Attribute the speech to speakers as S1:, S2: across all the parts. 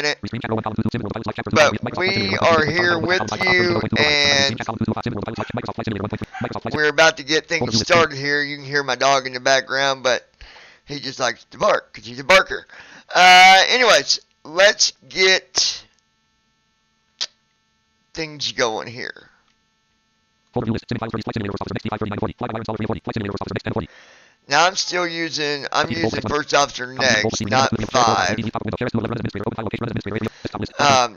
S1: minute, but we are here with you, and we're about to get things started here. You can hear my dog in the background, but he just likes to bark because he's a barker. Anyways, let's get things going here. Now I'm using First Officer next, not 5.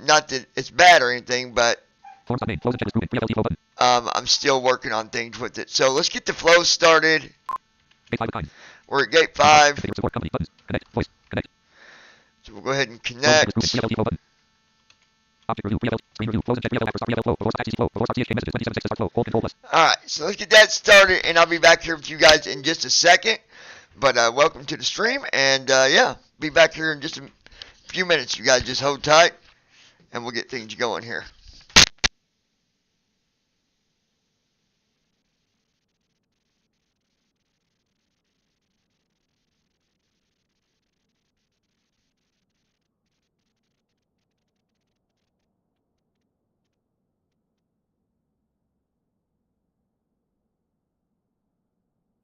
S1: Not that it's bad or anything, but I'm still working on things with it. So let's get the flow started. We're at gate 5. So we'll go ahead and connect. Alright, so let's get that started, and I'll be back here with you guys in just a second. But welcome to the stream, and yeah, be back here in just a few minutes. You guys just hold tight, and we'll get things going here.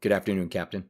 S2: Good afternoon, Captain.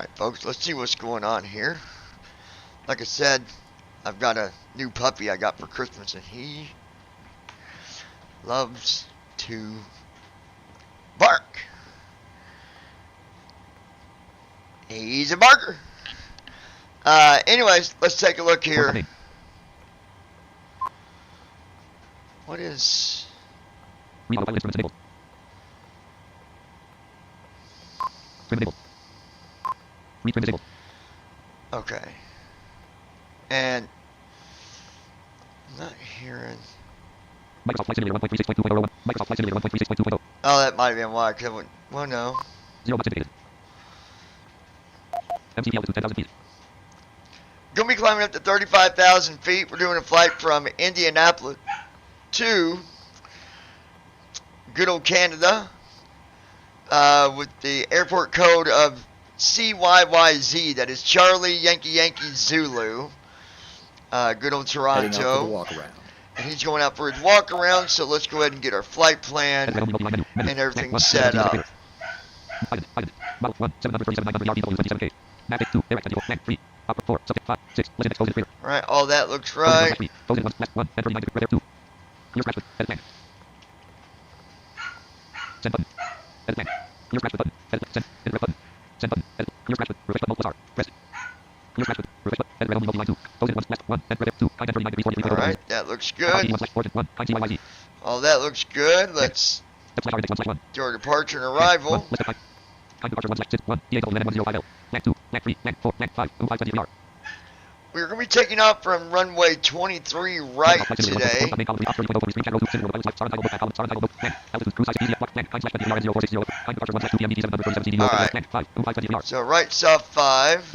S1: Alright, folks, let's see what's going on here. Like I said, I've got a new puppy I got for Christmas, and he loves to bark. He's a barker. Anyways, let's take a look here. What is... Okay. And... I'm not hearing... Oh, that might have been why, because I went... Well, no. Gonna be climbing up to 35,000 feet. We're doing a flight from Indianapolis to good old Canada with the airport code of CYYZ. That is Charlie Yankee Yankee Zulu. Good old Toronto. And he's going out for his walk around. So let's go ahead and get our flight plan and everything set up. Alright, all that looks right. Alright, that looks good. All that looks good. Let's do our departure and arrival. We're going to be taking off from runway 23 right today. Alright, so right south 5.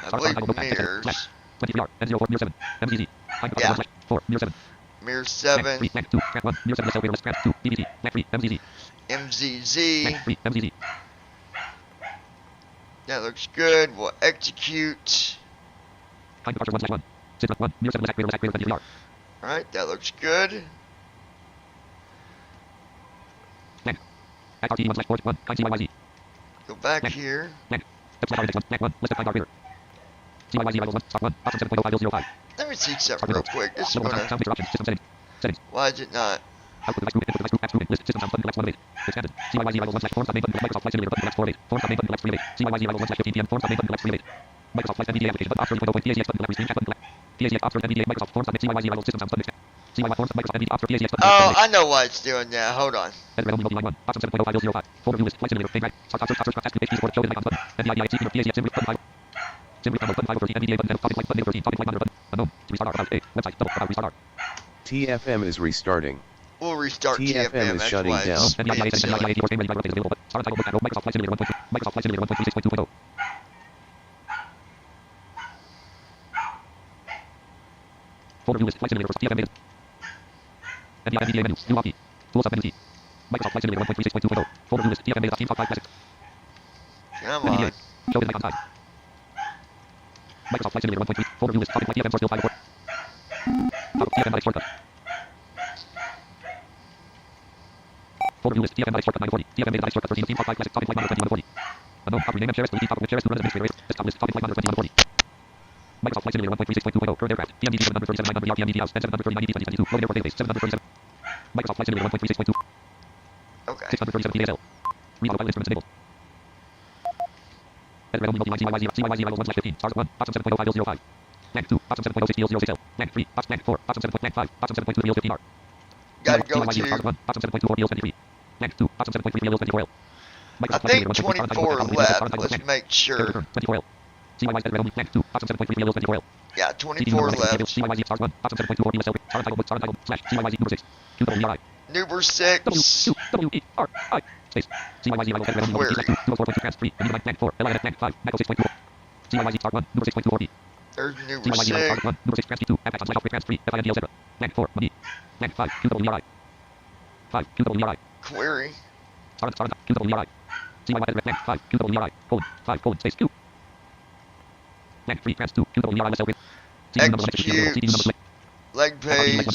S1: I believe mirrors. Yeah. Mirror 7. MZZ. That looks good. We'll execute. Alright, that looks good. Go back here. Let me see something real quick. This is gonna... Why is it not? Oh, I know why it's doing that. Hold on.
S3: TFM is restarting.
S1: We'll restart TFM.
S3: TFM is shutting down.
S1: Come on. Gotta go to... I think 24 left. Let's make sure. Yeah, 24 left. Nuber 6. There's Nuber 6. Query. Execute. Leg page.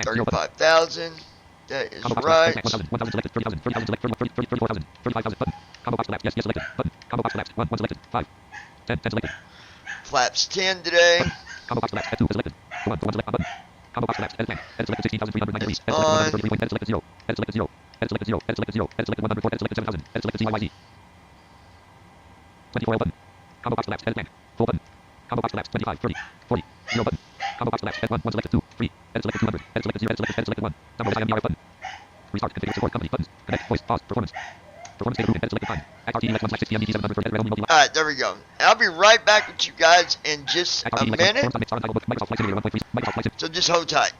S1: $35,000. That is right. Flaps 10 today. It's on. Alright, there we go. I'll be right back with you guys in just a minute. So just hold tight.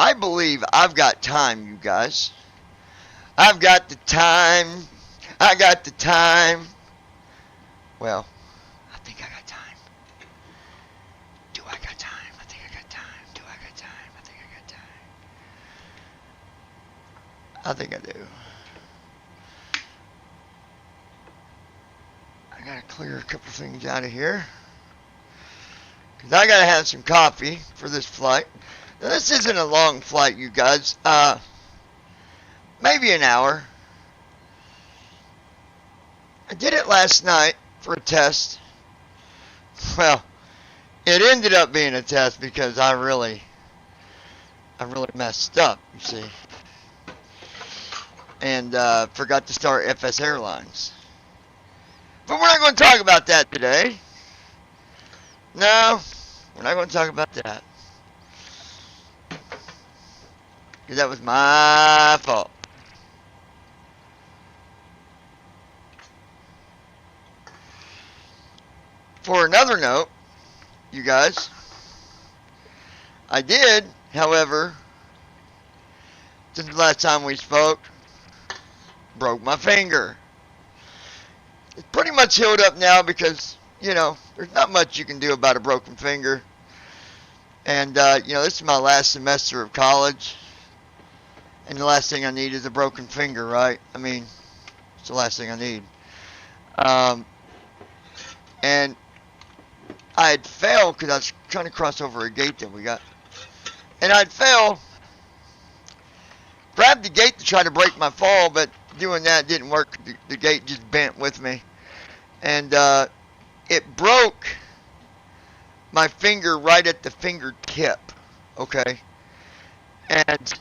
S1: I believe I've got time, you guys. I've got the time. I got the time. Well, I think I got time. Do I got time? I think I got time. Do I got time? I think I got time. I think I do. I gotta clear a couple things out of here, because I gotta have some coffee for this flight. Now, this isn't a long flight, you guys. Maybe an hour. I did it last night for a test. Well, it ended up being a test because I really messed up, you see. And forgot to start FS Airlines. But we're not going to talk about that today. No, we're not going to talk about that. Because that was my fault. For another note, you guys, I did, however, since the last time we spoke, broke my finger. It's pretty much healed up now because, you know, there's not much you can do about a broken finger. And, you know, this is my last semester of college. And the last thing I need is a broken finger, right? I mean, it's the last thing I need. And I had failed because I was trying to cross over a gate that we got. And I'd failed. Grabbed the gate to try to break my fall, but doing that didn't work. The gate just bent with me. And it broke my finger right at the fingertip. Okay? And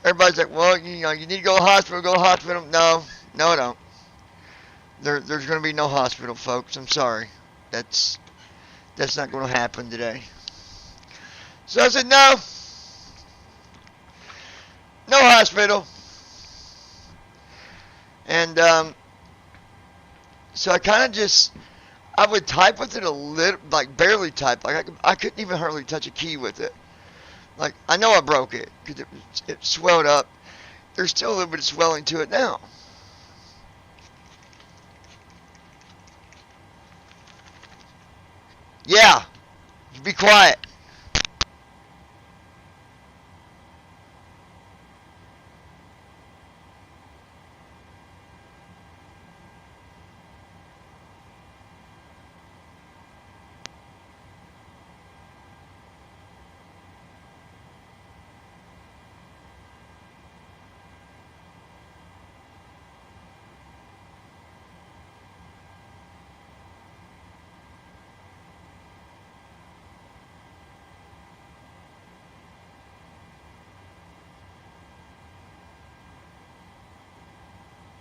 S1: everybody's like, well, you know, you need to go to the hospital, go to the hospital. No, I don't. There's going to be no hospital, folks. I'm sorry. That's not going to happen today. So I said, no hospital. And so I kind of just, I would type with it a little, like barely type. Like I couldn't even hardly touch a key with it. Like, I know I broke it because it swelled up. There's still a little bit of swelling to it now. Yeah, be quiet.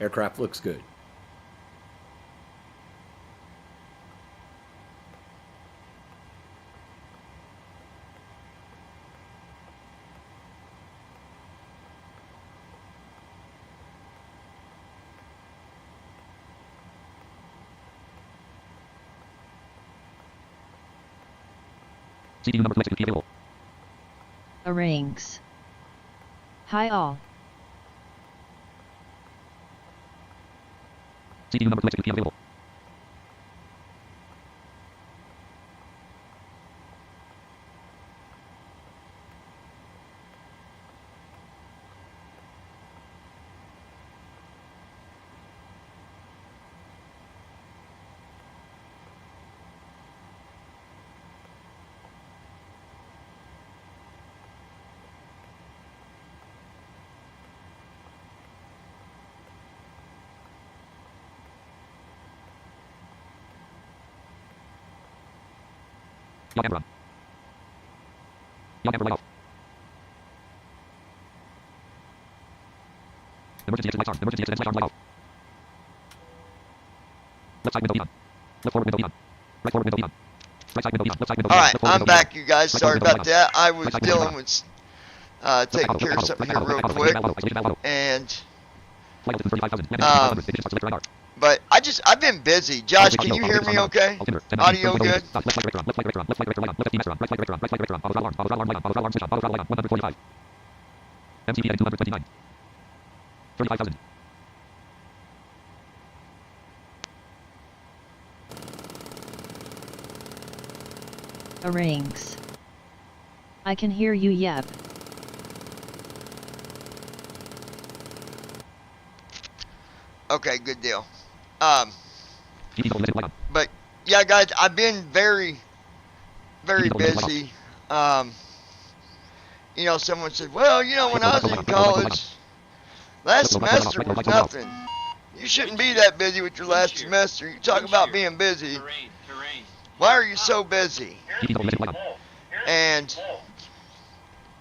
S2: Aircraft looks good.
S4: CPU number selected to be available.
S5: Ranks. Hi all.
S4: CPU number selected to be available. Yaw camera on. Yaw camera light off. Emergency exit lights on. Emergency exit lights on light off. Left side window on. Left forward window on. Right forward window on. Right side window on. Left side window on.
S1: Alright,
S4: Left forward
S1: I'm
S4: window
S1: back, you guys.
S4: Right
S1: Sorry
S4: forward window
S1: about that. I was
S4: Right side window
S1: dealing with taking care of something here real quick. And
S4: Flight altitude 35,000. Land altitude 500. Ignition starts to select radar.
S1: but I've been busy. Josh, can you hear me okay? Audio good?
S4: Left flight director on. Left flight director on. Left flight director light on. Left FD master on. Right flight director on. Right flight director on. Auto alarm. Auto alarm light on. Auto alarm switch on. Auto alarm switch on. 145. MTP at 229. 35,000.
S5: Ranks. I can hear you, yep.
S1: Okay, good deal.
S4: GT double light on.
S1: But yeah, guys, I've been very busy. You know, someone said, well, you know, when I was in college, last semester was nothing. You shouldn't be that busy with your last semester. You talk about being busy. Why are you so busy?
S4: GT double light on.
S1: And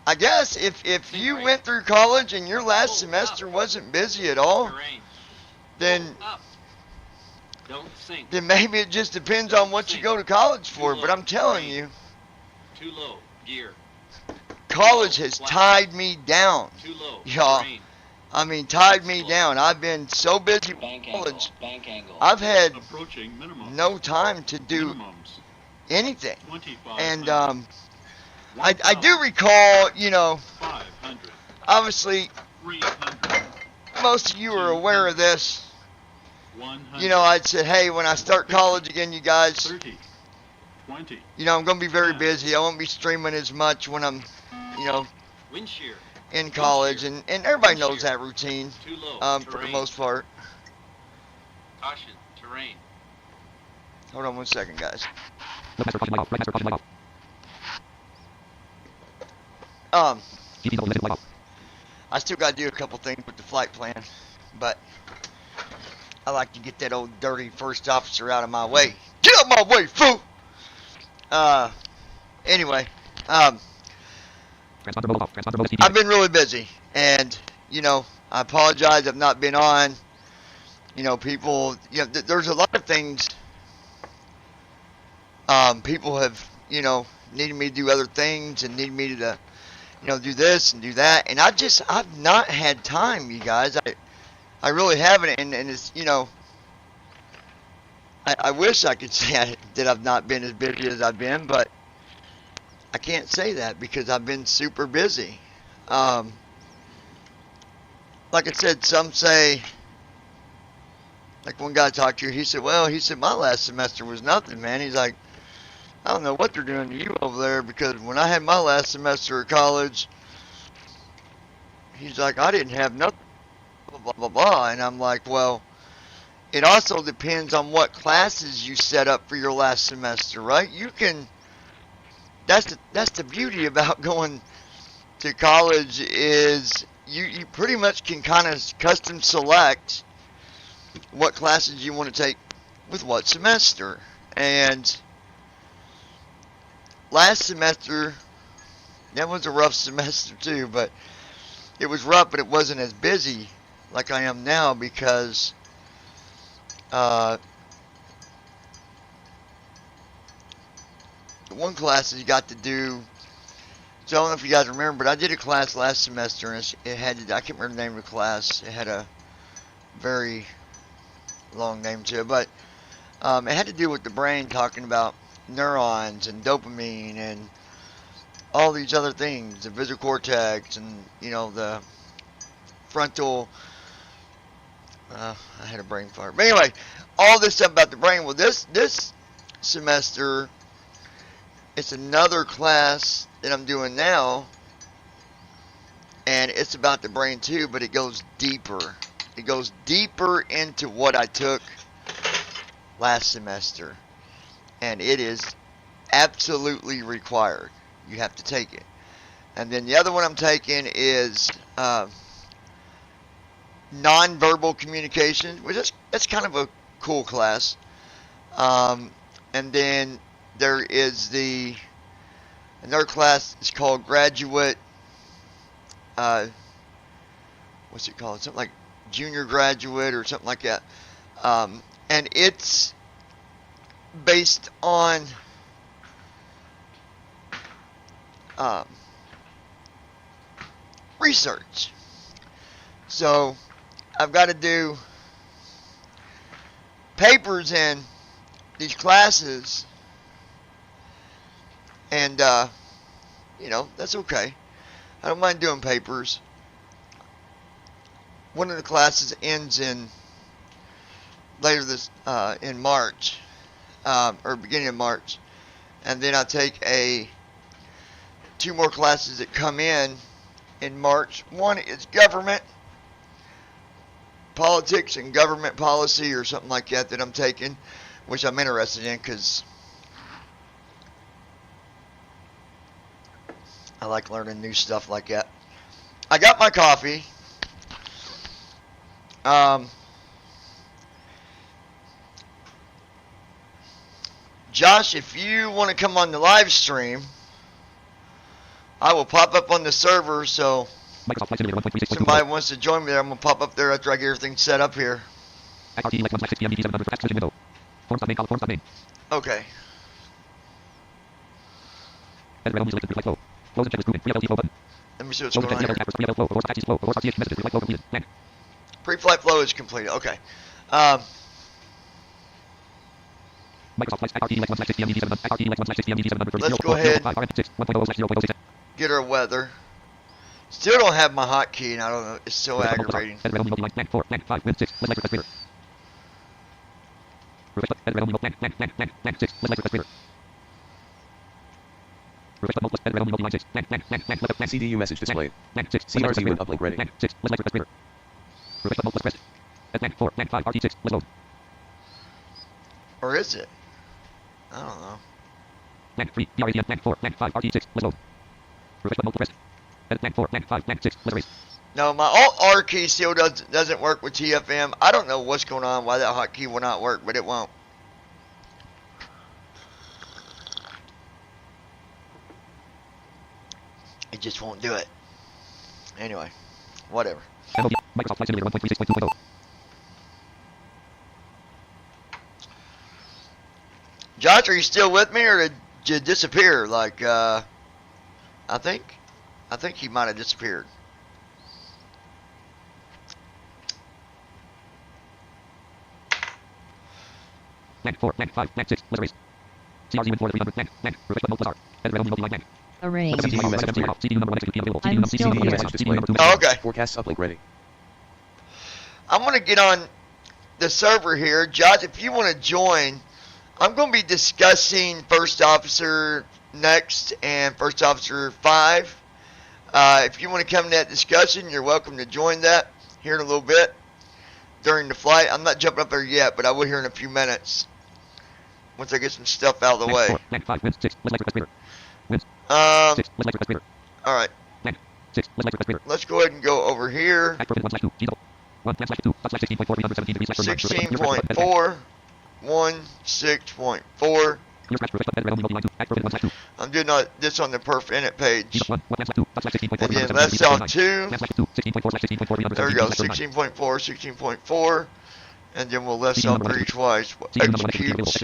S1: I guess if you went through college and your last semester wasn't busy at all, then maybe it just depends on what you go to college for. But I'm telling you,
S6: Too low. Gear.
S1: college has tied me down.
S6: Too low.
S1: Y'all,
S6: Terrain.
S1: I mean, tied me down. I've been so busy with
S6: Bank angle.
S1: college,
S6: Bank angle.
S1: I've had
S6: Approaching minimum.
S1: no time to do
S6: Minimums.
S1: anything.
S6: 25.
S1: And I do recall, you know,
S6: 500.
S1: obviously
S6: 300.
S1: most of you are aware of this.
S6: 100.
S1: You know, I'd said, hey, when I start college again, you guys,
S6: 30. 20.
S1: you know, I'm going to be very busy. I won't be streaming as much when I'm, you know,
S6: Wind shear.
S1: in college. And everybody knows that routine,
S6: Too low.
S1: for the
S6: Terrain.
S1: most part.
S6: Caution. Terrain.
S1: Hold on one second, guys.
S4: Left master caution light off. Right master caution light off. GT double light off.
S1: I still got to do a couple things with the flight plan, but I like to get that old dirty first officer out of my way. Get out of my way, fool! Anyway,
S4: Transponder mode off. Transponder mode
S1: I've been really busy, and, you know, I apologize I've not been on. You know, people, you know, there's a lot of things, people have, you know, needed me to do other things and need me to, you know, do this and do that, and I've not had time, you guys. I really haven't, and it's, you know, I wish I could say that I've not been as busy as I've been, but I can't say that because I've been super busy. Like I said, some say, like one guy I talked to, he said, well, my last semester was nothing, man. He's like, I don't know what they're doing to you over there, because when I had my last semester of college, he's like, I didn't have nothing, blah, blah, blah, blah. And I'm like, well, it also depends on what classes you set up for your last semester, right? You can, that's the beauty about going to college, is you pretty much can kind of custom select what classes you want to take with what semester. And last semester, that was a rough semester too, but it was rough, but it wasn't as busy like I am now because one class has got to do. So I don't know if you guys remember, but I did a class last semester, and it had, I can't remember the name of the class. It had a very long name to it, but it had to do with the brain, talking about neurons and dopamine and all these other things, the visual cortex and, you know, the frontal, I had a brain fart. But anyway, all this stuff about the brain. Well, this semester, it's another class that I'm doing now, and it's about the brain too, but it goes deeper. It goes deeper into what I took last semester, and it is absolutely required. You have to take it. And then the other one I'm taking is nonverbal communication, which that's kind of a cool class. And then there is another class is called graduate, what's it called? Something like junior graduate or something like that. And it's based on research. So I've got to do papers in these classes, and you know, that's okay. I don't mind doing papers. One of the classes ends in in March, or beginning of March, and then I take two more classes that come in March. One is government, politics and government policy, or something like that I'm taking, which I'm interested in because I like learning new stuff like that. I got my coffee. Josh, if you want to come on the live stream, I will pop up on the server, so if somebody wants to join me there, I'm going to pop up there after I get everything set up here. Okay. Let me see what's going on here. Pre-flight flow is completed. Okay. Let's go ahead. Get our weather. Still don't have my hotkey, and I don't know. It's so aggravating.
S3: CDU message displayed. CRZ when uplink ready.
S1: Or is it? I don't know. No, my Alt-R key still doesn't work with TFM. I don't know what's going on, why that hotkey will not work, but it won't. It just won't do it. Anyway, whatever. Josh, are you still with me, or did you disappear? Like, I think he might have disappeared.
S5: Arrange.
S3: CDU message clear.
S5: I'm still
S3: CDU
S5: here.
S3: message displayed.
S1: Oh, okay.
S3: Forecast uplink ready.
S1: I'm going to get on the server here. Josh, if you want to join, I'm going to be discussing First Officer next and First Officer 5. If you want to come to that discussion, you're welcome to join that here in a little bit during the flight. I'm not jumping up there yet, but I will here in a few minutes once I get some stuff out of the way. Alright. Let's go ahead and go over here. 16.4, 16.4. I'm doing this on the perf init page.
S4: And
S1: And then left soft 2. There we go, 16.4, 16.4. And then we'll left soft 3 twice. Executes.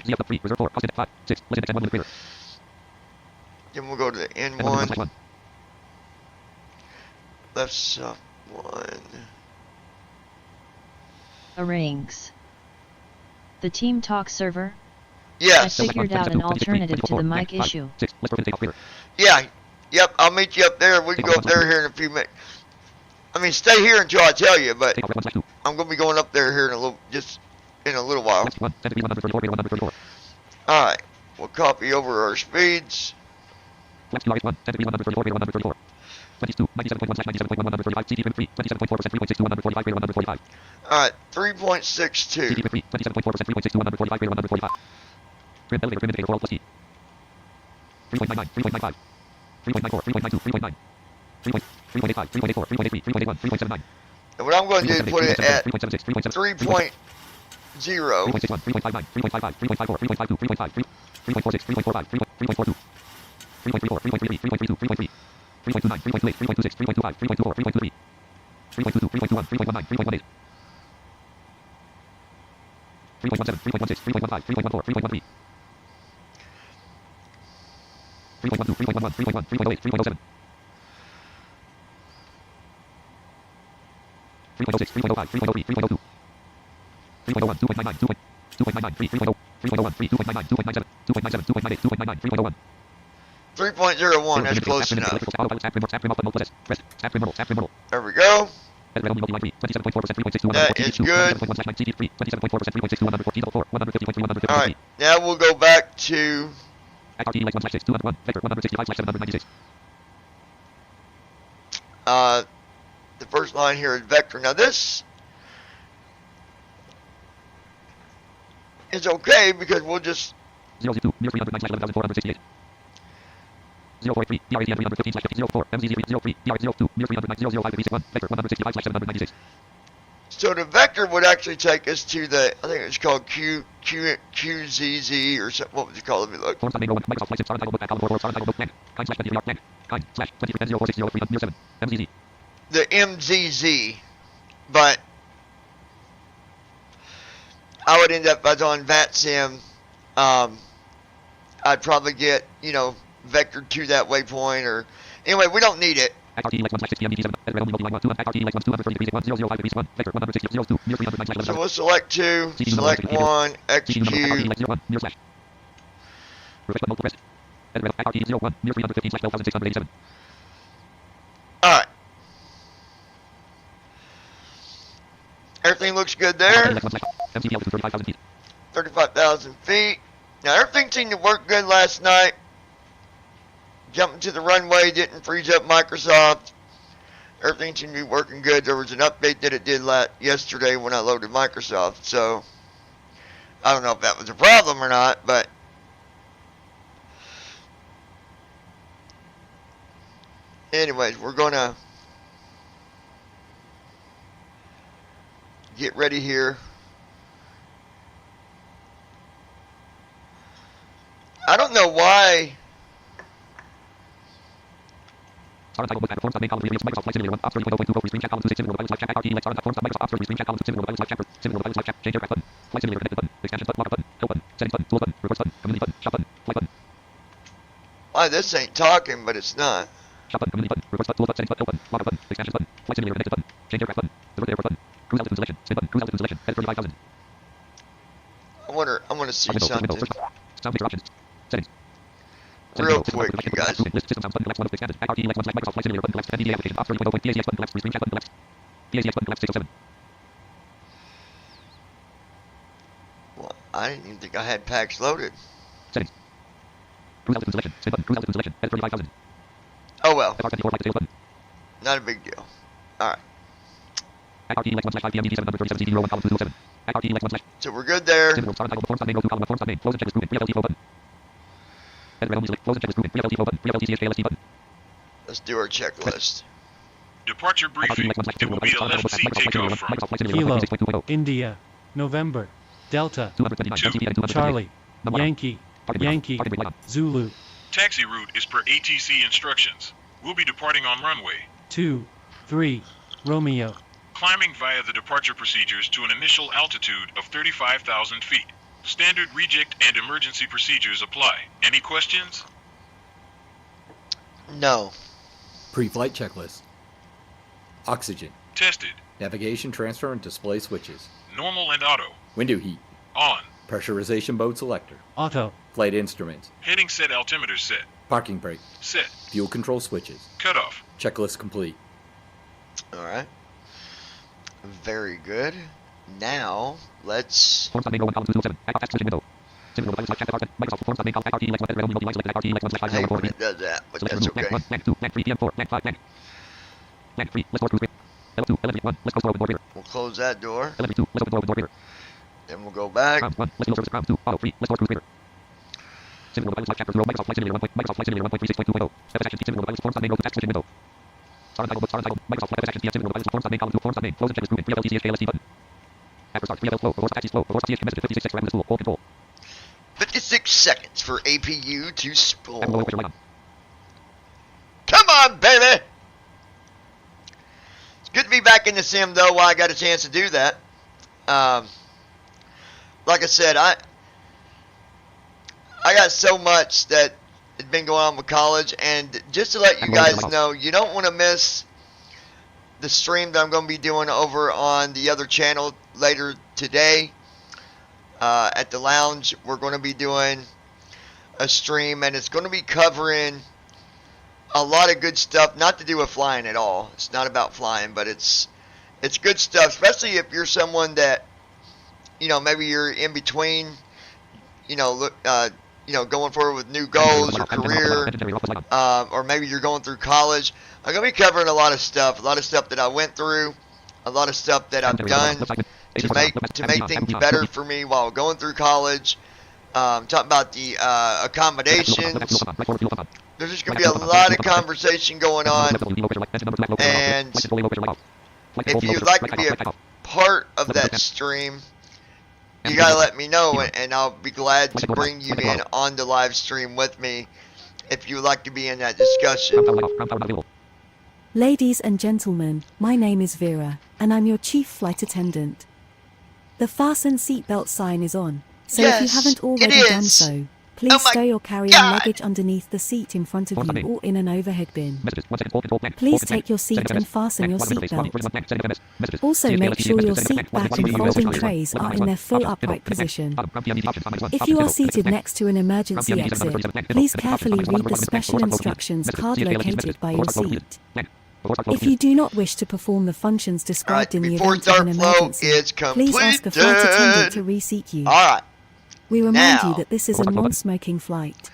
S1: Then we'll go to the N1. Left soft 1.
S5: Arranks. The Team Talk server?
S1: Yes.
S5: I figured out an alternative to the mic issue.
S1: Yeah. Yep, I'll meet you up there. We can go up there here in a few minutes. I mean, stay here until I tell you, but I'm going to be going up there here in a little while. Alright, we'll copy over our speeds. Alright, 3.62. And what I'm going to do is put it at 3.0. .01, that's close enough. There we go. That is good. Alright, now we'll go back to the first line here is vector. Now this is okay because we'll just so the vector would actually take us to the, I think it's called QZZ or something. What was it called? Let me look. The MZZ, but I would end up, if I was on VATSIM, I'd probably get, vectored to that waypoint, or anyway, we don't need it. So we'll select 2, select 1, execute. Alright. Everything looks good there. 35,000 feet. Now everything seemed to work good last night. Jumping to the runway didn't freeze up Microsoft. Everything seemed to be working good. There was an update that it did yesterday when I loaded Microsoft. So I don't know if that was a problem or not, but anyways, we're gonna get ready here. I don't know why. Why this ain't talking, but it's not. I want to see something real quick, you guys. Well, I didn't even think I had packs loaded. Oh well. Not a big deal. Alright. So we're good there. Let's do our checklist.
S7: Departure briefing. It will be a left C takeoff from
S8: Kilo, India, November, Delta,
S7: 2,
S8: Charlie, Yankee, Yankee, Zulu,
S7: Taxi route is per ATC instructions. We'll be departing on runway.
S8: 2, 3, Romeo.
S7: Climbing via the departure procedures to an initial altitude of 35,000 feet. Standard reject and emergency procedures apply. Any questions?
S1: No.
S2: Pre-flight checklist. Oxygen.
S7: Tested.
S2: Navigation transfer and display switches.
S7: Normal and auto.
S2: Window heat.
S7: On.
S2: Pressurization mode selector.
S8: Auto.
S2: Flight instruments.
S7: Heading set altimeter set.
S2: Parking brake.
S7: Set.
S2: Fuel control switches.
S7: Cutoff.
S2: Checklist complete.
S1: Alright. Very good. Now, let's...
S4: Forms main row 1207. Active text window. Symbol of check the Microsoft Forms main RT like weather realm like RT like
S1: I hate when it does that, but that's okay.
S4: 1, 2, 3, PM4, 5, 3, let's go cruise L2, L1, let's go door rear.
S1: We'll close that door.
S4: L2, let's go door rear.
S1: Then we'll go back.
S4: Round 1, let's go service round 2, auto 3, let's go cruise rear. Symbol of chapter 0, Microsoft Flight Simulator 1. Microsoft Flight Simulator 1.36.2.0. Step action symbol of Forms main row text window. Star entitled, Microsoft Flight action symbol of Forms main column 2, Forms main, close and checklist grouping, 3 LTCH KLSD button. After start, 3 L flow, reverse taxi slow, reverse TH message 56 seconds school, hold control.
S1: 56 seconds for APU to spool.
S4: And low pressure light on.
S1: Come on, baby! It's good to be back in the sim, though, while I got a chance to do that. Like I said, I got so much that has been going on with college, and just to let you guys know, you don't want to miss the stream that I'm going to be doing over on the other channel later today. At the lounge, we're going to be doing a stream, and it's going to be covering a lot of good stuff, not to do with flying at all. It's not about flying, but it's good stuff, especially if you're someone that, you know, maybe you're in between, going forward with new goals or career, or maybe you're going through college. I'm going to be covering a lot of stuff that I went through, a lot of stuff that I've done to make things better for me while going through college. Talking about the accommodations. There's just going to be a lot of conversation going on, and if you'd like to be a part of that stream, you gotta let me know, and I'll be glad to bring you in on the live stream with me if you would like to be in that discussion.
S9: Ladies and gentlemen, my name is Vera, and I'm your chief flight attendant. The fasten seatbelt sign is on, so if you haven't already done so, please stow your carry-on luggage underneath the seat in front of you or in an overhead bin. Please take your seat and fasten your seatbelt. Also make sure your seat back and folding trays are in their full upright position. If you are seated next to an emergency exit, please carefully read the special instructions card located by your seat. If you do not wish to perform the functions described in the event of an emergency, please ask a flight attendant to reseat you.
S1: Alright.
S9: We remind you that this is a non-smoking flight.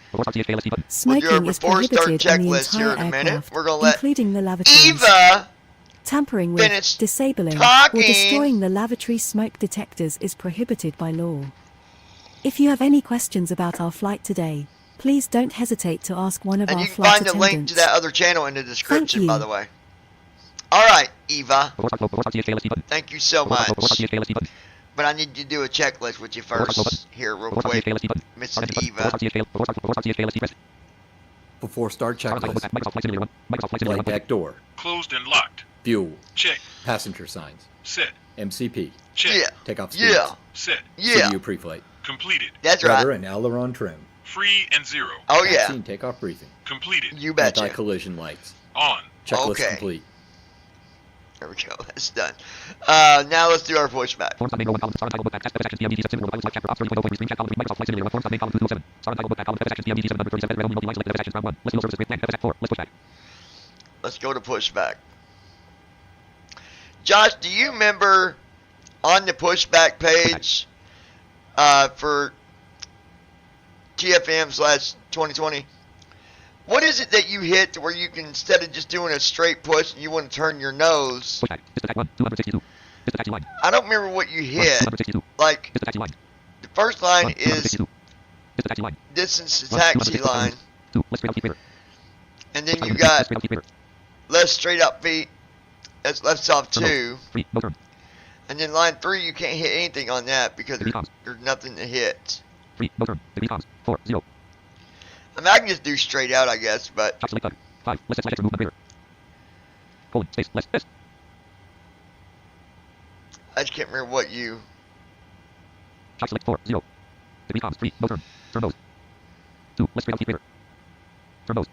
S9: Smoking is prohibited in the entire aircraft, including the lavatories. Tampering with, disabling, or destroying the lavatory smoke detectors is prohibited by law. If you have any questions about our flight today, please don't hesitate to ask one of our flight attendants.
S1: And you can find the link to that other channel in the description, by the way. Alright, Eva. Thank you so much. But I need to do a checklist with you first, here real quick, Mrs. Eva.
S2: Before start checklist. Flight deck door.
S7: Closed and locked.
S2: Fuel.
S7: Check.
S2: Passenger signs.
S7: Set.
S2: MCP.
S7: Check.
S1: Yeah.
S2: Takeoff speeds.
S1: Yeah.
S7: Set.
S1: Yeah.
S2: CDU pre-flight.
S7: Completed.
S1: That's
S2: Rudder
S1: right.
S2: and aileron trim.
S7: Free and zero.
S1: Oh yeah.
S2: Vaccine takeoff briefing.
S7: Completed.
S1: You betcha.
S2: Anti-collision lights.
S7: On.
S2: Checklist
S1: Okay.
S2: complete.
S1: There we go. That's done. Now let's do our pushback. Let's go to pushback. Josh, do you remember on the pushback page for TFM/2020? What is it that you hit to where you can, instead of just doing a straight push, and you want to turn your nose? I don't remember what you hit. Like, the first line is distance to taxi line. And then you got left straight up feet. That's left off 2. And then line 3, you can't hit anything on that because there's nothing to hit.
S4: 3, no turn. Degree comms. 4, 0.
S1: I mean, I can just do straight out, I guess, but
S4: Stop select button. 5, less select remove navigator. Colon, space, less, S.
S1: I just can't remember what you.
S4: Stop select 4, 0. Degree comms. 3, no turn. Turn nose. 2, less straight out keep Turn nose.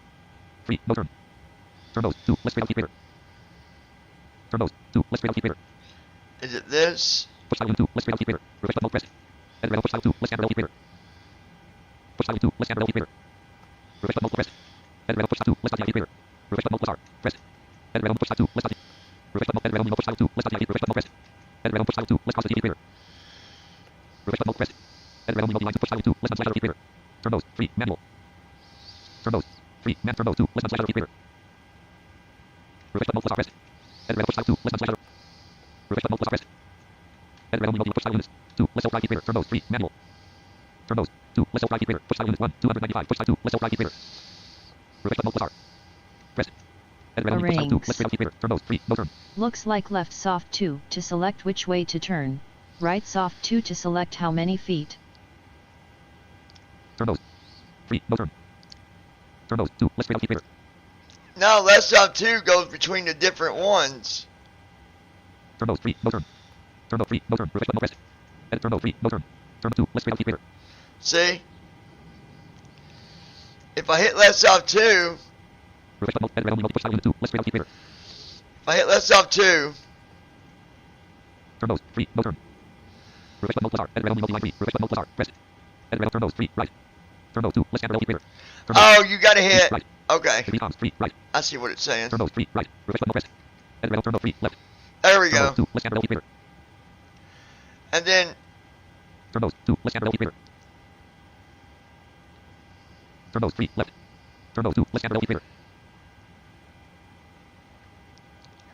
S4: 3, no turn. Turn nose. 2, less straight out keep Turn nose. 2, less straight out keep
S1: Is it this?
S4: Push dial 2, less straight out keep Reverse button press. And push dial 2, less camera keep Push dial 2, less camera keep Reverse button press. And push dial 2, less dial keep Reverse button plus R. Press. And push dial 2, less dial. Reverse button and push dial 2, less dial reverse button press. And push dial 2, less constant keep Reverse button press. And line to push dial 2, less dial keep Turn nose. 3, manual. Turn nose. 3, man turn nose 2, less dial keep Reverse button plus R press. And push dial 2, less dial. Reverse button plus R press. And push dial units. 2, less keep Turn nose. 3, manual. Turn nose. 2, less keep Push dial units 1, 295. Push dial 2, less keep Reverse button plus R. Press. And push dial 2, less keep Turn nose. 3, no turn.
S5: Looks like left soft 2 to select which way to turn, right soft 2 to select how many feet.
S4: Turn nose. 3, no turn. Turn nose. 2, less keep
S1: No, left soft 2 goes between the different ones.
S4: Turn nose. 3, no turn. Turn nose. 3, no turn. Reverse button press. And turn nose. 3, no turn. Turn 2, less keep
S1: See? If I hit left soft 2,
S4: Reverse button and push dial 2, less keep
S1: if I hit left soft 2,
S4: Turn nose. 3, no turn. Reverse button plus R. And line 3. Reverse button plus R. Press. And turn nose. 3, right. Turn nose. 2, less camera keep
S1: oh, you gotta hit.
S4: Right.
S1: Okay.
S4: Degree comms. 3, right.
S1: I see what it's saying.
S4: Turn nose. 3, right. Reverse button press. And turn nose. 3, left.
S1: There we
S4: Turn
S1: go.
S4: nose. 2, less camera keep
S1: And then,
S4: Turn nose. 2, less camera keep Turn nose. 3, left. Turn nose. 2, less camera keep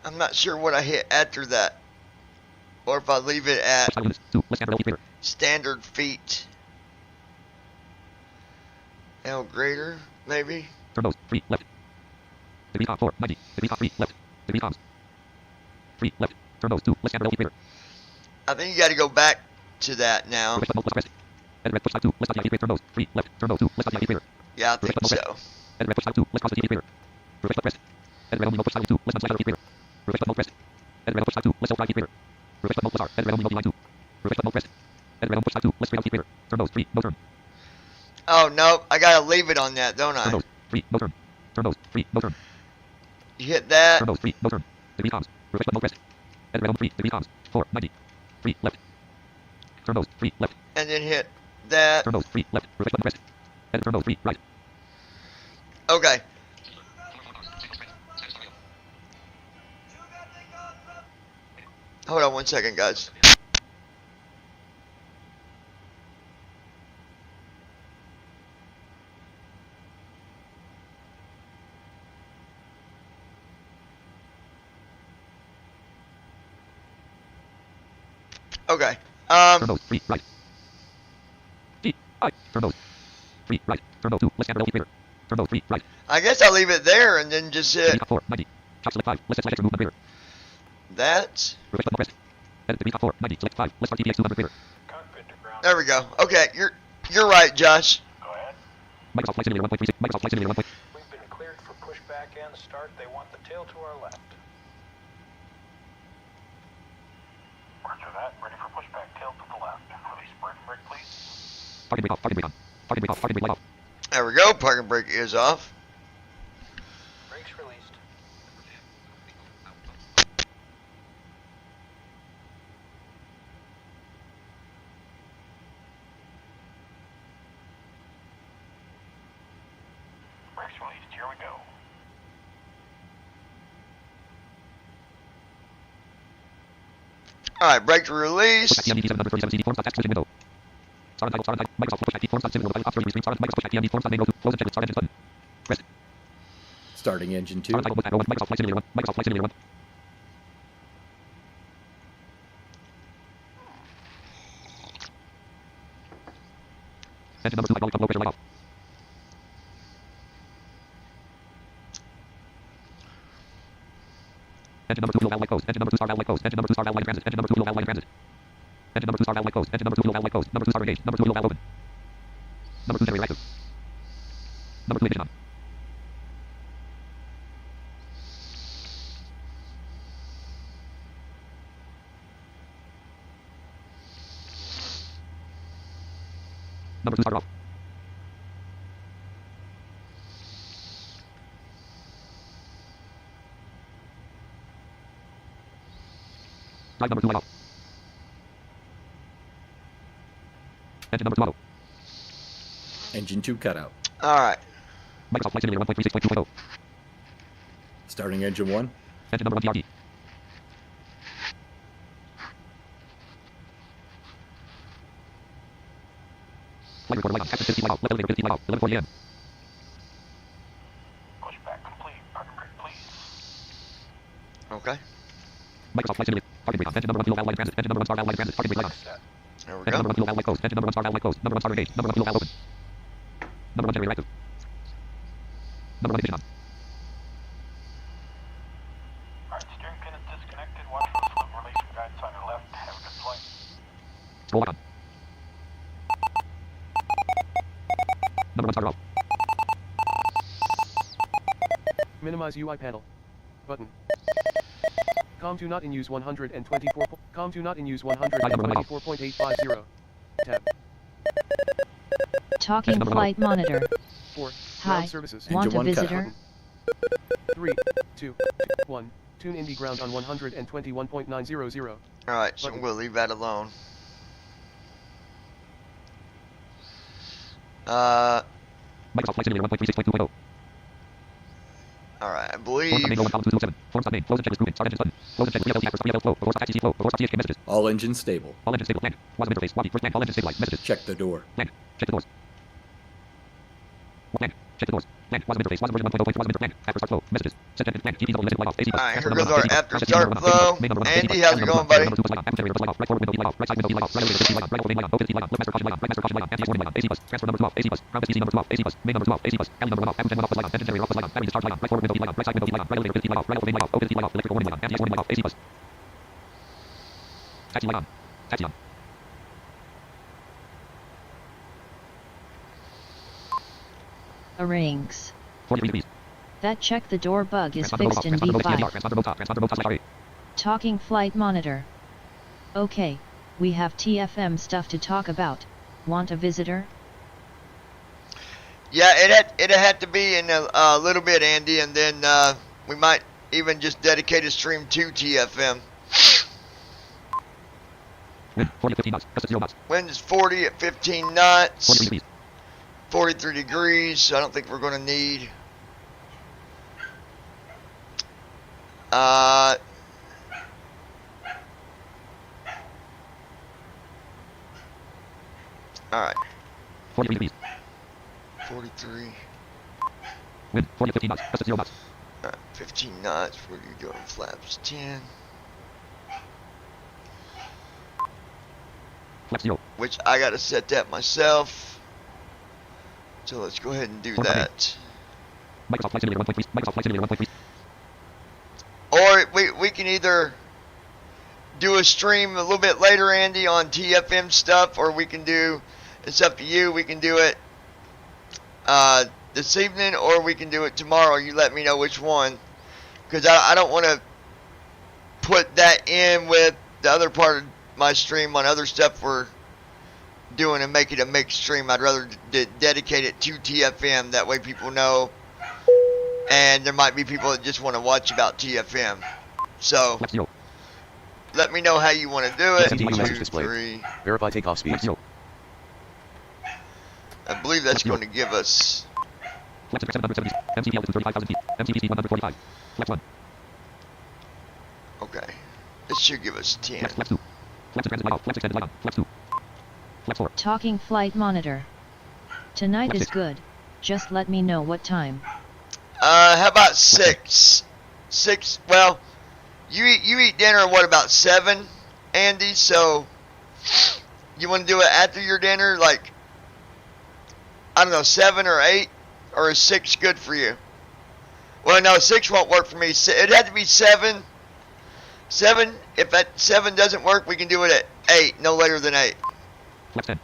S1: I'm not sure what I hit after that. Or if I leave it at
S4: Push dial units 2, less camera keep
S1: standard feet. L greater, maybe?
S4: Turn nose. 3, left. Degree comms. 4, 90. Degree comms. 3, left. Degree comms. 3, left. Turn nose. 2, less camera keep
S1: I think you gotta go back to that now.
S4: Reverse button plus press. And push dial 2, less keep Turn nose. 3, left. Turn nose. 2, less keep
S1: Yeah, I think so.
S4: And push dial 2, less constant keep Reverse button press. And push dial 2, less dial keep Reverse button press. And push dial 2, less keep Reverse button plus R. And line 2. Reverse button press. And push dial 2, less keep Turn nose. 3, no turn.
S1: Oh, no, I gotta leave it on that, don't
S4: Turn
S1: I?
S4: nose. 3, no turn. Turn nose. 3, no turn.
S1: You hit that.
S4: Turn nose. 3, no turn. Degree comms. Reverse button press. And 3, degree comms. 4, 90. 3, left. Turn nose. 3, left.
S1: And then hit that.
S4: Turn nose. 3, left. Reverse button press. And turn nose. 3, right.
S1: Okay. Hold on 1 second, guys. Okay.
S4: Turn nose. 3, right. G, I. Turn nose. 3, right. Turn nose. 2, less camera keep Turn nose. 3, right.
S1: I guess I'll leave it there and then just hit
S4: 4, 90. Chop select 5, less slash remove navigator.
S1: that.
S4: Reverse button press. And degree 4, 90. Select 5, less TPX 200 navigator.
S1: There we go. Okay, you're right, Josh.
S4: Microsoft Flight Simulator 1.36. Microsoft Flight Simulator 1.
S10: We've been cleared for pushback and start. They want the tail to our left. Roger that. Ready for pushback. Tail to the left. Release parking brake, please.
S4: Parking brake off. Parking brake on. Parking brake off. Parking brake light off.
S1: There we go. Parking brake is off.
S10: Brakes released. Brakes released. Here we go.
S1: All right, brake release.
S4: Push TMD 7 number 37 CD forms attached to the window. Star and title. Star and title. Microsoft push forms on window. Off 30 stream. Star and Microsoft push TMD forms on main row 2. Close and check. Start engine button. Press.
S2: Starting engine 2.
S4: Star and title. Book 1. Microsoft Flight Simulator 1. Microsoft Flight Simulator 1. Engine number 2 hydraulic pump low pressure light off. Engine number 2 wheel valve light closed. Engine number 2 star valve light closed. Engine number 2 star valve light in transit. Engine number 2 wheel valve light in transit. Engine number 2 star valve light closed. Engine number 2 wheel valve light closed. Number 2 star engaged. Number 2 wheel valve open. Number 2 generator active. Number 2 ignition on. Number 2 starter off. Drive number 2 light off. Engine number 2 auto.
S2: Engine 2 cutout.
S1: Alright.
S4: Microsoft Flight Simulator 1.36.2.0.
S2: Starting engine 1.
S4: Engine number 1 TRD. Flight recorder light on. Captain 15 light out. Left elevator 15 light out. 11:40 a.m.
S10: Pushback complete. Parking brake, please.
S1: Okay.
S4: Microsoft Flight Simulator. Target brake on. Engine number 1 fuel valve light transit. Engine number 1 star valve light transit. Target brake light on.
S1: There we
S4: Engine
S1: go.
S4: number 1 fuel valve light closed. Engine number 1 star valve light closed. Number 1 starter engaged. Number 1 fuel valve open. Number 1 generator active. Number 1 ignition on.
S10: Alright, steering pin is disconnected. Watch for the fluid release and guidance on your left. Have a good flight.
S4: Scroll lock on. Number 1 starter off.
S11: Minimize UI panel. Button. COM2 not in use 124. COM2 not in use 124.850. Tab.
S5: Talking flight monitor.
S11: 4.
S5: Hi.
S11: Ground services.
S5: Want
S2: Engine
S5: a
S2: 1 cutout.
S5: visitor?
S11: 3, 2, 1. Tune indie ground on 121.900.
S1: Alright, so we'll leave that alone.
S4: Microsoft Flight Simulator 1.36.2.0.
S1: Alright, I
S4: Forms
S1: believe.
S4: main 1,207. Forms main. Close and check list grouping. Start engine button. Close and check 3 LT actors 3 LL flow. Reverse THC flow. Reverse THK messages.
S2: All engines stable.
S4: All engines stable. Land. WASM interface. WAVI. First land. All engines stabilized. Messages.
S2: Check the door.
S4: Land. Check the doors. Land. Check the doors. Land. WASM interface. WASM version 1.0. WASM interface. Land. After start flow. Messages. Set engine. Land. GP double limited light off. AC bus.
S1: Alright,
S4: After
S1: here
S4: number
S1: goes
S4: one,
S1: our
S4: AC bus.
S1: after
S4: After
S1: start
S4: number one,
S1: flow.
S4: main number one, AC
S1: Andy,
S4: bus.
S1: how's it
S4: Number
S1: going,
S4: one,
S1: buddy?
S4: number two bus light on. After reverse light off. Right forward window, V light off. Right side window, V light off. Right elevator, 15 light on. Right over main light on. Low 15 light on. Low master caution light on. Right master caution light on. Anti-accident warning light on. AC bus. Transfer number 2 off. AC bus. Ground CC number 2 off. AC bus. Main number 2 off. AC bus. Alley number 1 off. Engine 1 off. Light on. Engine generator off. Light on. Battery discharge light on. Right forward window, V light on. Right side window, V light on. Right elevator, 15 light off. Right over main light off. O 15 light off. Electrical warning light on. Anti-accident warning light off. AC bus. Taxi light on. Taxi on.
S5: Rings.
S4: 40 degrees.
S5: That check the door bug is
S4: Transponder mode off.
S5: fixed in
S4: Transponder mode TNDR.
S5: V5.
S4: Transponder mode top. Transponder mode top slash RA.
S5: Talking flight monitor. Okay, we have TFM stuff to talk about. Want a visitor?
S1: Yeah, it had to be in a little bit, Andy, and then we might even just dedicate a stream to TFM.
S4: Wind 40 at 15 knots. Gust at 0 knots.
S1: Wind is 40 at 15 knots.
S4: 43 degrees.
S1: 43 degrees, so I don't think we're going to need. Alright.
S4: 43 degrees.
S1: 43.
S4: Wind 40 at 15 knots. Gust at 0 knots.
S1: Alright, 15 knots. Where do you go? Flaps 10.
S4: Flaps 0.
S1: Which I got to set that myself. So let's go ahead and do that.
S4: Microsoft Flight Simulator 1.3. Microsoft Flight Simulator 1.3.
S1: Or we can either do a stream a little bit later, Andy, on TFM stuff, or we can do, it's up to you, we can do it this evening, or we can do it tomorrow. You let me know which one, because I don't want to put that in with the other part of my stream on other stuff we're doing and make it a mixed stream. I'd rather dedicate it to TFM, that way people know. And there might be people that just want to watch about TFM. So, let me know how you want to do it.
S3: CDU
S1: 1,
S3: message
S1: 2,
S3: displayed.
S1: 3.
S3: Verify takeoff speeds.
S1: I believe that's going to give us.
S4: Flex 770. MCP altitude 35,000 feet. MCP speed 145. Flex 1.
S1: Okay. This should give us 10.
S4: Flex 2. Flex transit light off. Flex extended light on. Flex 2. Flex 4.
S5: Talking flight monitor. Tonight is good. Just let me know what time.
S1: How about 6? 6. Well, you eat dinner what about 7, Andy? So you want to do it after your dinner, like I don't know, 7 or 8, or is 6 good for you? Well, no, 6 won't work for me. It had to be 7. 7. If that 7 doesn't work, we can do it at 8, no later than 8.
S4: Flex 10.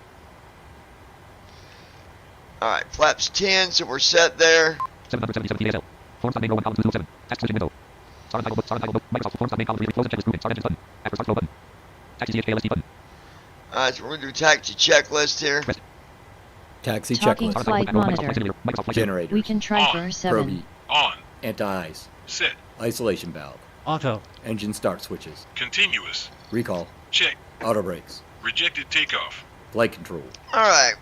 S1: Alright, flaps 10, so we're set there.
S4: 777 TASL. Forms main row 1 column 207. Task switching window. Start title book. Microsoft Forms main column 3. Close and checklist grouping. Start engine button. After start flow button. Taxi CHKLST button.
S1: Alright, so we're going to do taxi checklist here.
S2: Taxi
S5: Talking
S2: checklist.
S5: flight monitor.
S2: Generators.
S5: We can try for 7.
S2: Probe.
S7: On.
S2: Anti-ice.
S7: Set.
S2: Isolation valve.
S8: Auto.
S2: Engine start switches.
S7: Continuous.
S2: Recall.
S7: Check.
S2: Auto brakes.
S7: Rejected takeoff.
S2: Flight control.
S1: Alright,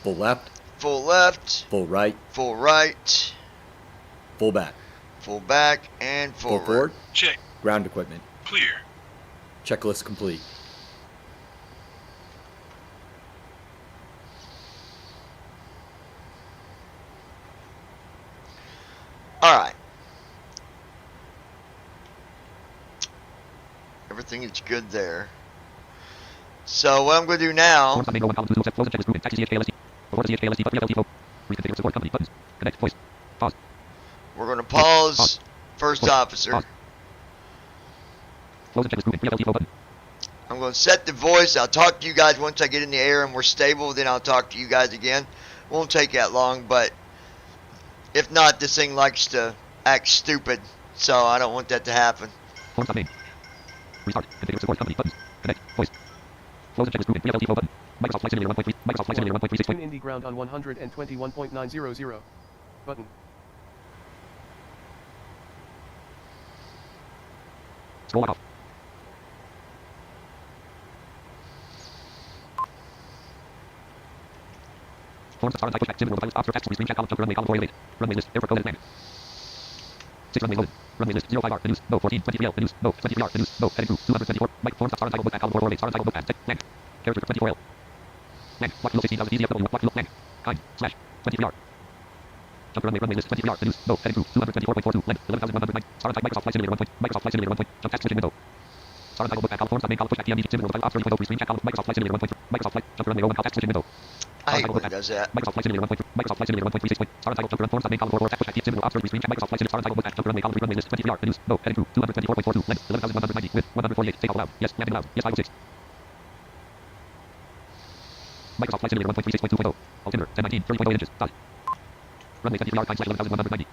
S2: Full left.
S1: full left,
S2: Full right.
S1: full right,
S2: Full back.
S1: full back, and
S2: Full
S1: forward.
S2: forward.
S7: Check.
S2: Ground equipment.
S7: Clear.
S2: Checklist complete.
S1: Alright. Everything is good there. So what I'm going to do now,
S4: Forms main row 1 column 207. Close and checklist grouping. Taxi CHKLST. Before the CHKLST button. FLT vote. Reconfigure support company buttons. Connect voice. Pause.
S1: we're going to pause first officer.
S4: Pause. Close and checklist grouping. FLT vote button.
S1: I'm going to set the voice. I'll talk to you guys once I get in the air and we're stable. Then I'll talk to you guys again. Won't take that long, but if not, this thing likes to act stupid. So I don't want that to happen.
S4: Forms main. Restart. Configure support company buttons. Connect voice. Close and checklist grouping. FLT vote button. Microsoft Flight Simulator 1.3. Microsoft Flight Simulator 1.36.
S11: Twin Indy ground on 121.900. Button.
S4: Scroll off. Forms start and title track. Sim world observe text screen chat column jump runway column 488. Runway list. Airport code and land. 6 runway loaded. Runway list 05R. Reduce. No 14. 23L. Reduce. No 23R. Reduce. No heading crew 224. Mike forms start and title book at column 448. Start and title book at land. Character 24L. Land. Block below 16,000 DZFW. Block below land. Kind. Slash. 23R. Jump runway list 23R. Reduce. No heading crew 224.42. Length 11,109. Start and type Microsoft Flight Simulator 1. Microsoft Flight Simulator 1. Jump text switching window. Start and title book at column forms main column push back TMD sim world observe 3.0 screen chat column Microsoft Flight Simulator 1. Microsoft Flight jump runway row 1 text switching window.
S1: I hate when it does that.
S4: Microsoft Flight Simulator 1.3. Microsoft Flight Simulator 1.36. Start and title jump run forms main column 4 text push back sim world observe screen chat Microsoft Flight Simulator start and title book at jump runway column 3 runway list 23R. Reduce. No heading crew 224.42. Length 11,190. Width 148. Take off allowed. Yes. Landing allowed. Yes. 506. Microsoft Flight Simulator 1.36.2.0. Altimeter 1019. 30.0 inches. Dot. Runway 23R time slash 11,190.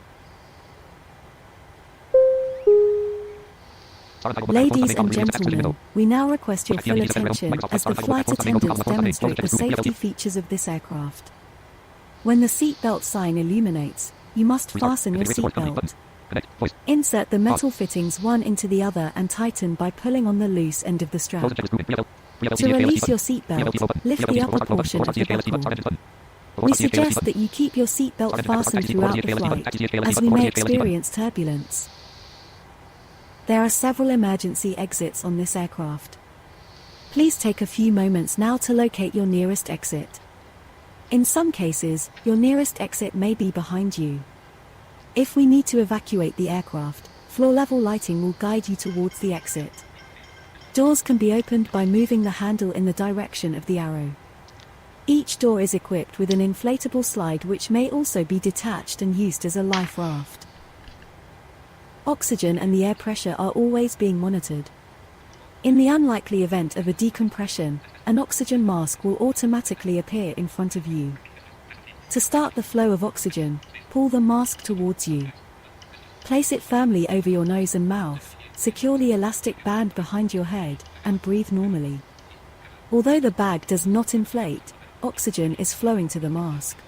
S9: Ladies and gentlemen, we now request your full attention as the flight attendants demonstrate the safety features of this aircraft. When the seatbelt sign illuminates, you must fasten your seatbelt. Insert the metal fittings one into the other and tighten by pulling on the loose end of the strap. To release your seatbelt, lift the upper portion of the buckle. We suggest that you keep your seatbelt fastened throughout the flight, as we may experience turbulence. There are several emergency exits on this aircraft. Please take a few moments now to locate your nearest exit. In some cases, your nearest exit may be behind you. If we need to evacuate the aircraft, floor-level lighting will guide you towards the exit. Doors can be opened by moving the handle in the direction of the arrow. Each door is equipped with an inflatable slide which may also be detached and used as a life raft. Oxygen and the air pressure are always being monitored. In the unlikely event of a decompression, an oxygen mask will automatically appear in front of you. To start the flow of oxygen, pull the mask towards you. Place it firmly over your nose and mouth, secure the elastic band behind your head, and breathe normally. Although the bag does not inflate, oxygen is flowing to the mask.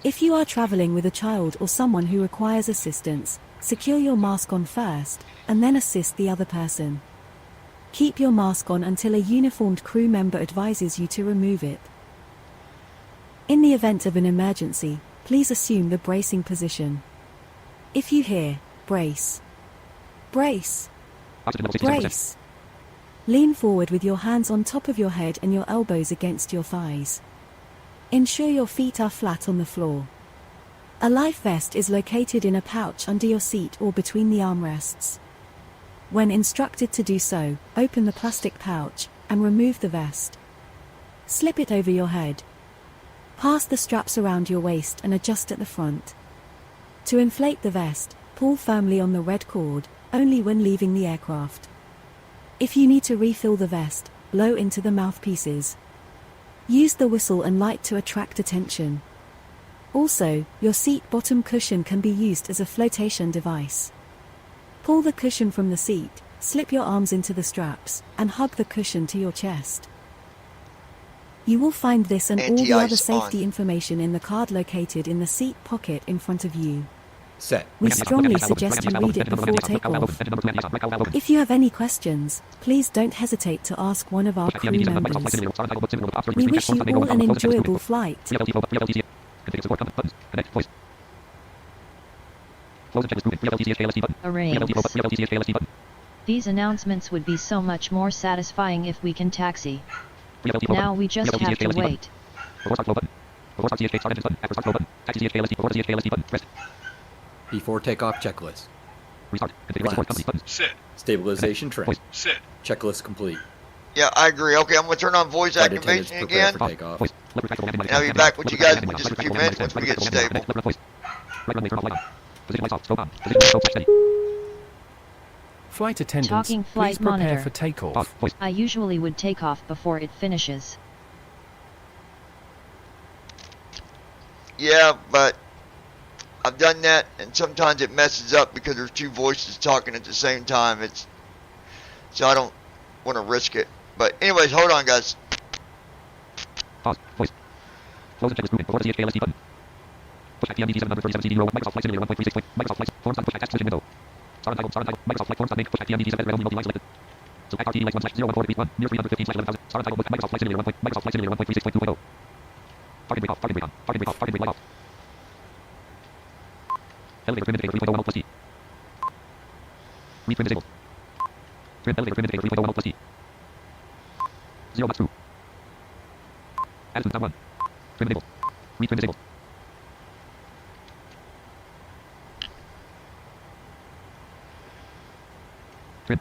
S9: If you are traveling with a child or someone who requires assistance, secure your mask on first, and then assist the other person. Keep your mask on until a uniformed crew member advises you to remove it. In the event of an emergency, please assume the bracing position. If you hear, brace, brace, brace, lean forward with your hands on top of your head and your elbows against your thighs. Ensure your feet are flat on the floor. A life vest is located in a pouch under your seat or between the armrests. When instructed to do so, open the plastic pouch and remove the vest. Slip it over your head. Pass the straps around your waist and adjust at the front. To inflate the vest, pull firmly on the red cord, only when leaving the aircraft. If you need to refill the vest, blow into the mouthpieces. Use the whistle and light to attract attention. Also, your seat bottom cushion can be used as a flotation device. Pull the cushion from the seat, slip your arms into the straps, and hug the cushion to your chest. You will find this and all the other safety information in the card located in the seat pocket in front of you.
S2: Set.
S9: We strongly suggest you read it before takeoff. If you have any questions, please don't hesitate to ask one of our crew members. We wish you all an enjoyable flight.
S5: Arrange. These announcements would be so much more satisfying if we can taxi. Now we just have to wait.
S2: Before takeoff checklist. Flaps.
S7: Set.
S2: Stabilization trim.
S7: Set.
S2: Checklist complete.
S1: Yeah, I agree. Okay, I'm going to turn on voice
S2: Flight attendants
S1: activation
S2: prepare
S1: again.
S2: for takeoff.
S1: And I'll be back with you guys in just a few minutes once we get stable.
S8: Flight attendants,
S5: Talking flight
S8: please prepare
S5: monitor.
S8: for takeoff.
S5: I usually would take off before it finishes.
S1: Yeah, but I've done that, and sometimes it messes up because there's two voices talking at the same time. So I don't want to risk it. But anyways, hold on, guys.
S4: Pause. Voice. Close the checklist movement. Before the CHKLSD button. Push back TMD 737CD01. Microsoft Flight Simulator 1.36. Microsoft Flight Forms. Push back task switching window. Star untitled. Microsoft Flight Forms. Make. Push back TMD 7 Realm multi-line selected. Select RT like 1/014 1 near 315/11,000. Star untitled. Microsoft Flight Simulator 1. Microsoft Flight Simulator 1.36.2.0. Target break off. Target break on. Target break off. Target break off. Elevator trim indicator 3.01 plus T. Retrim disabled. Trim elevator trim indicator 3.01 plus T. 0 max 2. Attitude sound 1. Trim enabled. Retrim disabled. Trim.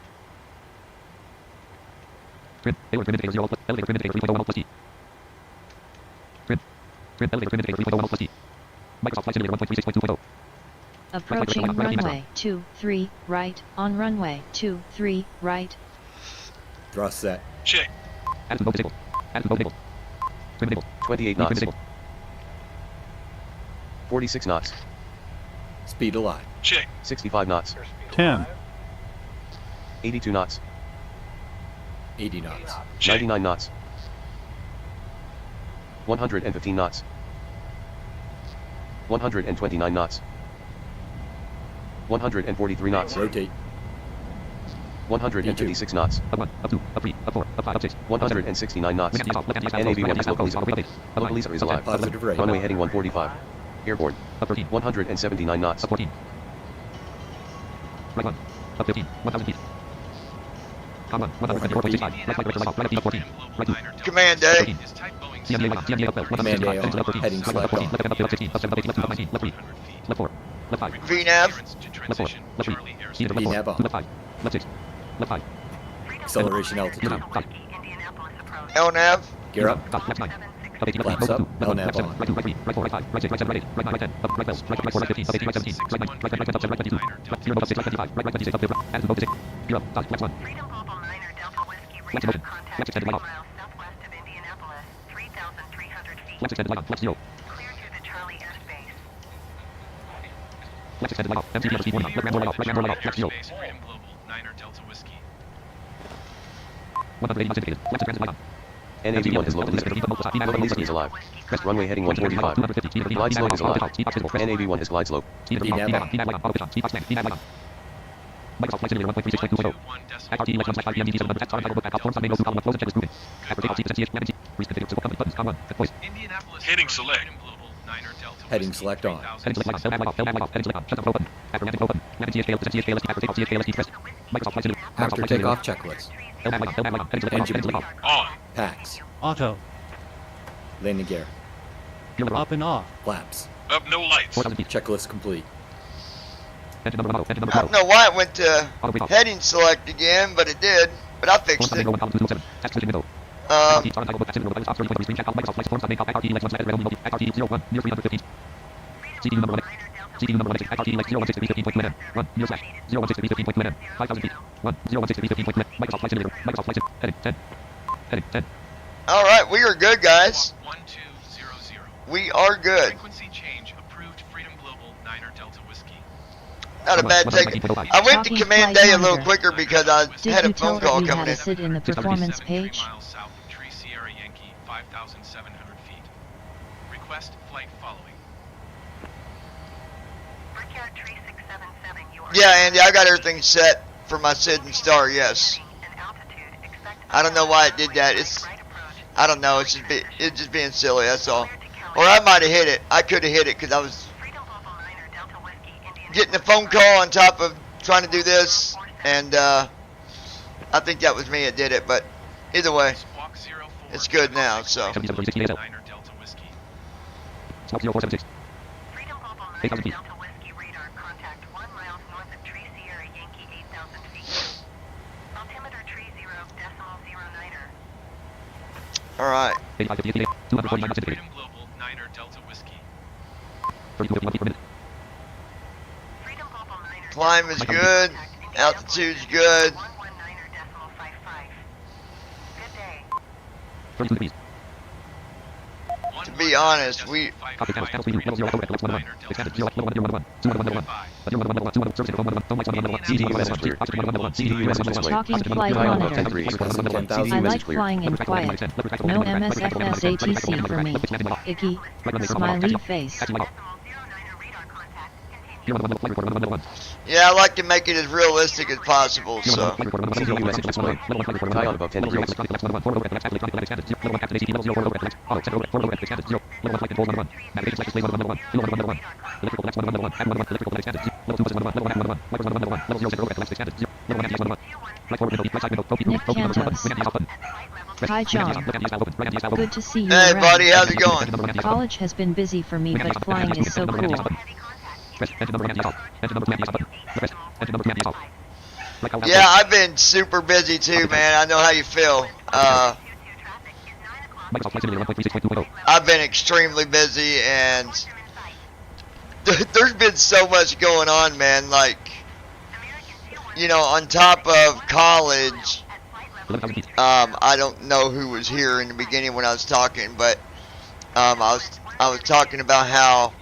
S4: Trim. Elevator trim indicator 0 plus. Elevator trim indicator 3.01 plus T. Trim. Trim. Elevator trim indicator 3.01 plus T. Microsoft Flight Simulator 1.36.2.0.
S5: Approaching runway 23 right on runway 23 right.
S2: Thrust set.
S7: Check.
S4: Attitude mode disabled. Attitude mode enabled. Trim enabled.
S3: 28
S4: Retrim
S3: knots.
S4: disabled.
S3: 46 knots.
S2: Speed alive.
S7: Check.
S3: 65 knots.
S6: 10.
S3: 82 knots.
S2: 80 knots.
S7: Check.
S3: 99 knots. 115 knots. 129 knots. 143 knots.
S2: Rotate.
S3: 156 knots.
S4: Up 1, up 2, up 3, up 4, up 5, up 6.
S3: 169 knots. NAV1 is localizer is alive.
S2: Positive rate.
S3: Runway heading 145. Airborne.
S4: Up 13.
S3: 179 knots.
S4: Up 14. Right 1. Up 15. 1,000 feet. Com 1. 124.65. Right direction right up 14. Right 2.
S1: Command A.
S4: 13. CMDA 1. CMDA up 12.
S2: Command A on.
S4: Left 13.
S2: Heading
S4: Right up
S2: select
S4: 14.
S2: on.
S4: Left 10 up 16. Up 7 up 8. Left 2 up 19. Left 3. Left 4. Left 5.
S1: VNAV.
S4: Left 4. Left 3. Either left 4.
S2: VNAV on.
S4: Left 5. Left 6. Left 5.
S2: Acceleration altitude.
S4: Down. 5.
S1: LNAV.
S2: Gear up.
S4: Stop. Left 9. Up 18. Left
S2: Flaps
S4: 2.
S2: up.
S4: Left 1.
S2: LNAV
S4: Left 7.
S2: on.
S4: Right 2. Right 3. Right 4. Right 5. Right 6. Right 7. Right 8. Right 9. Right 10. Up. Right 12. Right 12. Right 4. Right 15. Up 18. Right 17. Right 9. Right 10. Right 10. Right 22. Left 0. Up 6. Right 25. Right 26. Up 0. Attitude mode 6. Gear up. Stop. Left 1. Left motion. Left extended light on. Left extended light on. Left 0. Left extended light off. MTB speed warning on. Left ramble light off. Left ramble light off. Left 0.
S6: Ram Global, 9er Delta Whiskey.
S4: 180 knots indicated. Left transit light on.
S3: NAV1 is localizer. Localizer is alive. Press runway heading 145.
S4: 250.
S3: Glide slope is alive.
S4: Speed box visible. Press.
S3: NAV1 is glide slope.
S4: Speed light on. Speed light on. Auto pitch on. Speed box command. Speed light on. Microsoft Flight Simulator 1.36.2.0. At RT election /5 PM DT 7 at title book back out form sign go to column close and checklist moving. At rotate alt CH navigate. Reconfigure civil company buttons. Com 1. Voice.
S7: Heading select.
S2: Heading select on.
S4: Heading select light off. Light off. Heading select on. Shut down flow button. At romantic flow button. Navigate CHKL. CHKL. At rotate alt CHKL. Press. Microsoft Flight Simulator.
S2: After takeoff checklist.
S4: Light on. Light on. Heading select on. Heading select off.
S7: On.
S2: Packs.
S8: Auto.
S2: Landing gear.
S8: Up and off.
S2: Flaps.
S7: Up no lights.
S4: 4,000 feet.
S2: Checklist complete.
S4: Engine number model. Engine number
S1: I don't
S4: model.
S1: know why it went to
S4: Auto break off.
S1: heading select again, but it did. But I fixed
S4: Form
S1: it.
S4: sign go 1 column 207. Task switching window.
S1: Um,
S4: RT star title book simulator stop 30.3 screen chat Microsoft Flight Forms main at RT election slash realm multi at RT 01 near 315. CPU number 1 CPU number 1 at RT like 016 1 near slash 016 5,000 feet 1 016 Microsoft Flight Simulator Microsoft Flight Simulator heading 10 heading 10.
S1: all right, we are good, guys.
S6: 1200.
S1: We are good.
S6: Frequency change approved. Freedom Global 9er Delta Whiskey.
S1: Not a bad take. I went to
S5: Talking
S1: Command
S5: flight
S1: A a little
S5: monitor.
S1: quicker because I
S5: Did
S1: had
S5: you
S1: a phone
S5: tell
S1: call
S5: that we
S1: coming
S5: had
S1: in.
S5: a sit in the performance
S6: 3
S5: page?
S6: miles south of Tree Sierra Yankee, 5,700 feet. Request flight following.
S10: Brickyard Tree 677, you are
S1: Yeah, Andy, I got everything set for my Sid and Star, yes.
S10: an altitude expected
S1: I don't know why it did that. I don't know. It's just being silly, that's all. Or I might have hit it. I could have hit it because I was getting a phone call on top of trying to do this, and I think that was me that did it, but either way,
S6: Squawk 04.
S1: it's good now, so.
S6: 9er Delta Whiskey.
S8: Smoke 0476.
S10: Freedom Global
S8: 8,000
S10: 9er
S8: feet.
S10: Delta Whiskey radar contact 1 miles north of Tree Sierra Yankee 8,000 feet. Altimeter Tree 0.09er.
S1: Alright.
S8: 8558.
S6: Roger,
S8: 249 knots indicated.
S6: Freedom Global 9er Delta Whiskey.
S8: 32 feet per minute.
S10: Freedom Global 9er
S1: Climb is good. Altitude's good.
S10: 119er.55. Good day.
S8: 32 degrees.
S1: To be honest, we
S8: Copy channels, channel speed, level 0, code, X 11. Expanded, 0, 1, 0,
S3: CDU message display.
S5: Talking flight
S3: Dial above
S5: monitor.
S3: 10 degrees.
S5: I
S3: CDU
S5: like
S3: message clear.
S5: flying in quiet. No MSFS ATC for me. Icky. Smiley face.
S1: yeah, I like to make it as realistic as possible, so.
S3: CDU message display. Dial above 10 degrees.
S5: Nick Cantos. Hi John. Good to see you
S1: Hey
S5: around.
S1: buddy, how's it going?
S5: College has been busy for me, but flying is so cool.
S1: Yeah, I've been super busy too, man. I know how you feel. I've been extremely busy, and there's been so much going on, man. Like, you know, on top of college, I don't know who was here in the beginning when I was talking, but I was talking about how,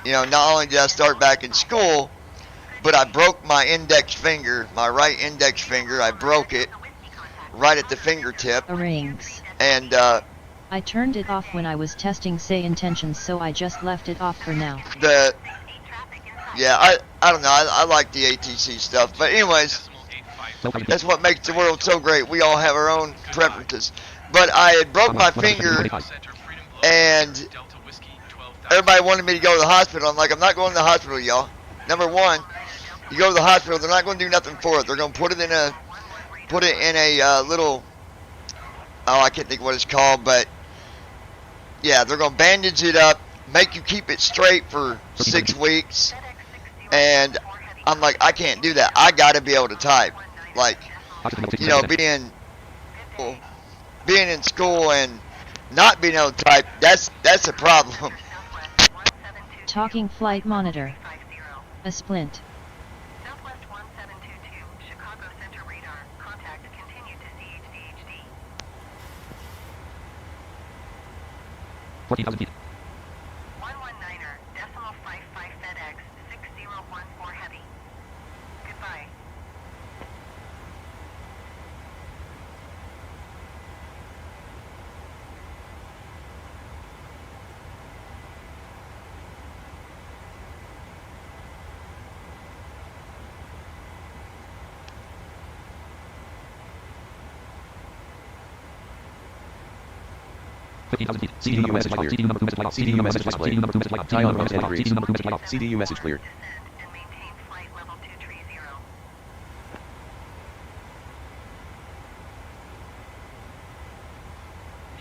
S1: you know, not only did I start back in school, but I broke my index finger, my right index finger. I broke it right at the fingertip,
S5: Rings.
S1: and
S5: I turned it off when I was testing say intentions, so I just left it off for now.
S1: yeah, I don't know. I like the ATC stuff, but anyways, that's what makes the world so great. We all have our own preferences. But I had broke my finger, and everybody wanted me to go to the hospital. I'm like, I'm not going to the hospital, y'all. Number one, you go to the hospital, they're not going to do nothing for it. They're going to put it in a little, oh, I can't think what it's called, but yeah, they're going to bandage it up, make you keep it straight for 6 weeks, and I'm like, I can't do that. I got to be able to type. Like, you know, being in school and not being able to type, that's a problem.
S5: Talking flight monitor. A splint.
S10: Southwest 1722, Chicago Center radar. Contact continued to CHDHD.
S8: 14,000 feet.
S10: 119er, decimal 55 FedEx, 6014 heavy. Goodbye.
S3: CDU message clear. CDU message display. Dial above 10 degrees. CDU message clear.
S10: And maintain flight level 230.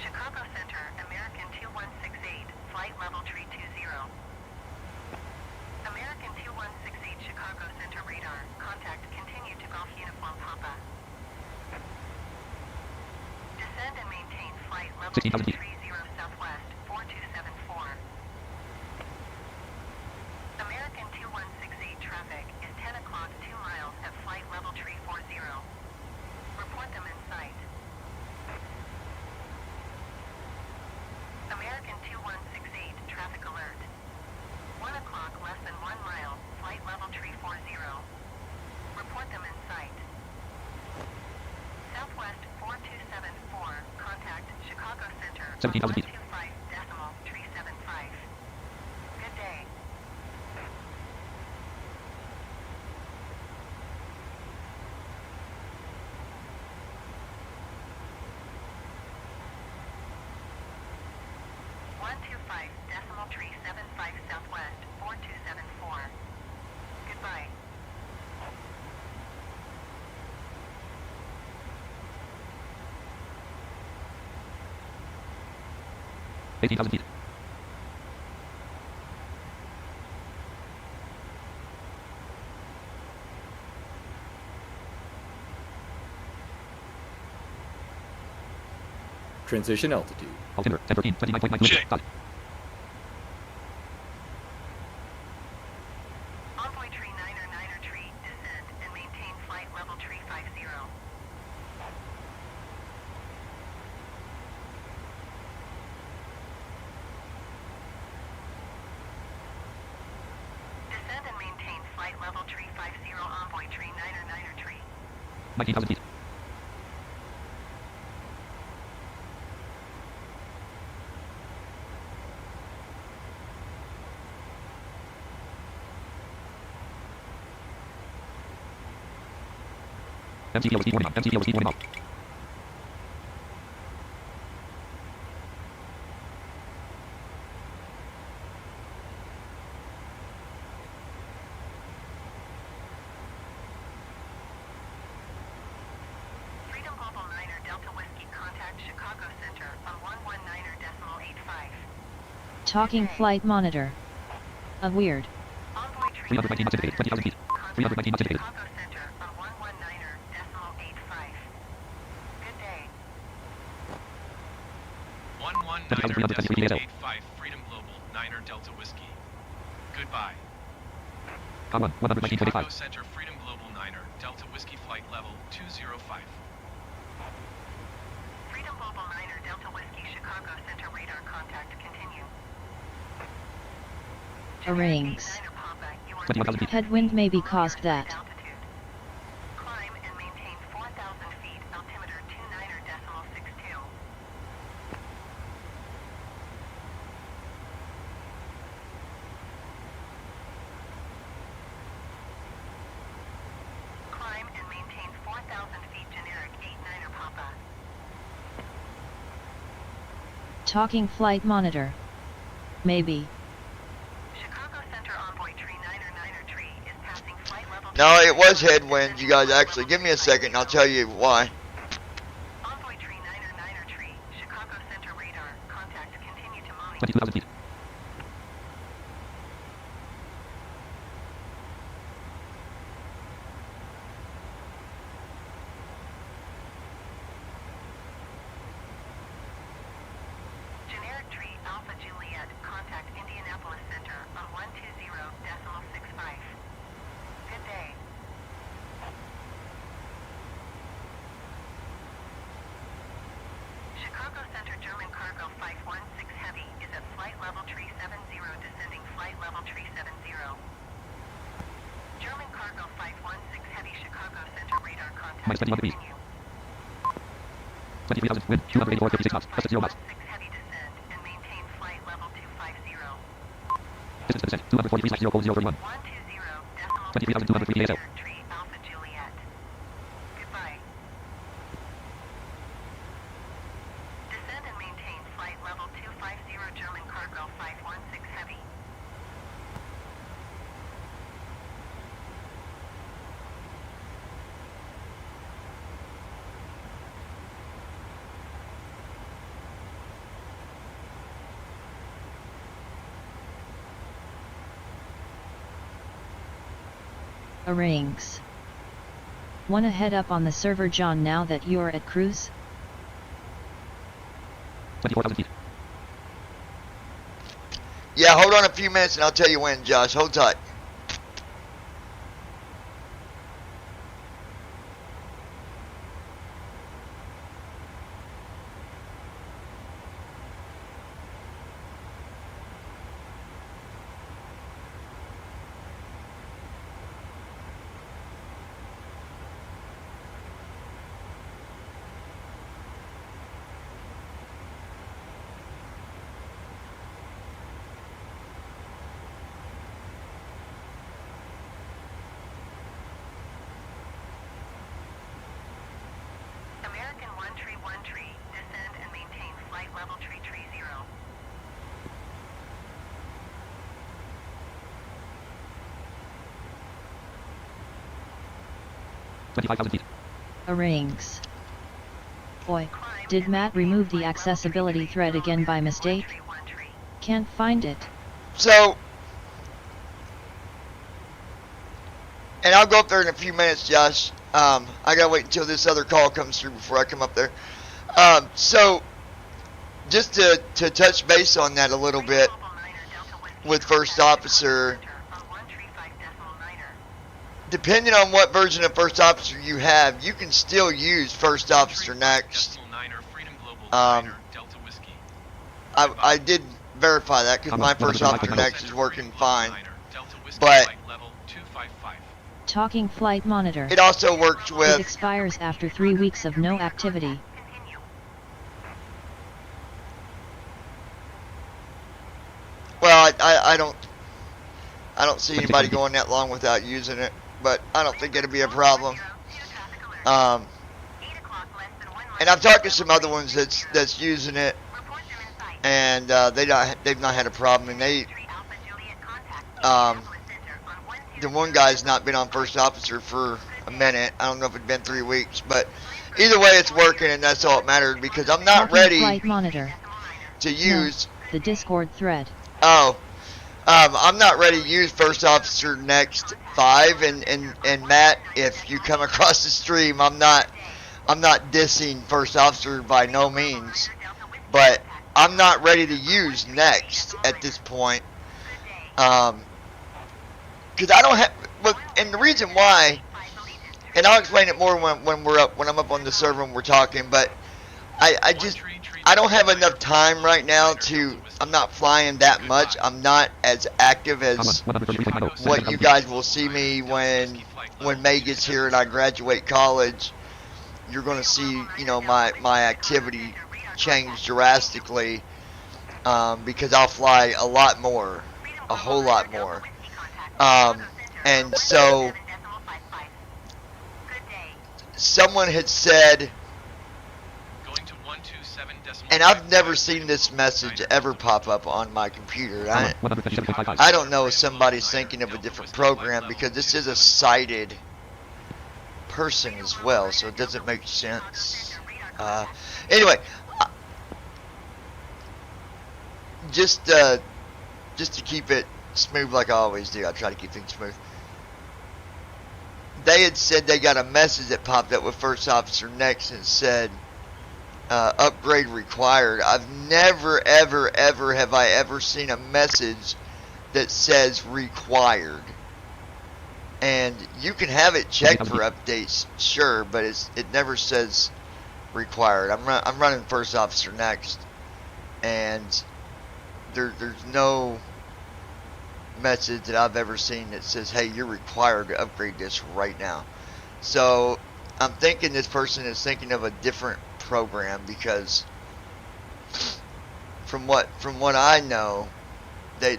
S10: Chicago Center, American 2168, flight level 320. American 2168, Chicago Center radar. Contact continue to Golf Uniform Papa. Descend and maintain flight level
S8: 16,000 feet.
S10: 230 Southwest, 4274. American 2168 traffic is 10 o'clock 2 miles at flight level 340. Report them in sight. flight level tree 40. Report them in sight. Southwest 4274, contact Chicago Center
S8: 17,000 feet.
S10: 125.375. Good day. .35 Southwest 4274. Goodbye.
S8: 18,000 feet.
S2: Transition altitude.
S8: Altimeter 1013, 29.9 kilometers.
S7: Check.
S8: Dot.
S10: Envoy tree 9er tree, descend and maintain flight level tree 50. Descend and maintain flight level tree 50, envoy tree 9er tree.
S8: 19,000 feet. MCP over speed warning on. MCP over speed warning on.
S10: Freedom Global 9er Delta Whiskey, contact Chicago Center on 119.85.
S5: Talking flight monitor. A weird.
S10: Envoy tree
S8: 319 knots indicated. 20,000 feet. 319 knots indicated.
S10: Chicago Center on 119.85. Good day.
S6: 119.85 Freedom Global 9er Delta Whiskey. Goodbye.
S8: Com 1, 119.85.
S6: Chicago Center Freedom Global 9er Delta Whiskey flight level 205.
S10: Freedom Global 9er Delta Whiskey Chicago Center radar contact continue.
S5: Rings.
S10: 9er Papa, you are
S8: 21,000 feet.
S5: Headwind may be caused that.
S10: altitude. Climb and maintain 4,000 feet, altimeter 29.62. Climb and maintain 4,000 feet, generic 89er Papa.
S5: Talking flight monitor. Maybe.
S10: Chicago Center envoy tree 9er tree is passing flight level.
S1: No, it was headwind, you guys. Actually, give me a second and I'll tell you why.
S10: Envoy tree 9er tree, Chicago Center radar, contact continue to monitor.
S8: 22,000 feet.
S10: Generic tree Alpha Juliet, contact Indianapolis Center on 120.65. Good day. Chicago Center German Cargo 516 Heavy is at flight level tree 70, descending flight level tree 70. German Cargo 516 Heavy Chicago Center radar contact
S8: Minus 21 degrees.
S10: continue.
S8: 23,000 wind 284 36 knots. Gust at 0 knots.
S10: 516 Heavy descend and maintain flight level 250.
S8: Distance to descent 243/0,031. 23,203 ASL.
S10: Tree Alpha Juliet. Goodbye. Descend and maintain flight level 250 German Cargo 516 Heavy.
S5: Rings. Wanna head up on the server, John, now that you're at cruise?
S8: 24,000 feet.
S1: Yeah, hold on a few minutes and I'll tell you when, Josh. Hold tight.
S8: 25,000 feet.
S5: Rings. Boy, did Matt remove the accessibility thread again by mistake? Can't find it.
S1: So, and I'll go up there in a few minutes, Josh. I gotta wait until this other call comes through before I come up there. So, just to touch base on that a little bit with First Officer, depending on what version of First Officer you have, you can still use First Officer Next. I did verify that because my First Officer Next is working fine. But
S5: Talking flight monitor.
S1: it also works
S5: It
S1: with,
S5: expires after 3 weeks of no activity.
S1: well, I don't see anybody going that long without using it, but I don't think it'll be a problem. And I've talked to some other ones that's using it, and they've not had a problem. And the one guy's not been on First Officer for a minute. I don't know if it's been 3 weeks, but either way, it's working, and that's all that mattered because I'm not
S5: Talking
S1: ready
S5: flight monitor.
S1: to use.
S5: No, the Discord thread.
S1: Oh, I'm not ready to use First Officer Next 5, and Matt, if you come across the stream, I'm not dissing First Officer by no means, but I'm not ready to use Next at this point, because I don't have. Well, and the reason why, and I'll explain it more when I'm up on the server and we're talking, but I don't have enough time right now to. I'm not flying that much. I'm not as active as what you guys will see me when May gets here and I graduate college. You're going to see, my activity change drastically because I'll fly a lot more, a whole lot more. And so someone had said, and I've never seen this message ever pop up on my computer. I don't know if somebody's thinking of a different program because this is a sighted person as well, so it doesn't make sense. Anyway, just to keep it smooth like I always do, I try to keep things smooth. They had said they got a message that popped up with First Officer Next and said, upgrade required. I've never, ever, ever have I ever seen a message that says required. And you can have it checked for updates, sure, but it never says required. I'm running First Officer Next, and there's no message that I've ever seen that says, hey, you're required to upgrade this right now. So I'm thinking this person is thinking of a different program because from what I know, they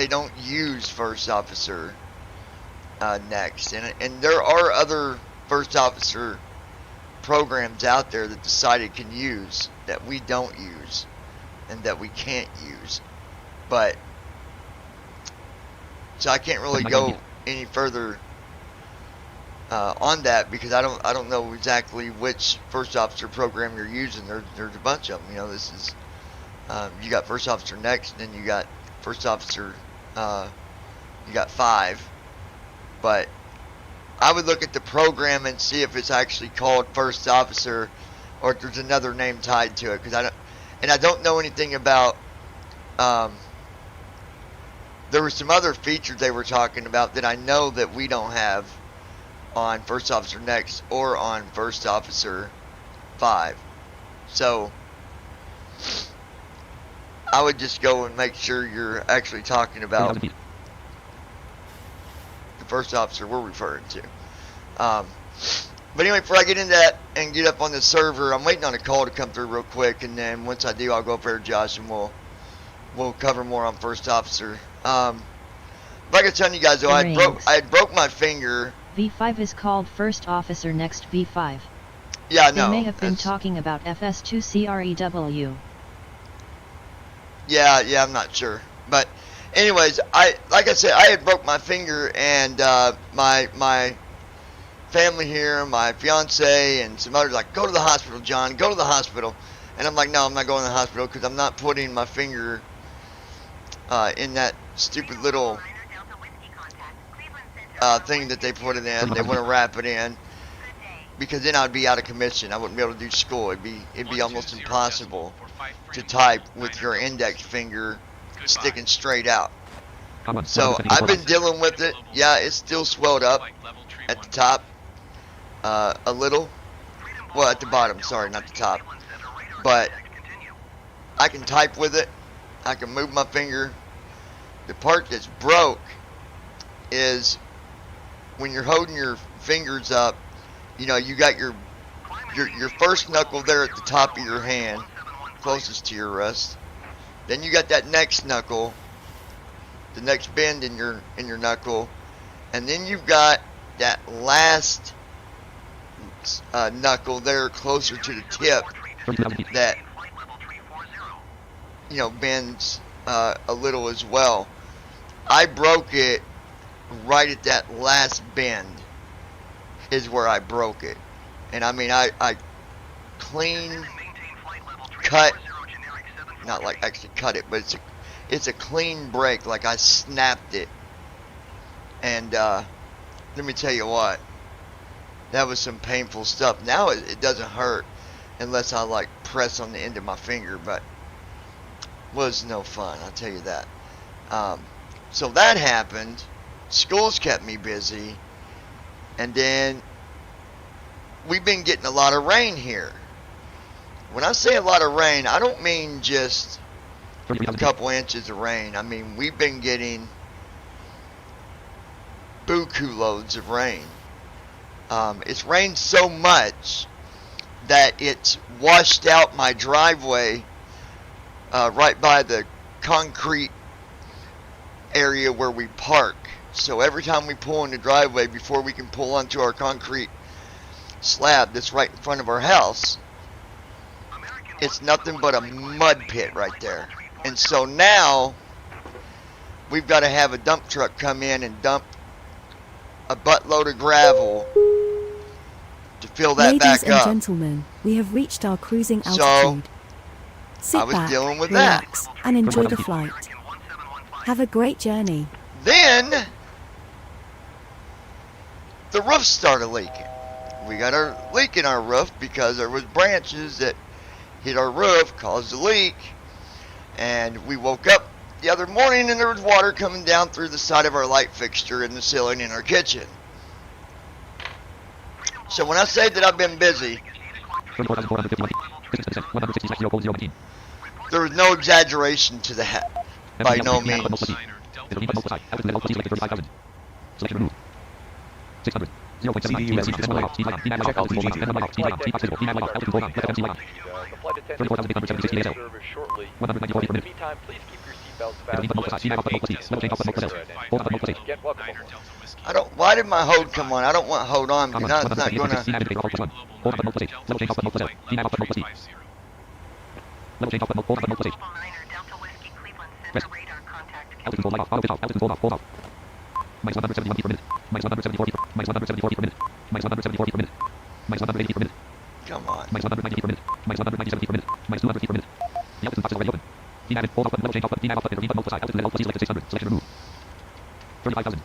S1: don't use First Officer Next, and there are other First Officer programs out there that the Decided can use that we don't use and that we can't use, but so I can't really go any further on that because I don't know exactly which First Officer program you're using. There's a bunch of them. This is you got First Officer Next, and then you got First Officer. You got 5, but I would look at the program and see if it's actually called First Officer or if there's another name tied to it because I don't know anything about. There were some other features they were talking about that I know that we don't have on First Officer Next or on First Officer 5. So I would just go and make sure you're actually talking about the First Officer we're referring to. But anyway, before I get into that and get up on the server, I'm waiting on a call to come through real quick, and then once I do, I'll go up there, Josh, and we'll cover more on First Officer. Like I was telling you guys, though, I broke my finger.
S5: V5 is called First Officer Next V5.
S1: Yeah, no.
S5: They may have been talking about FS2CREW.
S1: Yeah, I'm not sure. But anyways, like I said, I had broke my finger, and my family here, my fiance, and some others like, go to the hospital, John, go to the hospital. And I'm like, no, I'm not going to the hospital because I'm not putting my finger in that stupid little thing that they put it in. They want to wrap it in, because then I'd be out of commission. I wouldn't be able to do school. It'd be almost impossible to type with your index finger sticking straight out. So I've been dealing with it. Yeah, it's still swelled up at the top, a little. Well, at the bottom, sorry, not the top. But I can type with it. I can move my finger. The part that's broke is when you're holding your fingers up, you know, you got your first knuckle there at the top of your hand, closest to your wrist. Then you got that next knuckle, the next bend in your knuckle, and then you've got that last knuckle there closer to the tip that, you know, bends a little as well. I broke it right at that last bend is where I broke it. And I mean, I clean cut, not like actually cut it, but it's a clean break, like I snapped it. And let me tell you what, that was some painful stuff. Now it doesn't hurt unless I like press on the end of my finger, but was no fun, I'll tell you that. So that happened. School's kept me busy, and then we've been getting a lot of rain here. When I say a lot of rain, I don't mean just a couple inches of rain. I mean, we've been getting buku loads of rain. It's rained so much that it's washed out my driveway right by the concrete area where we park. So every time we pull in the driveway, before we can pull onto our concrete slab that's right in front of our house, it's nothing but a mud pit right there. And so now we've got to have a dump truck come in and dump a buttload of gravel to fill that back up.
S9: Ladies and gentlemen, we have reached our cruising altitude.
S1: So
S9: sit
S1: I was
S9: back,
S1: dealing with
S9: relax,
S1: that.
S9: and enjoy the flight. Have a great journey.
S1: Then the roof started leaking. We got a leak in our roof because there was branches that hit our roof, caused a leak, and we woke up the other morning and there was water coming down through the side of our light fixture in the ceiling in our kitchen. So when I say that I've been busy, there was no exaggeration to that, by no means.
S3: CDU message display. Check out
S1: I don't. Why did my hold come on? I don't want hold on because now it's not gonna.
S8: Minus 171 feet per minute. Minus 174 feet per minute. Minus 174 feet per minute. Minus 174 feet per minute. Minus 180 feet per minute.
S1: Come on.
S8: Minus 190 feet per minute. Minus 197 feet per minute. Minus 200 feet per minute. The altitude box is already open. Key added. Hold output. Level change output. Key add output. Intervene button. Multiply. Altitude level. Please select 600. Selection remove. 35,000.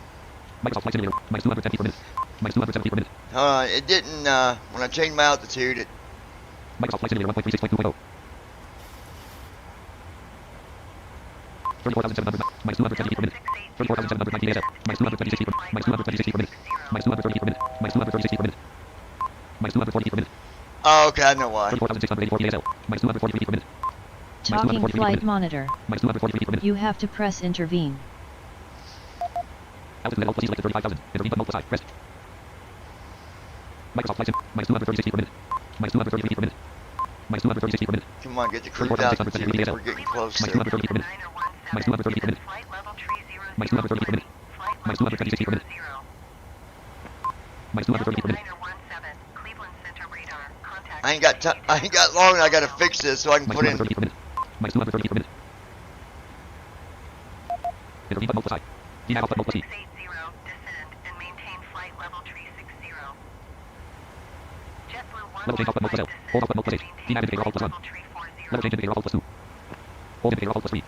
S8: Microsoft Flight Simulator. Minus 210 feet per minute. Minus 207 feet per minute.
S1: It didn't. When I changed my altitude, it.
S8: Microsoft Flight Simulator 1.36.2.0. 34,700. Minus 220 feet per minute. 34,790 ASF. Minus 226 feet per minute. Minus 226 feet per minute. Minus 230 feet per minute. Minus 236 feet per minute. Minus 240 feet per minute.
S1: Oh, okay, I know why.
S8: 34,684 ASL. Minus 243 feet per minute.
S5: Talking flight monitor.
S8: Minus 243 feet per minute.
S5: You have to press intervene.
S8: Altitude level. Please select 35,000. Intervene button. Multiply. Rest. Microsoft Flight Sim. Minus 236 feet per minute. Minus 230 feet per minute. Minus 236 feet per minute.
S1: Come on, get the cruise altitude. We're getting close.
S8: Minus 230 feet per minute. Minus 230 feet per minute. Minus 230 feet per minute. Minus 236 feet per minute. Minus 230 feet per minute.
S1: I ain't got long. I gotta fix this so I can
S8: Minus
S1: put in.
S8: 230 feet per minute. Minus 230 feet per minute.
S4: Intervene but mode plus I. DNAV output mode plus E.
S10: 680, descend and maintain flight level 360. JetBlue
S4: Level change output mode plus L. Hold output mode plus H. DNAV indicator alt plus 1. Level change indicator alt plus 2. Hold indicator alt plus 3.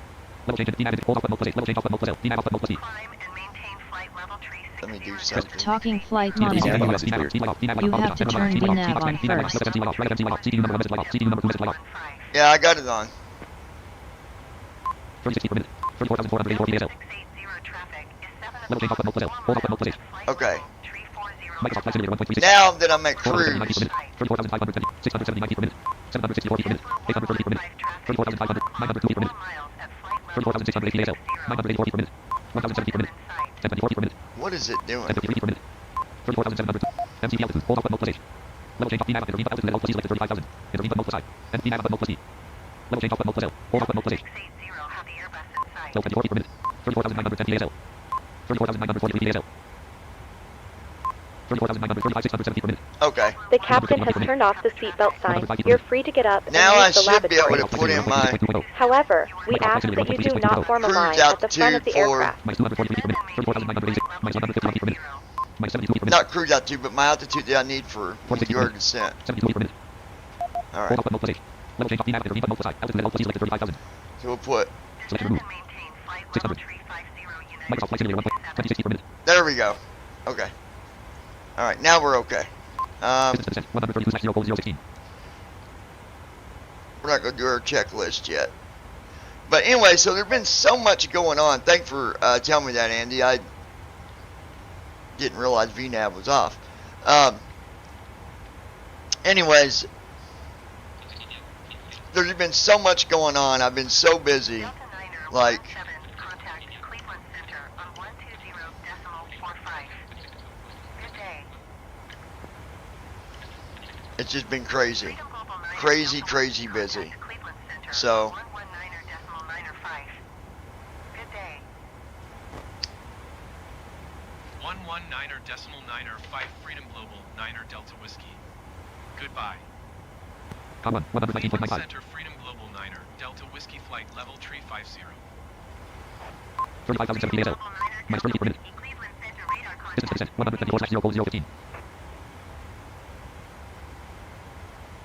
S4: Level change DNAV indicator hold output mode plus H. Level change output mode plus L. DNAV output mode plus E.
S10: Climb and maintain flight level 360.
S1: Let me do something.
S5: Talking flight
S3: CDU
S5: monitor.
S3: message cleared.
S5: You have to turn DNAV on first.
S1: Yeah, I got it on.
S4: 36 per minute. 34,484 DSL.
S10: 680 traffic is 7
S4: Level change output mode plus L. Hold output mode plus H.
S1: Okay.
S10: 340.
S4: Microsoft Flight Simulator 1.36.
S1: Now that I'm at
S4: 490 per
S1: cruise.
S4: minute. 34,520. 670 per minute. 764 feet per minute. 830 per minute. 34,500. 902 feet per minute. 34,680 DSL. 984 feet per minute. 1,070 per minute. 1024 feet per minute.
S1: What is it doing?
S4: 1053 feet per minute. 34,700. MCP altitude. Hold output mode plus H. Level change DNAV intervene but altitude and L plus E selected 35,000. Intervene but mode plus I. And DNAV but mode plus E. Level change output mode plus L. Hold output mode plus H.
S10: 680 have the Airbus in sight.
S4: L 24 feet per minute. 34,910 DSL. 34,943 DSL. 34,935 607 feet per minute.
S1: Okay.
S12: The captain has turned off the seatbelt sign. You're free to get up and
S1: Now I
S12: use the
S1: should be able
S12: lavatory.
S1: to put in my
S12: However, we ask that you do not form a
S1: cruise
S12: line at the front of
S1: altitude
S12: the
S1: for,
S12: aircraft.
S4: Minus 243 feet per minute. 34,986. Minus 151 feet per minute. Minus 72 feet per minute.
S1: not cruise altitude, but my altitude that I need for your descent.
S4: 72 feet per minute.
S1: All
S4: Hold
S1: right.
S4: output mode plus H. Level change DNAV intervene but mode plus I. Altitude and L plus E selected 35,000.
S1: So we'll put.
S4: Select remove. 600. Microsoft Flight Simulator 1.26 feet per minute.
S1: There we go. Okay. All right. Now we're okay.
S4: Distance to descent 132/0:016.
S1: We're not gonna do our checklist yet. But anyway, so there's been so much going on. Thanks for telling me that, Andy. I didn't realize VNAV was off. Anyways, there's been so much going on. I've been so busy. Like,
S10: Contact Cleveland Center on 120.45. Good day.
S1: it's just been crazy. Crazy busy. So,
S10: 119.95. Good day.
S6: 119.95 Freedom Global 9er Delta Whiskey. Goodbye.
S4: Com 1, 119.95.
S6: Cleveland Center Freedom Global 9er Delta Whiskey Flight Level 350.
S4: 35,070 DSL. Minus 30 feet per minute.
S10: Cleveland Center radar
S4: Distance to descent 134/0:015.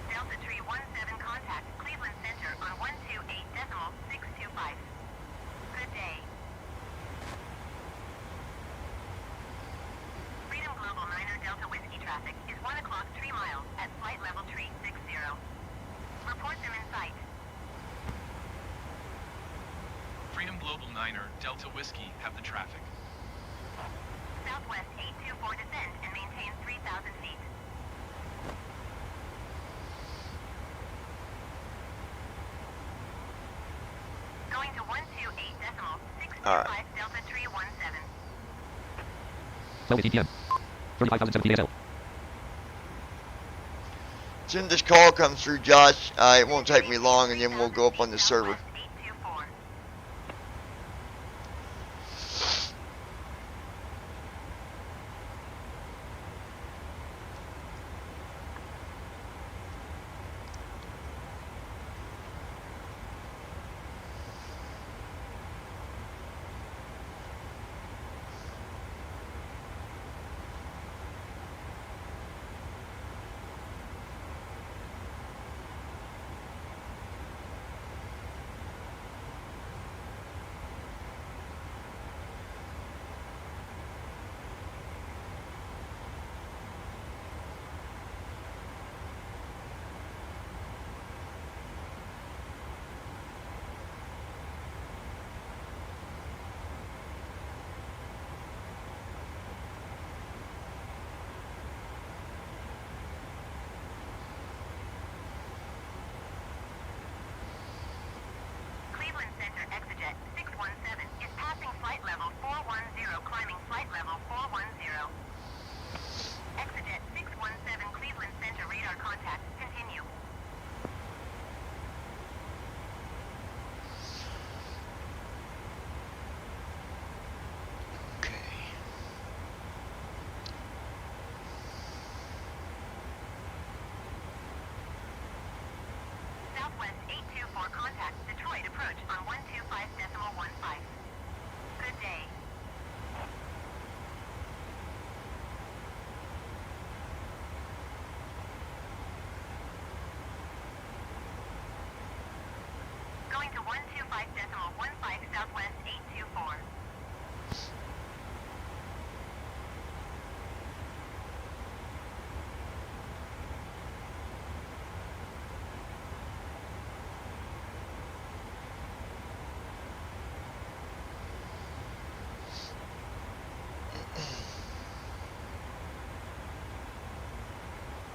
S10: Delta 317 contact Cleveland Center on 128.625. Good day. Freedom Global 9er Delta Whiskey traffic is 1 o'clock 3 miles at flight level 360. Report them in sight.
S6: Freedom Global 9er Delta Whiskey have the traffic.
S10: Southwest 824 descend and maintain 3,000 feet. Going to 128.625
S1: All right.
S10: Delta 317.
S4: 12:18 p.m. 35,070 DSL.
S1: as soon as this call comes through, Josh, it won't take me long, and then we'll go up on the server.
S10: Southwest 824. Cleveland Center Exejet 617 is passing flight level 410, climbing flight level 410. Exejet 617 Cleveland Center radar contact. Continue.
S1: Okay.
S10: Southwest 824 contact Detroit approach on 125.15. Good day. Going to 125.15 Southwest 824.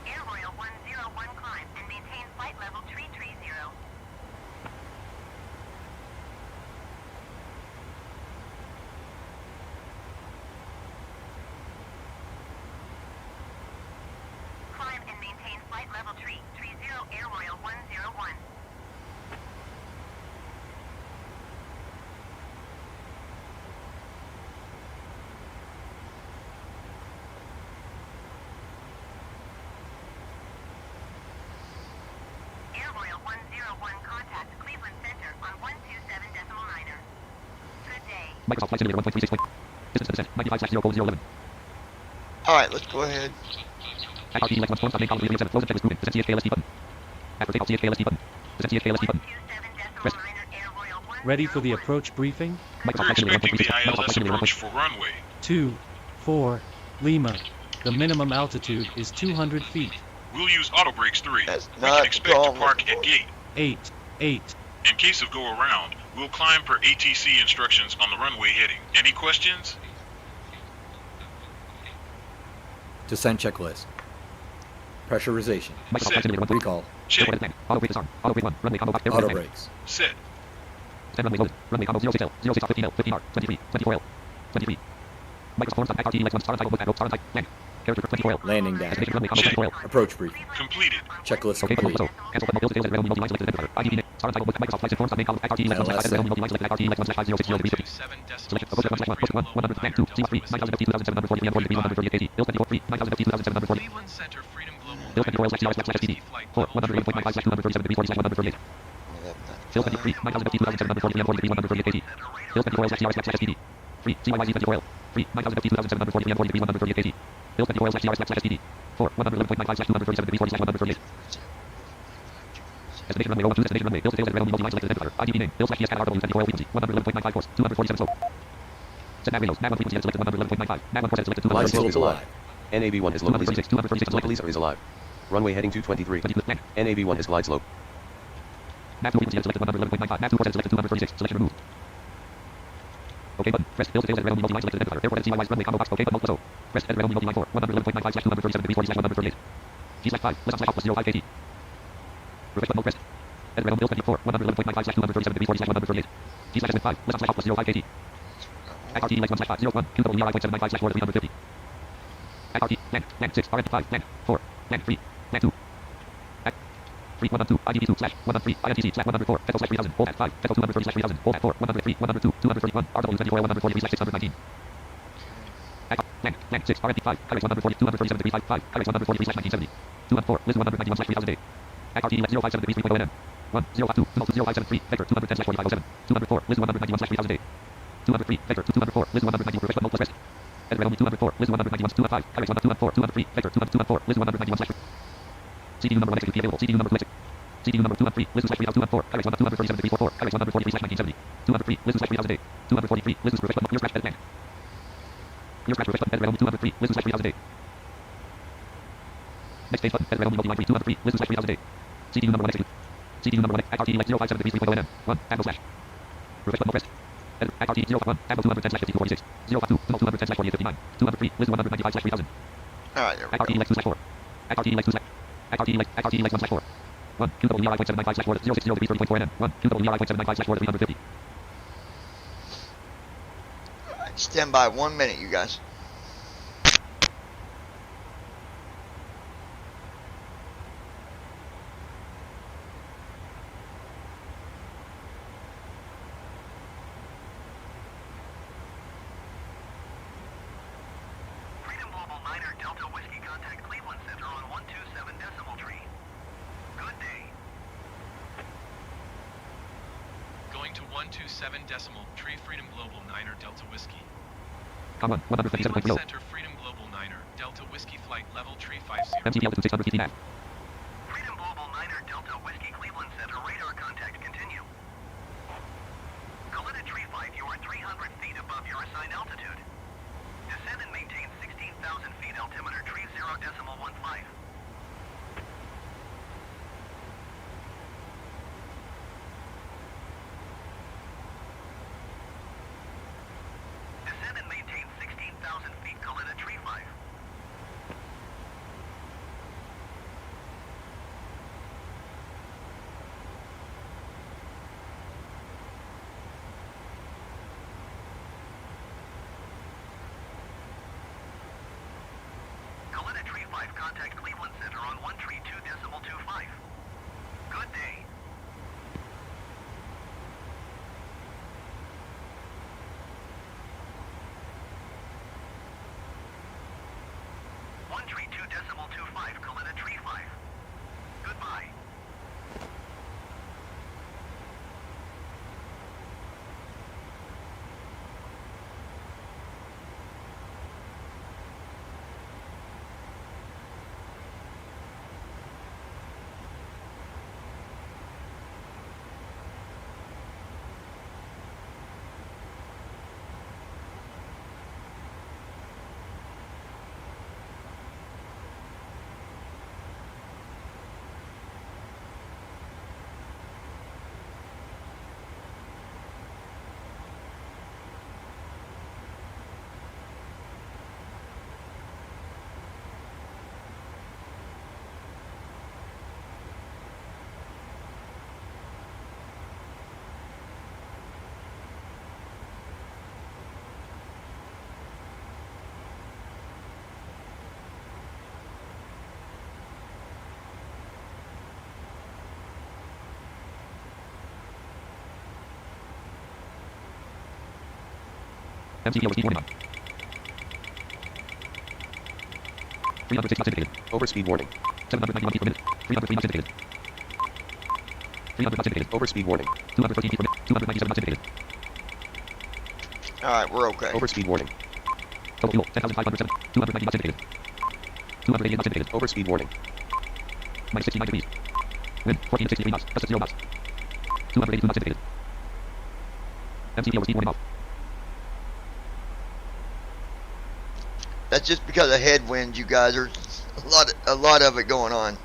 S10: Air Royal 101 climb and maintain flight level 330. Climb and maintain flight level 330 Air Royal 101. Air Royal 101 contact Cleveland Center on 127.9er. Good day.
S4: Microsoft Flight Simulator 1.36. Distance to descent 95/0:011.
S1: Alright, let's go ahead.
S4: FRT Lex 1 storm stop main column 307. Close objectives proven. Descent CHKLST button. After takeoff CHKLST button. Descent CHKLST button.
S10: 127.9er Air Royal 101.
S8: Ready for the approach briefing?
S4: Microsoft
S7: We're
S4: Flight Simulator
S7: expecting the
S4: 1.36. Microsoft
S7: ILS
S4: Flight Simulator
S7: approach for runway.
S8: 24 Lima. The minimum altitude is 200 feet.
S7: We'll use auto brakes 3.
S1: That's
S7: We
S1: not
S7: can expect to
S1: wrong.
S7: park at gate.
S8: 8.
S7: In case of go around, we'll climb per ATC instructions on the runway heading. Any questions?
S2: Descent checklist. Pressurization.
S4: Microsoft Flight Simulator 1.36.
S2: Recall.
S7: Check.
S4: Airport at auto brake disarm. Auto brake 1. Runway combo box.
S2: Auto brakes.
S7: Set.
S4: Stand runway loaded. Runway combo 06L. 06 15L. 15R. 23. 24L. 23. Microsoft form stop. FRT Lex 1 star on type. Both at star on type. Land. Character 24L.
S2: Landing dash.
S4: Destination runway combo
S7: Check.
S4: 24L.
S2: Approach briefing.
S7: Completed.
S2: Checklist
S4: Okay,
S2: complete.
S4: so cancel button. Build sales at realm multi-line selected identifier. IDP name. Star on type. Microsoft Flight Form stop main column. FRT Lex 1 selected realm multi-line selected FRT Lex 1 506 Select approach 1/1 100 plan 2 C3 9000 FT 2740 PM 40 degrees 138 80 Bill 24 free 9000 FT 2740
S6: Cleveland Center Freedom Global.
S4: Bill 24 LXDR/STD 4 108.5/237 degrees 40 138 Bill 23 9000 FT 2740 PM 40 degrees 138 80 Bill 24 LXDR/STD free CYYZ 24L free 9000 FT 2740 PM 40 degrees 138 80 Bill 24 LXDR/STD 4 111.5/237 degrees 40 138 Destination runway 02 destination runway Bill sales at realm multi-line selected identifier IDP name Bill /ES @RW 24L frequency 111.5 course 247 slope Set nav windows nav 1 frequency selected 111.95 nav 1 course selected
S2: License
S4: 236
S3: is alive. NAV1 has locally
S4: 236
S3: Locally is alive. Runway heading 223. NAV1 has glide slope.
S4: nav 2 frequency selected 111.95 nav 2 course selected 236 selection removed OK button press Bill sales at realm multi-line selected identifier airport at CYY's runway combo box OK button also press at realm multi-line 4 111.5/237 degrees 40 138 G/5 list off +05 KT refresh button press at realm Bill 24 111.5/237 degrees 40 138 G/5 list off +05 KT FRT Lex 1/501 QWERI.795/4 FRT land 6 RF 5 land 4 land 3 land 2 free 102 IDP 2 /103 INTC /104 FETO /3000 hold at 5 FETO 230 /3000 hold at 4 103 102 231 RW 24 143 /619 land 6 RF 5 Pyrex 140 237 degrees 5 Pyrex 143 /1970 214 Liz 191 /3000 FRT Lex 057 degrees 3.0 NM 1052 0573 Vector 210 /4507 204 Liz 191 /3000 203 Vector 204 Liz 191 refresh button plus rest at realm 204 Liz 191 205 Pyrex 124 203 Vector 204 Liz 191 CDU number 1 execute available CDU number 2 execute CDU number 214 Liz 214 Pyrex 237 degrees 44 Pyrex 143 /1970 203 Liz 3000 243 Liz refresh button clear scratch at land clear scratch refresh button at realm 203 Liz 3000 next page button at realm multi-line 3 203 Liz 3000 CDU number 1 execute CDU number 1 FRT Lex 057 degrees 3.0 NM 1 Admiral slash refresh button press FRT 051 Admiral 210 /5246 052 210 /4859 203 Liz 195 /3000
S1: Alright, there we
S4: FRT
S1: go.
S4: Lex 2/4 FRT Lex 2 FRT Lex 1/4 1 QWERI.795/4 060 degrees 30.4 NM 1 QWERI.795/4 350
S1: Alright, stand by 1 minute, you guys.
S10: Freedom Global Niner Delta Whiskey contact Cleveland Center on 127.3. Good day.
S6: Going Going to 127.3 Freedom Global 9er Delta Whiskey.
S4: Comma 157.0.
S6: Cleveland Center Freedom Global 9er Delta Whiskey Flight Level 350.
S4: MTB altitude 600 feet nav.
S10: Freedom Global 9er Delta Whiskey Cleveland Center radar contact continue. Kalita Tree 5, you are 300 feet above your assigned altitude. Descend and maintain 16,000 feet altimeter tree 0.15. Descend and maintain 16,000 feet Kalita Tree 5. Kalita Tree 5, contact Cleveland Center on 132.25. Good day. One tree 2.25, Kalita Tree 5. Goodbye.
S4: MTB over speed warning on. 360 knots indicated.
S3: Overspeed warning.
S4: 791 feet per minute. 303 knots indicated. 300 knots indicated.
S3: Overspeed warning.
S4: 213 feet per minute. 297 knots indicated.
S1: Alright, we're okay.
S3: Overspeed warning.
S4: Total fuel 10,507. 290 knots indicated. 288 knots indicated.
S3: Overspeed warning.
S4: Minus 69 degrees. Wind 14 to 63 knots. Gust at 0 knots. 282 knots indicated. MTB over speed warning off.
S1: That's just because of headwinds, you guys. There's a lot of it going on.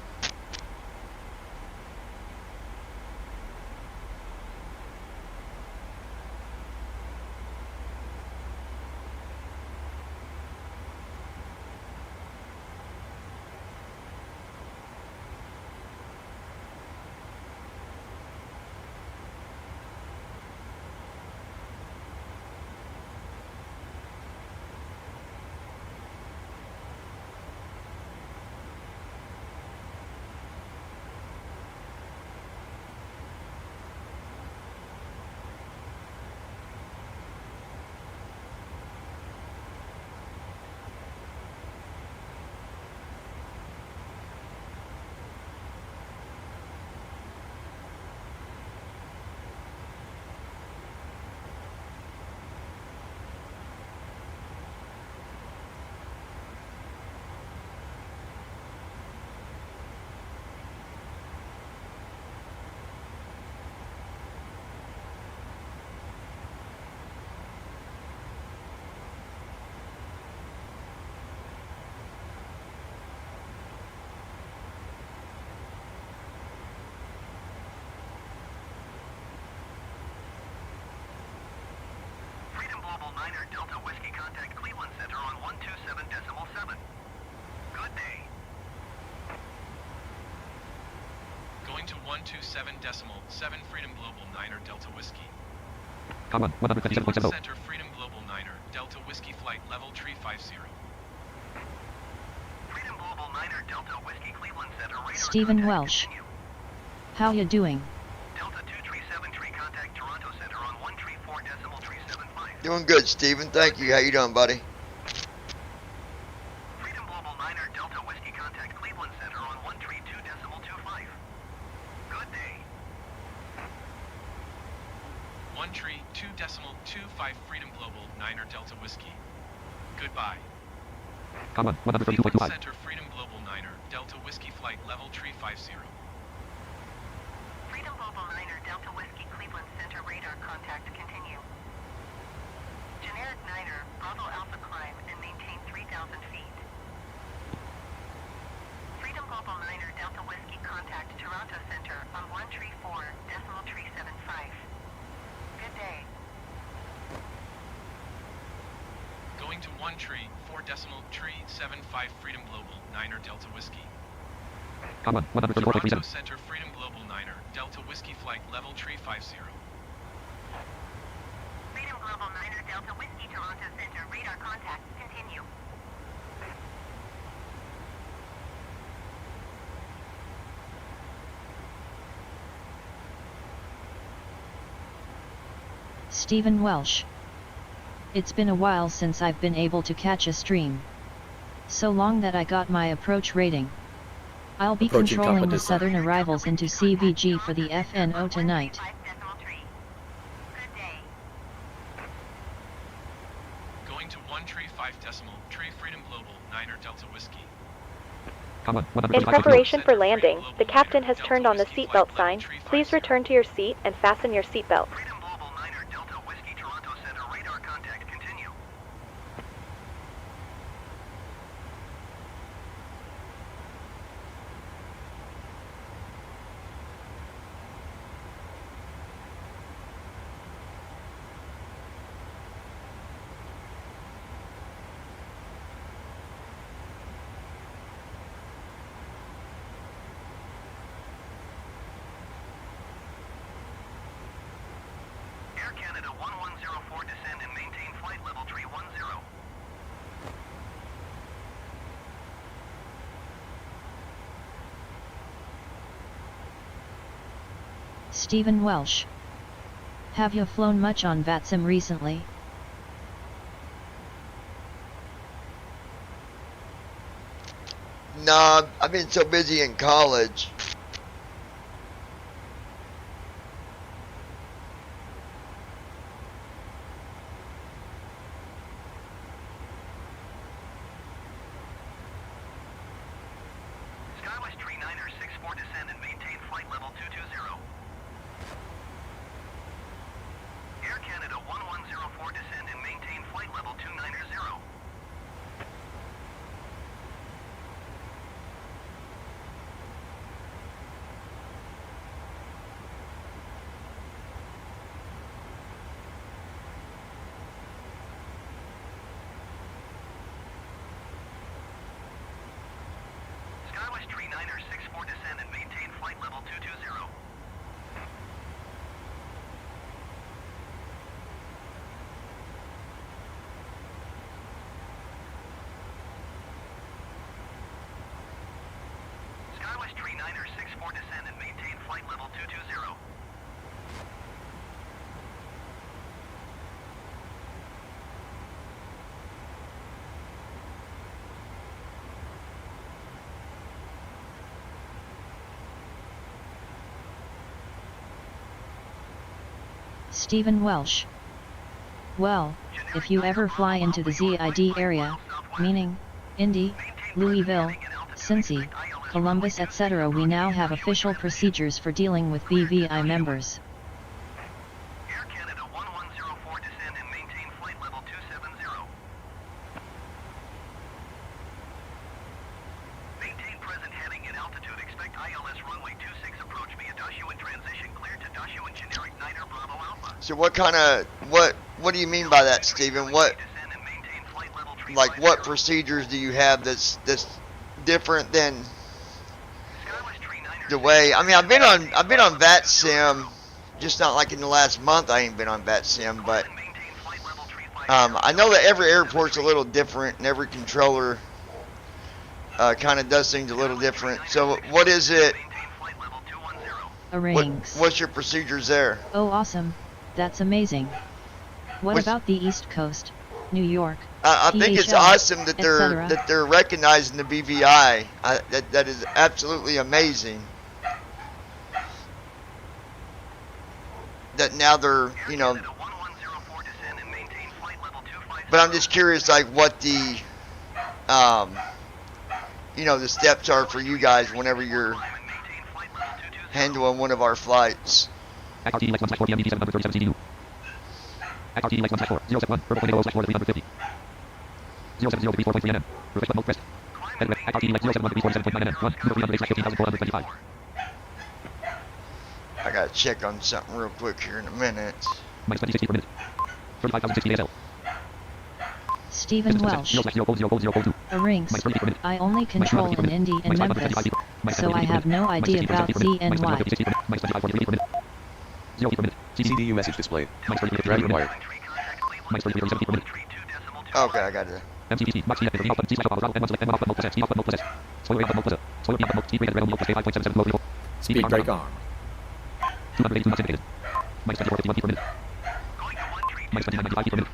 S10: Global 9er Delta Whiskey, contact Cleveland Center on 127.7. Good day.
S6: Going to 127.7 Freedom Global 9er Delta Whiskey.
S4: Comma 157.70.
S6: Cleveland Center Freedom Global 9er Delta Whiskey Flight Level 350.
S10: Freedom Global 9er Delta Whiskey, Cleveland Center radar
S5: Stephen
S10: contact
S5: Welsh.
S10: continue.
S5: How you doing?
S10: Delta 2373, contact Toronto Center on 134.375.
S1: Doing good, Steven. Thank you. How you doing, buddy?
S10: Freedom Global 9er Delta Whiskey, contact Cleveland Center on 132.25. Good day.
S6: tree 2.25 Freedom Global 9er Delta Whiskey. Goodbye.
S4: Comma,
S6: Cleveland
S4: 132.25.
S6: Center Freedom Global 9er Delta Whiskey Flight Level Tree 50.
S10: Freedom Global 9er Delta Whiskey Cleveland Center radar contact continue. Generic 9er Bravo Alpha climb and maintain 3,000 feet. Freedom Global 9er Delta Whiskey contact Toronto Center on 134.375. Good day.
S6: Going to 1 tree 4.375 Freedom Global 9er Delta Whiskey.
S4: Comma,
S6: Toronto
S4: 134.37.
S6: Center Freedom Global 9er Delta Whiskey Flight Level Tree 50.
S10: Freedom Global 9er Delta Whiskey Toronto Center radar contact continue.
S5: Stephen Welsh. It's been a while since I've been able to catch a stream. So long that I got my approach rating. I'll be
S2: Approaching
S5: controlling the
S2: competition.
S5: southern arrivals into CVG for the FNO tonight.
S10: Good day.
S6: Going to 1 tree 5.3 Freedom Global 9er Delta Whiskey.
S4: Comma,
S12: In
S4: 135.0.
S12: preparation for landing, the captain has turned on the seatbelt sign. Please return to your seat and fasten your seatbelt.
S10: Freedom Global 9er Delta Whiskey Toronto Center radar contact continue. Air Canada 1104 descend and maintain flight level 310.
S5: Stephen Welsh. Have you flown much on VATSIM recently?
S1: Nah, I've been so busy in college.
S10: Skywest Tree 9er 64 descend and maintain flight level 220. Air Canada 1104 descend and maintain flight level 290. Skywest Tree 9er 64 descend and maintain flight level 220. Skywest Tree 9er 64 descend and maintain flight level 220.
S5: Stephen Welsh. Well, if you ever fly into the ZID area, meaning Indy, Louisville, Cincy, Columbus, etc., we now have official procedures for dealing with BVI members.
S10: Air Canada 1104 descend and maintain flight level 270. Maintain present heading and altitude. Expect ILS runway 26 approach via Dashu in transition. Clear to Dashu and generic 9er Bravo Alpha.
S1: So what kind of, what do you mean by that, Stephen? What,
S10: Descend and maintain flight level 350.
S1: like, what procedures do you have that's different than
S10: Skywest Tree 9er
S1: the way? I mean, I've been on VATSIM, just not like in the last month. I ain't been on VATSIM, but
S10: and maintain flight level 350.
S1: I know that every airport's a little different, and every controller kind of does things a little different. So what is it?
S10: Maintain flight level 210.
S5: A rings.
S1: What's your procedures there?
S5: Oh, awesome. That's amazing. What
S1: What's-
S5: about the East Coast, New York?
S1: I think it's
S5: PHL,
S1: awesome that
S5: etc.?
S1: they're recognizing the BVI. That is that now they're, you know, but I'm just curious, like, what the, you know, the steps are for you guys whenever you're handling one of our flights.
S4: XRT Lex 1/4 PMDT 737 CDU. XRT Lex 1/4 071 purple window /4 070 degrees 4.3 nm. Refresh button mode pressed. Edit XRT Lex 071 degrees 47.9 nm. 1 300 15,425.
S1: I gotta check on something real quick here in a minute.
S4: Minus 26 feet per minute. 35,060 ASL.
S5: Stephen Welsh. Rings. I only control in Indy and Memphis, so I have no idea about Z and Y.
S3: CDU message display. Drag required.
S1: Okay, I got it.
S2: Speed brake arm.
S4: 282 knots indicated. Minus 24.51 feet per minute. Minus 29.95 feet per minute.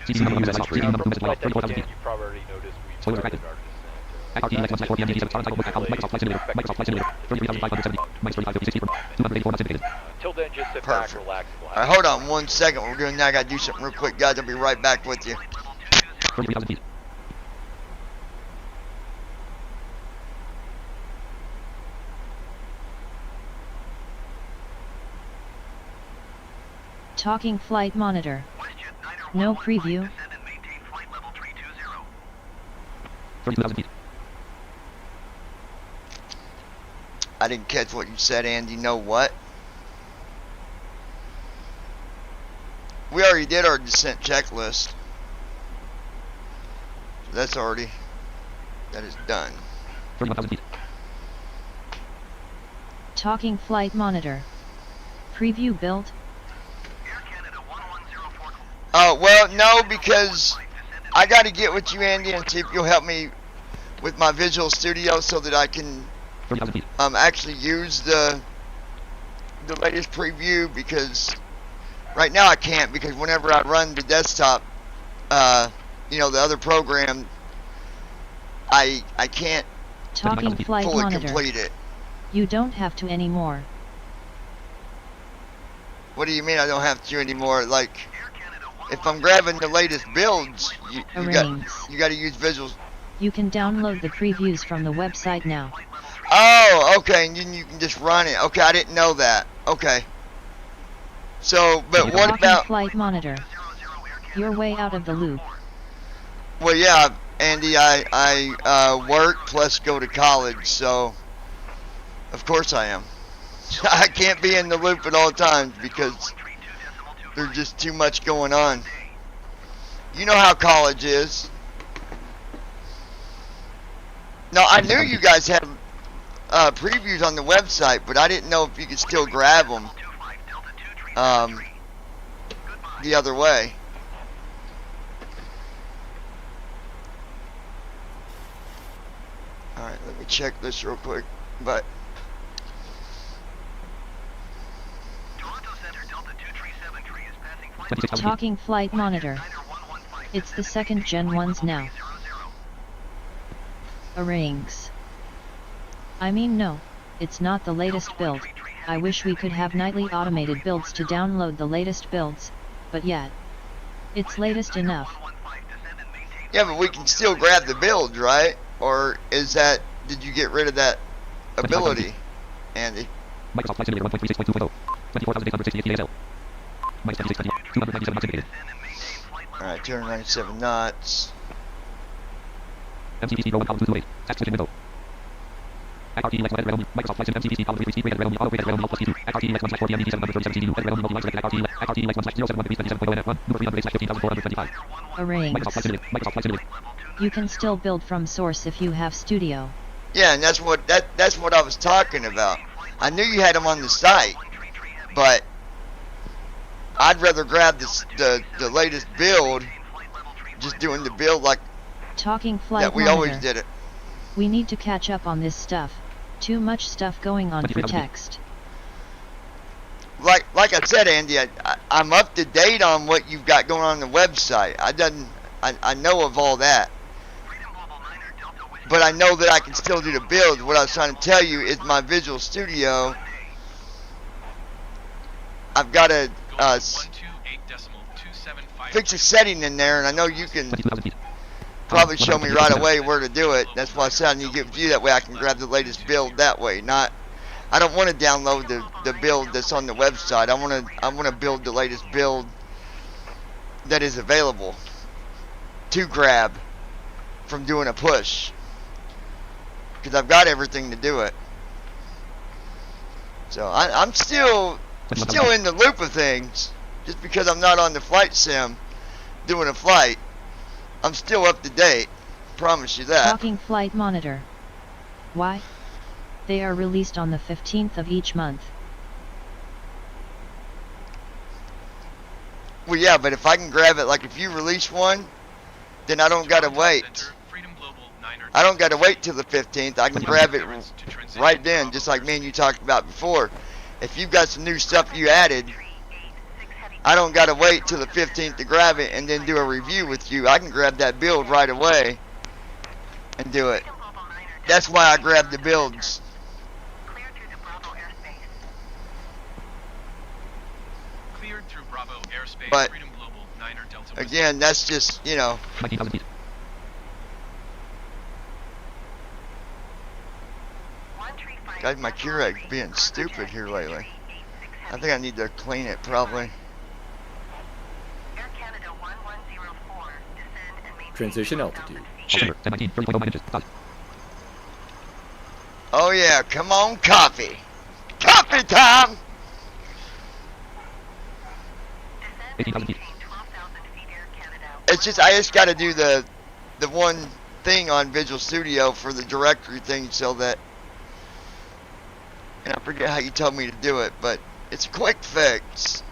S4: CDU message free. 34,000 feet. Spoiler retracted. XRT Lex 1/4 PMDT 7 Microsoft Flight Simulator. Microsoft Flight Simulator. 33,570. Minus 35.56 feet per minute. 284 knots indicated.
S8: Till then, just sit back, relax.
S1: Alright, hold on 1 second. We're doing now. I gotta do something real quick, guys. I'll be right back with you.
S4: 33,000 feet.
S5: Talking flight monitor. No preview.
S4: 32,000 feet.
S1: I didn't catch what you said, Andy. Know what? We already did our descent checklist. So that's already, that is done.
S4: 31,000 feet.
S5: Talking flight monitor. Preview build.
S1: Oh, well, no, because I got to get with you, Andy, and see if you'll help me with my Visual Studio so that I can actually use the latest preview, because right now I can't, because whenever I run the desktop, you know, the other program, I can't
S5: Talking flight
S1: fully
S5: monitor.
S1: complete it.
S5: You don't have to anymore.
S1: What do you mean I don't have to anymore? Like, if I'm grabbing the latest builds, you got to use Visual.
S5: You can download the previews from the website now.
S1: Oh, okay, and then you can just run it. Okay, I didn't know that. Okay. So, but what about
S5: flight monitor? You're way out of the loop.
S1: Well, yeah, Andy, I work plus go to college, so of course I am. I can't be in the loop at all times because there's just too much going on. You know how college is. No, I knew you guys had previews on the website, but I didn't know if you could still grab them the other way. Alright, let me check this real quick. But
S5: Talking flight monitor. It's the second gen ones now. Rings. I mean, no, it's not the latest build. I wish we could have nightly automated builds to download the latest builds, but yet, it's latest enough.
S1: yeah, but we can still grab the builds, right? Or is that, did you get rid of that ability, Andy?
S4: Microsoft Flight Simulator 1.36.2.0. 24,860 ASL. Minus 26, 297 knots indicated.
S1: Alright, 297 knots.
S4: MCPC row 1228. Task switching window. XRT Lex 1 edit realm. Microsoft Flight Sim MCPC column 3 speed realm. Auto realm plus T2. XRT Lex 1/4 PMDT 737 CDU. Edit realm multi-line selected. XRT Lex 1/071 degrees 27.0 NF 1. Number 300/15425.
S5: Rings.
S4: Microsoft Flight Simulator. Microsoft Flight Simulator.
S5: You can still build from source if you have Studio.
S1: Yeah, and that's what I was talking about. I knew you had them on the site, but I'd rather grab the latest build, just doing the build like
S5: Talking flight
S1: that we
S5: monitor.
S1: always did it.
S5: We need to catch up on this stuff. Too much stuff going on for text.
S1: Like I said, Andy, I'm up to date on what you've got going on the website. I know of all that, but I know that I can still do the build. What I was trying to tell you is my Visual Studio, I've got to
S6: Goal 128.275.
S1: fix a setting in there, and I know you can probably show me right away where to do it. That's why I said I need to get with you. That way I can grab the latest build that way. Not, I don't want to download the build that's on the website. I want to build the latest build that is available to grab from doing a push, because I've got everything to do it. So I'm still in the loop of things. Just because I'm not on the flight sim doing a flight, I'm still up to date. Promise you that.
S5: Talking flight monitor. Why? They are released on the 15th of each month.
S1: Well, yeah, but if I can grab it, like if you release one, then I don't gotta wait. I don't gotta wait till the 15th. I can grab it right then, just like me and you talked about before. If you've got some new stuff you added, I don't gotta wait till the 15th to grab it and then do a review with you. I can grab that build right away and do it. That's why I grab the builds.
S6: Cleared through Bravo airspace.
S1: But
S6: Freedom Global 9er Delta.
S1: again, that's just, you know.
S4: 19,000 feet.
S1: God, my Keurig's being stupid here lately. I think I need to clean it probably.
S2: Transition altitude.
S7: Check.
S4: 1019, 30.0 inches. Done.
S1: Oh yeah, come on, coffee. Coffee time!
S4: 18,000 feet.
S1: It's just, I just gotta do the one thing on Visual Studio for the directory thing so that, and I forget how you told me to do it, but it's a quick fix.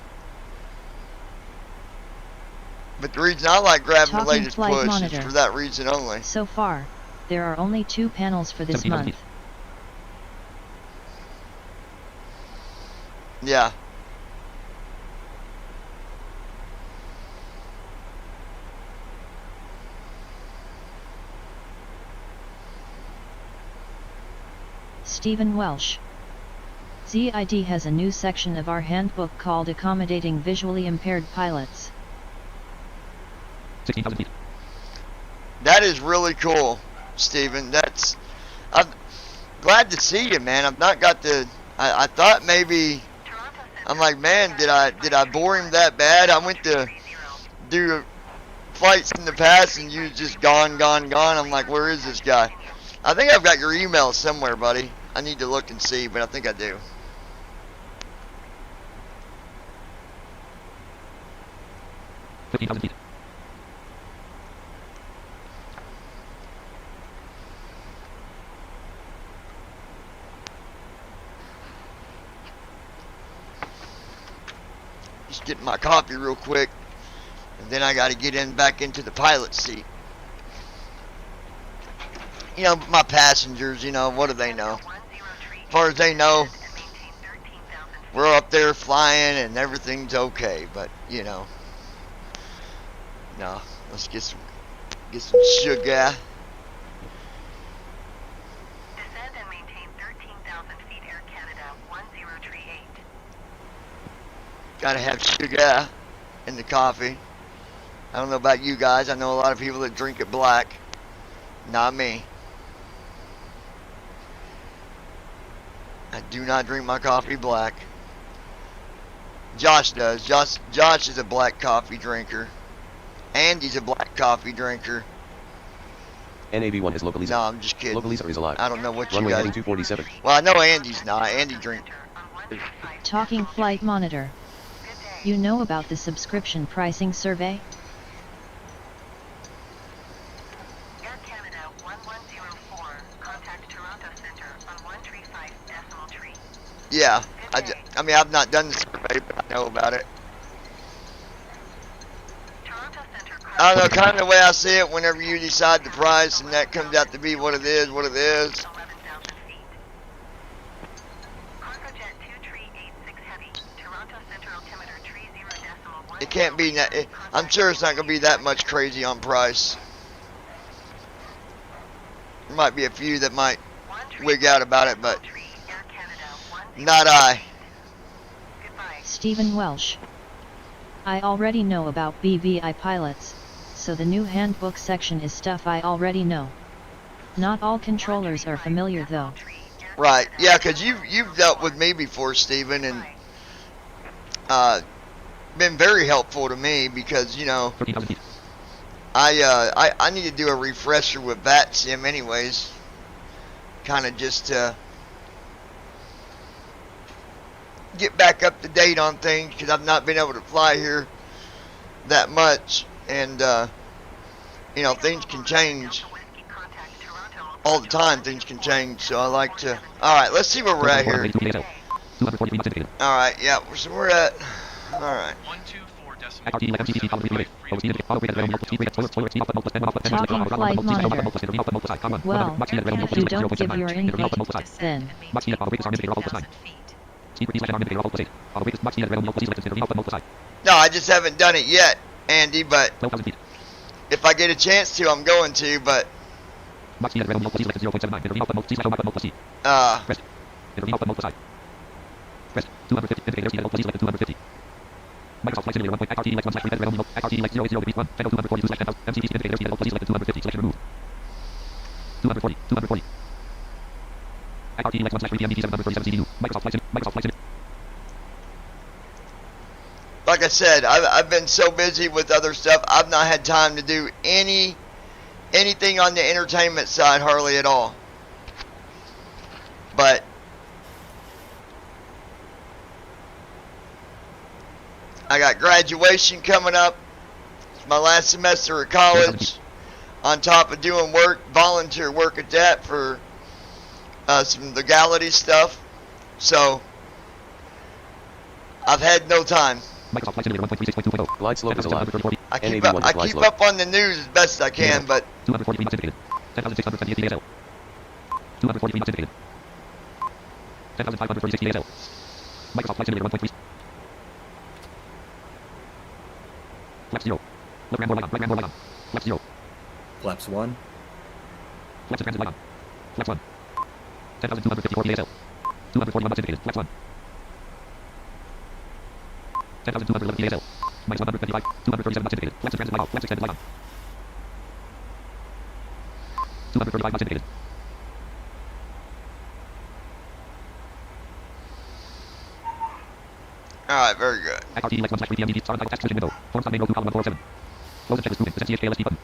S1: But the reason I like grabbing the latest push is for that reason only.
S5: So far, there are only 2 panels for this month.
S1: Yeah.
S5: Stephen Welsh. ZID has a new section of our handbook called Accommodating Visually Impaired Pilots.
S4: 16,000 feet.
S1: That is really cool, Stephen. I'm glad to see you, man. I've not got the, I thought maybe, I'm like, man, did I bore him that bad? I went to do flights in the past and you just gone. I'm like, where is this guy? I think I've got your email somewhere, buddy. I need to look and see, but I think I do.
S4: $15,000 feet.
S1: Just getting my coffee real quick, and then I got to get back into the pilot seat. You know, my passengers, you know, what do they know? As far as they know, we're up there flying and everything's okay, but, you know, no, let's get some sugar.
S10: Descend and maintain 13,000 feet, Air Canada 1038.
S1: Gotta have sugar in the coffee. I don't know about you guys. I know a lot of people that drink it black. Not me. I do not drink my coffee black. Josh does. Josh is a black coffee drinker. Andy's a black coffee drinker.
S3: NAV1 has Localiza.
S1: No, I'm just kidding.
S3: Localiza is alive.
S1: I don't know what
S3: Runway
S1: you guys...
S3: heading 247.
S1: Well, I know Andy's not. Andy drinks.
S5: Talking flight monitor. You know about the subscription pricing survey?
S10: Air Canada 1104. Contact Toronto Center on 135.3.
S1: Yeah. I mean, I've not done the survey, but I know about it.
S10: Toronto Center.
S1: I don't know, kind of the way I see it, whenever you decide the price and that comes out to be what it is.
S10: 11,000 feet. Cargojet 2386 Heavy. Toronto Center altimeter 30.1.
S1: It can't be that. I'm sure it's not going to be that much crazy on price. There might be a few that might wig out about it, but not I.
S5: Stephen Welsh. I already know about BVI pilots, so the new handbook section is stuff I already know. Not all controllers are familiar though.
S1: Right, yeah, because you've dealt with me before, Stephen, and been very helpful to me because, you know, I need to do a refresher with VATSIM anyways, kind of just to get back up to date on things, because I've not been able to fly here that much, and you know, things can change all the time. Things can change, so I like to. All right, let's see where we're at here. All right, yeah, so we're at. All right.
S5: Talking flight monitor. Well, if you don't give your input, then
S1: no, I just haven't done it yet, Andy, but if I get a chance to, I'm going to, but
S4: Microsoft Flight Simulator 1.XRT Lex 1 /3 remote XRT Lex 0 0 1 Federal 242 /1000 MCT indicator LPZ selected 250 selection removed 240 XRT Lex 1 /3 PMDT 737 CDU Microsoft Flight Simulator.
S1: like I said, I've been so busy with other stuff, I've not had time to do anything on the entertainment side hardly at all. But I got graduation coming up. It's my last semester of college. On top of doing work, volunteer work at that for some legality stuff. So I've had no time.
S3: Microsoft Flight Simulator 1.36.2.0. Glide slope is allowed.
S1: I keep up on the news as best I can, but
S4: 243 knots indicated. 10,678 DSL. 243 knots indicated. 10,536 DSL. Microsoft Flight Simulator 1.3. Flaps 0. Left ramp or light on. Right ramp or light on. Flaps 0.
S2: Flaps 1.
S4: Flaps transit light on. Flaps 1. 10,254 DSL. 241 knots indicated. Flaps 1. 10,211 DSL. Minus 125. 237 knots indicated. Flaps transit light on. Flaps extended light on. 235 knots indicated.
S1: alright, very good.
S4: XRT Lex 1 /3 PMDT start and task position window. Forms main row 2 Close the checklist movement. Present CHKLSD button.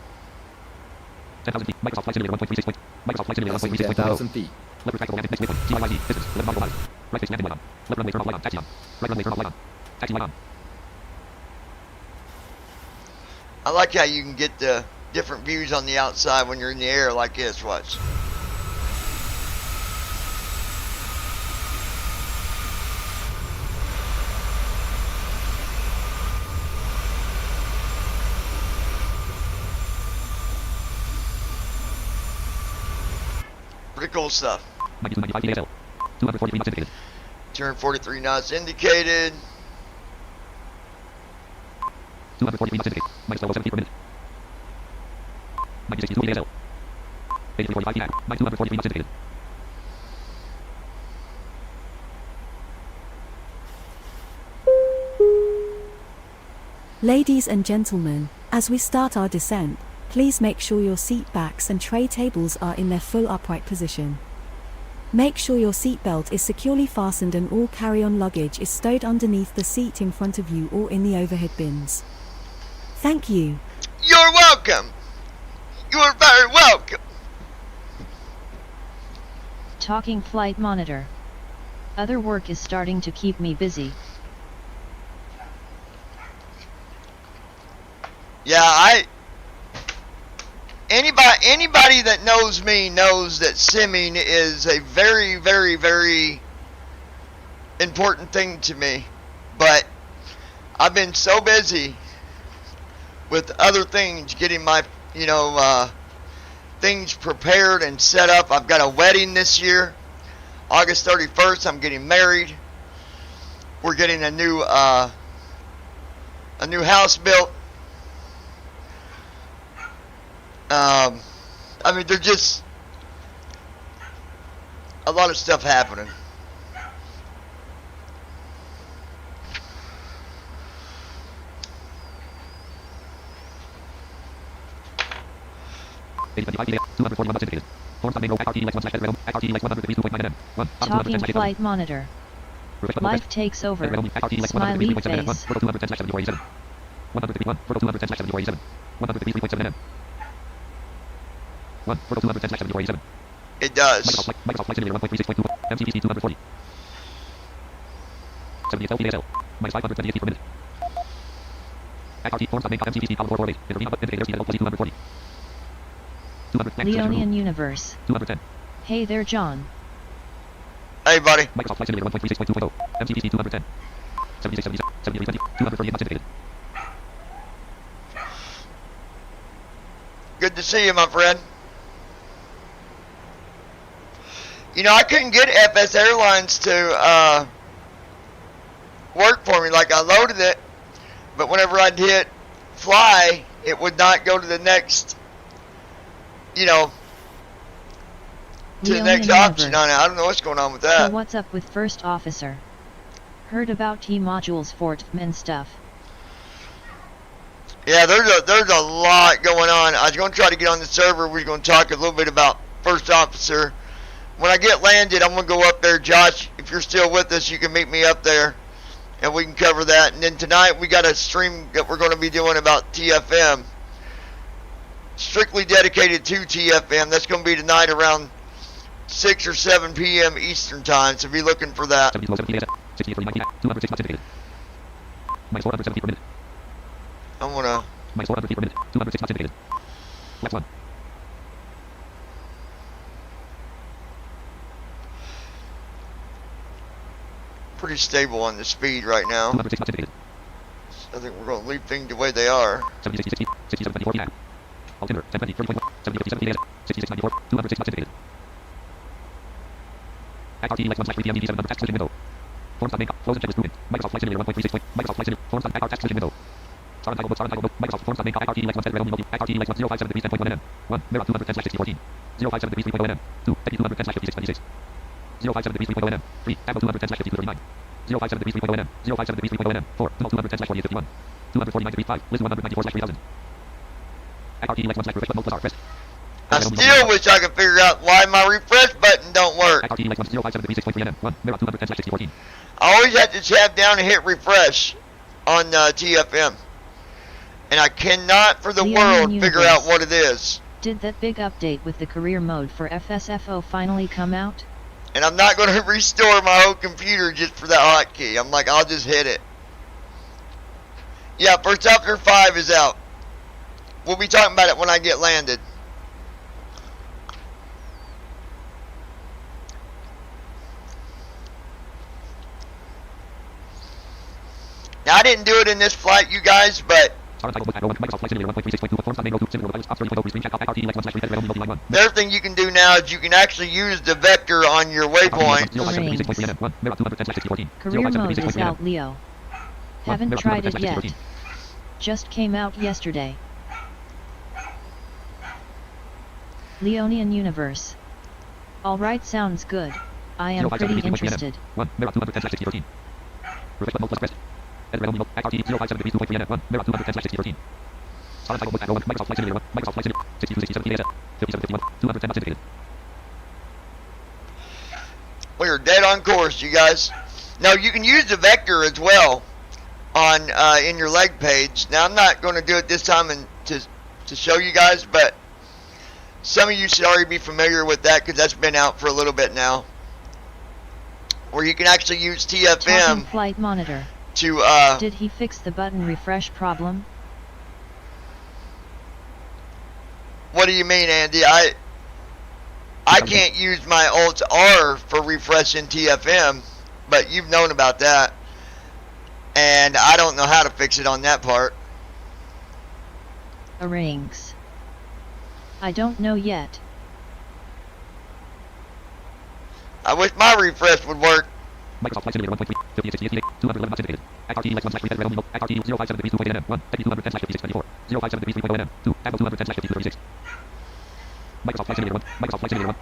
S4: 10,000 feet. Microsoft Flight Simulator 1.36. Microsoft Flight Simulator 1.36.0.
S2: 10,000 feet.
S4: Left practical landing next waypoint. TYYZ. Distance. Left module 5. Right face landing light on. Left runway turn off light on. Taxi on. Right runway turn off light on. Taxi light on.
S1: I like how you can get the different views on the outside when you're in the air like this. Watch. Pretty cool stuff.
S4: 9295 DSL. 243 knots indicated.
S1: Turn 43 knots indicated.
S4: 243 knots indicated. Minus 1207 feet per minute. 962 DSL. 8345 feet. Minus 243 knots indicated.
S9: Ladies and gentlemen, as we start our descent, please make sure your seat backs and tray tables are in their full upright position. Make sure your seat belt is securely fastened and all carry-on luggage is stowed underneath the seat in front of you or in the overhead bins. Thank you.
S1: You're welcome. You're very welcome.
S5: Talking flight monitor. Other work is starting to keep me busy.
S1: Yeah, anybody that knows me knows that simming is a very, very, very important thing to me. But I've been so busy with other things, getting my, things prepared and set up. I've got a wedding this year, August 31st. I'm getting married. We're getting a new house built. There's just a lot of stuff happening.
S4: 241 indicated. Form side main row, XRT Lex 1 slash realm, XRT Lex 100 degrees 2.9 m. 1.
S5: Talking flight monitor. Life takes over. Smiley face.
S4: 210 slash 7487. 151, 210 slash 7487. 100 degrees 3.7 m. 1. 210 slash 7487.
S1: It does.
S4: Microsoft Flight Simulator 1.36.2. MCPC 240. 70 XL PASL. Minus 520 feet per minute. XRT form side main MCPC column 448. Intervene but indicator CL plus 240. 200
S5: Leonian Universe.
S4: 210.
S5: Hey there, John.
S1: Hey, buddy.
S4: Microsoft Flight Simulator 1.36.2.0. MCPC 210. 76, 77, 73, 238 knots indicated.
S1: Good to see you, my friend. You know, I couldn't get FS Airlines to work for me. Like, I loaded it, but whenever I'd hit fly, it would not go to the next, you know, to the next option on it. I don't know what's going on with that.
S5: So what's up with First Officer? Heard about T-Modules Fort Min stuff.
S1: Yeah, there's a lot going on. I was going to try to get on the server. We're going to talk a little bit about First Officer. When I get landed, I'm going to go up there. Josh, if you're still with us, you can meet me up there, and we can cover that. And then tonight, we got a stream that we're going to be doing about TFM. Strictly dedicated to TFM. That's going to be tonight around 6 or 7 p.m. Eastern Time, so be looking for that.
S4: 206 knots indicated. Minus 470 feet per minute.
S1: I'm going to...
S4: Minus 400 feet per minute. 206 knots indicated. Flex 1.
S1: Pretty stable on the speed right now.
S4: 206 knots indicated.
S1: I think we're going to leave things the way they are.
S4: 70, 66 feet. 67, 24 feet. Altimeter, 1020, 30.1. 70, 57 feet. 66, 94. 206 knots indicated. XRT Lex 1 slash 3 PM DD7 number task switching window. Form side main close and checklist movement. Microsoft Flight Simulator 1.36. Microsoft Flight Simulator. Form side XR task switching window. Star and title book, star and title book. Microsoft form side main XRT Lex 1 set realm menu. XRT Lex 1 057 degrees 10.1 m. 1. Mirror 210 slash 6014. 057 degrees 3.0 m. 2. Deputy 210 slash 5626. 057 degrees 3.0 m. 3. Tableau 210 slash 5239. 057 degrees 3.0 m. 057 degrees 3.0 m. 4. Default 210 slash 4851. 249 degrees 5. List 194 slash 3000. XRT Lex 1 slash refresh button mode plus R press.
S1: I still wish I could figure out why my refresh button don't work.
S4: XRT Lex 1 057 degrees 6.3 m. 1. Mirror 210 slash 6014.
S1: I always have to tab down and hit refresh on TFM. And I cannot for the world figure out what it is.
S5: Did that big update with the career mode for FSFO finally come out?
S1: And I'm not going to restore my whole computer just for that hotkey. I'm like, I'll just hit it. Yeah, First Officer 5 is out. We'll be talking about it when I get landed. Now, I didn't do it in this flight, you guys, but the other thing you can do now is you can actually use the vector on your waypoint.
S5: Career mode is out, Leo. Haven't tried it yet. Just came out yesterday. Leonian Universe. Alright, sounds good. I am pretty interested.
S1: We are dead on course, you guys. Now you can use the vector as well on in your leg page. Now I'm not going to do it this time and to show you guys, but some of you should already be familiar with that because that's been out for a little bit now. Where you can actually use TFM
S5: flight monitor
S1: to
S5: Did he fix the button refresh problem?
S1: What do you mean, Andy? I can't use my Alt R for refreshing TFM, but you've known about that. And I don't know how to fix it on that part.
S5: Rings. I don't know yet.
S1: I wish my refresh would work.
S4: Microsoft Flight Simulator 1.3, 58, 211 knots indicated. XRT Lex 1 slash 3 realm menu. XRT 057 degrees 2.8 m. 1. Deputy 210 slash 5624. 057 degrees 3.0 m. 2. Tableau 210 slash 5236. Microsoft Flight Simulator 1. Microsoft Flight Simulator 1.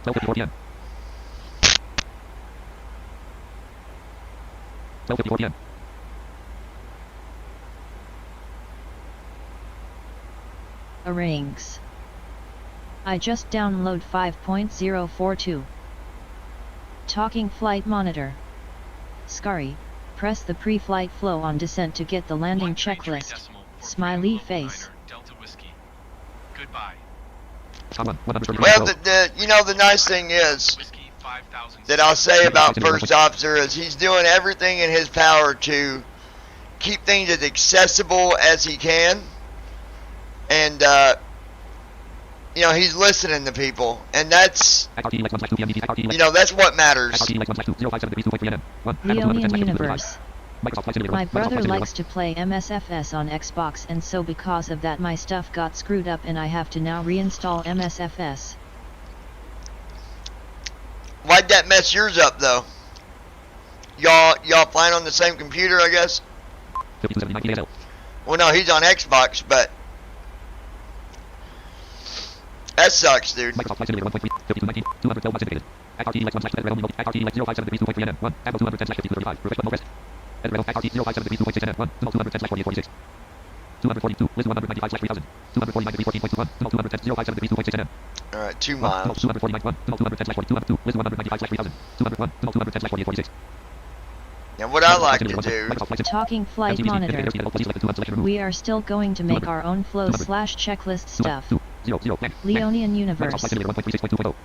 S4: 12:54 p.m. 12:54 p.m.
S5: Rings. I just download 5.042. Talking flight monitor. Scary, press the pre-flight flow on descent to get the landing checklist. Smiley face.
S6: Delta Whiskey. Goodbye.
S1: Well, the nice thing is that I'll say about First Officer is he's doing everything in his power to keep things as accessible as he can, and he's listening to people, and that's that's what matters.
S5: Leonian Universe. My brother likes to play MSFS on Xbox, and so because of that my stuff got screwed up and I have to now reinstall MSFS.
S1: Why'd that mess yours up though? Y'all playing on the same computer, I guess? Well, no, he's on Xbox, but that sucks, dude. Alright, 2 miles. And what I like to do...
S5: Talking flight monitor. We are still going to make our own flow/checklist stuff. Leonian Universe.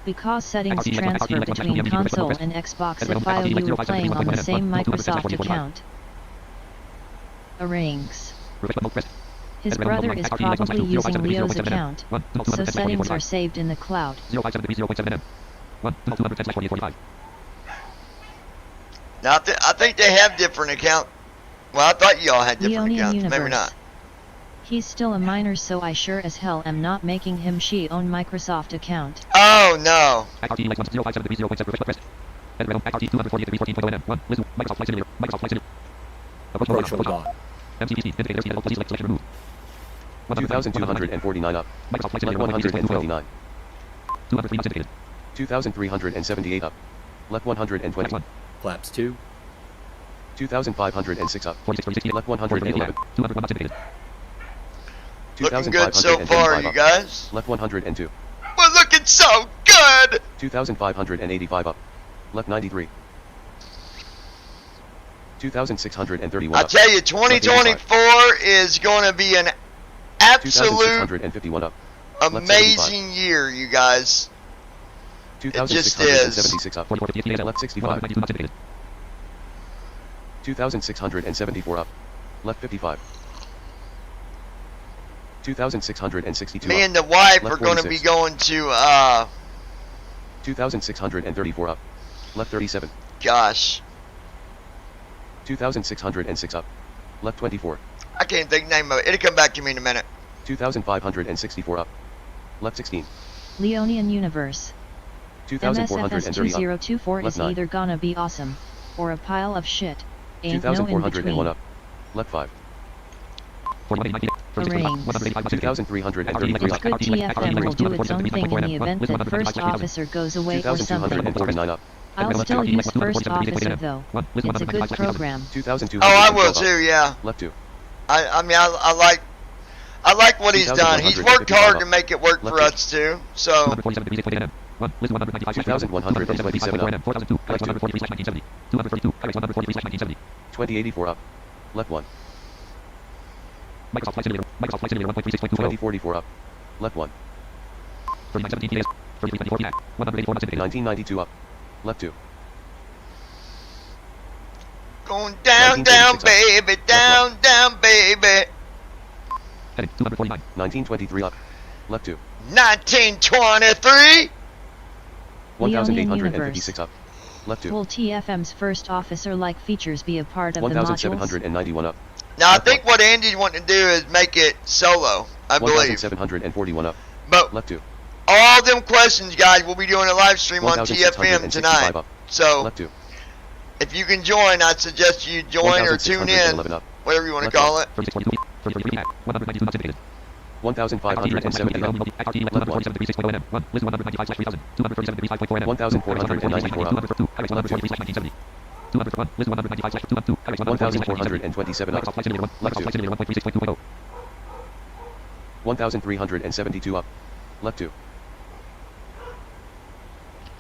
S5: Because settings transfer between console and Xbox if while you were playing on the same Microsoft account. Arranges. His brother is probably using Leo's account, so settings are saved in the cloud.
S1: Now, I think they have different accounts. Well, I thought y'all had different
S5: Leonian
S1: accounts.
S5: Universe.
S1: Maybe not.
S5: He's still a minor, so I sure as hell am not making him own Microsoft account.
S1: Oh, no.
S2: Approach on bot.
S3: 2,249 up. Left 129. 2,378 up. Left 120.
S2: Flaps 2.
S3: 2,506 up. Left 111.
S1: Looking good so far, you guys.
S3: Left 102.
S1: We're looking so good.
S3: 2,585 up. Left 93. 2,631
S1: I
S3: up.
S1: tell you, 2024 is going to be an absolute
S3: 2,651 up.
S1: amazing year, you guys. It just is.
S3: 2,676 up. Left 65. 2,674 up. Left 55. 2,662
S1: Me
S3: up.
S1: and the wife
S3: Left
S1: are going to be
S3: 46.
S1: going to,
S3: 2,634 up. Left 37.
S1: gosh,
S3: 2,606 up. Left 24.
S1: I can't think the name of it. It'll come back to me in a minute.
S3: 2,564 up. Left 16.
S5: Leonian Universe.
S3: 2,430 up.
S5: MSFS2024 is
S3: Left 9.
S5: either gonna be awesome, or a pile of shit. Ain't no in
S3: 2,401
S5: between.
S3: up. Left 5.
S5: Arranges.
S3: 2,333
S5: It's
S3: up.
S5: good TFM will do its own thing in the event that first officer goes away or something.
S3: 2,249 up.
S5: I'll still use first officer though. It's a good program.
S3: 2,212
S1: Oh, I will
S3: up.
S1: too, yeah.
S3: Left 2.
S1: I mean, I like what he's done. He's worked hard to make it work for us too. So
S3: 2,127 up. Left 2. 2084 up. Left 1. 2044 up. Left 1. 1992 up. Left 2.
S1: going down, down, baby, down, down, baby.
S3: 1923 up. Left 2.
S1: 1923.
S3: 1,856 up. Left 2.
S5: Will TFM's first officer-like features be a part of the modules?
S3: 1,791 up.
S1: Now I think what Andy's wanting to do is make it solo, I believe.
S3: 1,741 up.
S1: But
S3: Left 2.
S1: all them questions, guys, we'll be doing a live stream on TFM tonight.
S3: up.
S1: So
S3: Left 2.
S1: if you can join, I'd suggest you join or tune in,
S3: 1,611 up.
S1: whatever you want to
S3: Left
S1: call it.
S3: 1,570 up. Left 1. 1,494 up. Left 2. 1,427 up. Left 2. 1,372 up. Left 2.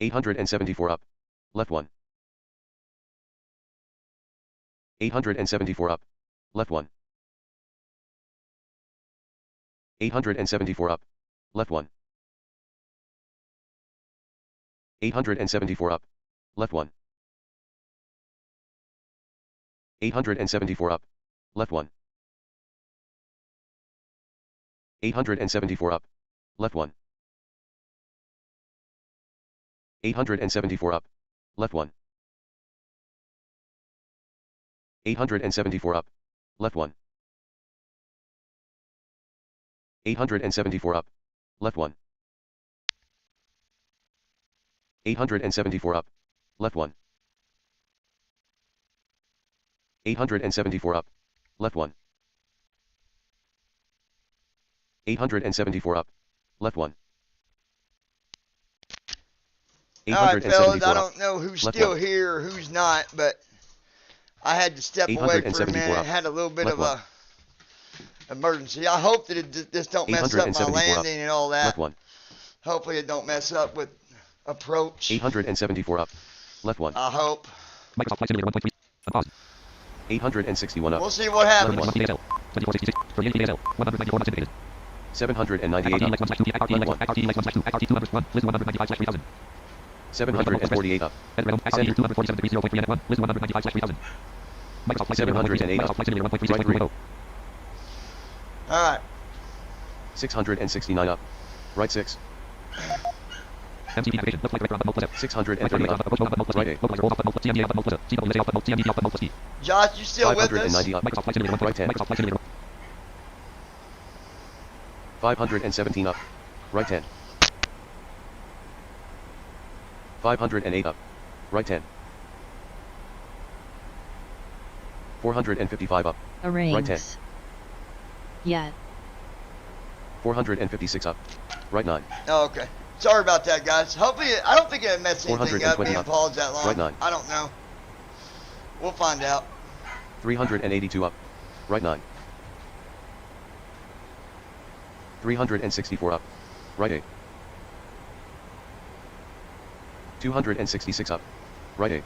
S3: 874 up. Left 1. 874 up. Left 1. 874 up. Left 1. 874 up. Left 1. 874 up. Left 1. 874 up. Left 1. 874 up. Left 1. 874 up. Left 1. 874 up. Left 1. 874 up. Left 1. 874 up. Left 1. 874 up. Left 1.
S1: Alright, fellas, I
S3: 874 up.
S1: don't know who's
S3: Left
S1: still
S3: 1.
S1: here or who's not, but I had to step away for a
S3: 874
S1: minute.
S3: up.
S1: Had a little bit
S3: Left
S1: of a emergency. I hope that this don't mess up my
S3: 874 up.
S1: landing and all that.
S3: Left 1.
S1: Hopefully it don't mess up with approach.
S3: 874 up. Left 1.
S1: I hope.
S4: Microsoft Flight Simulator 1.3. Unpause.
S3: 861 up.
S1: We'll see what
S3: Left
S1: happens.
S3: 1.
S4: 2466. 38 ASL. 194 months indicated.
S3: 798 up.
S4: Left 1/2.
S3: Left 1.
S4: RT Lex 1/2. RT 200. List 195/3000.
S3: 748 up.
S4: Edit
S3: Center.
S4: 247.0.3 List 195/3000. Microsoft Flight Simulator
S3: 708
S4: 1.3.
S3: up.
S4: Microsoft Flight Simulator
S3: Right 3.
S4: 1.3.
S1: Alright.
S3: 669 up. Right 6.
S4: MTP navigation. Left flight director on the mode plus F.
S3: 630 up.
S4: Approach mode on the mode plus
S3: Right
S4: A.
S3: 8.
S4: Localizer roll off the mode plus CMD off the mode plus A. CWSA off the mode. CMD off the mode plus T.
S1: Josh, you still with us?
S3: 590 up.
S4: Microsoft Flight Simulator 1.
S3: Right 10.
S4: Microsoft Flight Simulator
S3: 517 up. Right 10. 508 up. Right 10. 455 up. Right 10.
S5: Arrange. Yet.
S3: 456 up. Right 9.
S1: Oh, okay. Sorry about that, guys. Hopefully, I don't think it messed anything up
S3: 420
S1: being
S3: up.
S1: paused that long.
S3: Right 9.
S1: I don't know. We'll find out.
S3: 382 up. Right 9. 364 up. Right 8. 266 up. Right 8.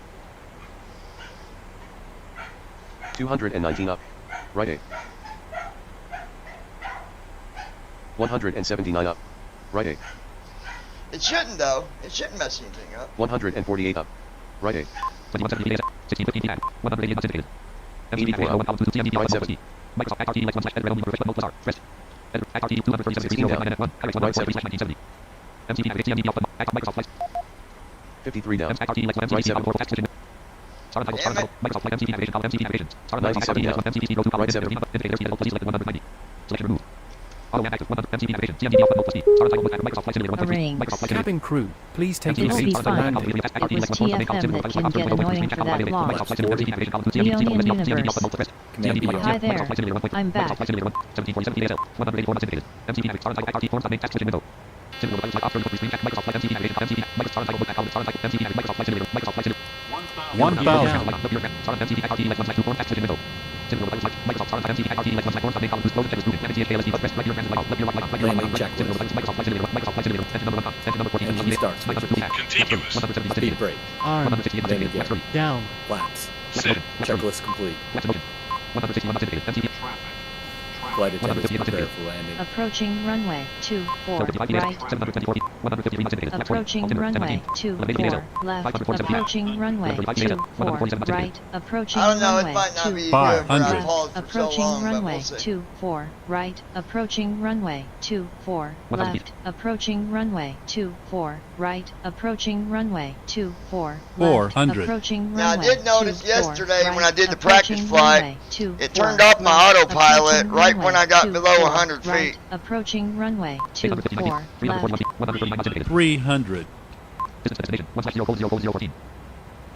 S3: 219 up. Right 8. 179 up. Right 8.
S1: It shouldn't, though. It shouldn't mess anything up.
S3: 148 up. Right 8.
S4: 2117 1615 tag. 180 months indicated. MTP
S3: 84
S4: navigation.
S3: up.
S4: 1002 CMD off
S3: Right
S4: the mode plus
S3: 7.
S4: T. Microsoft RT Lex 1 / Edit Realm Refresh mode plus R. Rest. Edit RT 237
S3: 16 down.
S4: 0.9 1. Harris 1
S3: Right 7.
S4: 1970. MTP navigation. CMD off the mode. Microsoft Flight.
S3: 53 down.
S4: RT Lex 1
S3: Right
S4: MTP
S3: 7.
S4: off the text switching. Star title. Star
S1: Damn it.
S4: title. Microsoft Flight MTP navigation. MTP navigation. Star title.
S3: 97
S4: Lex 1
S3: down.
S4: MTP 0 2
S3: Right 7.
S4: indicator C plus selected 190. Selection removed. Auto land active 100 MTP navigation. CMD off the mode plus T. Star title. Microsoft Flight Simulator 1.3.
S5: Arrange.
S4: Microsoft Flight Simulator.
S2: Cabin crew, please take
S5: It
S2: your
S5: will be
S2: seats for
S5: fine.
S2: landing.
S5: It was TFM that can get annoying for that long. Leonian Universe.
S2: Command B
S5: Hi
S2: on.
S5: there. I'm back.
S2: Landing checklist. Engine starts.
S7: Continuous.
S2: Speed brake.
S8: Arm.
S2: Then again.
S8: Down.
S2: Flaps.
S7: Sit.
S2: Checklist complete. Flight attendants prepare for landing.
S5: Approaching runway 24 right. Approaching runway 24 left. Approaching runway 24 right. Approaching
S1: I don't know. It
S5: runway
S1: might not be
S5: 24
S1: good, but I
S8: 500.
S1: paused for so
S5: Approaching
S1: long, but
S5: runway
S1: we'll see.
S5: 24 right. Approaching runway 24 left. Approaching runway 24 right. Approaching runway 24 left.
S8: 400.
S5: Approaching
S1: Now, I
S5: runway
S1: did notice
S5: 24
S1: yesterday when
S5: right.
S1: I did the practice
S5: Approaching
S1: flight,
S5: runway 24
S1: it turned off my
S5: left.
S1: autopilot
S5: Approaching
S1: right when I got
S5: runway
S1: below
S5: 24
S1: 100
S5: right.
S1: feet.
S5: Approaching runway 24 left.
S8: 300.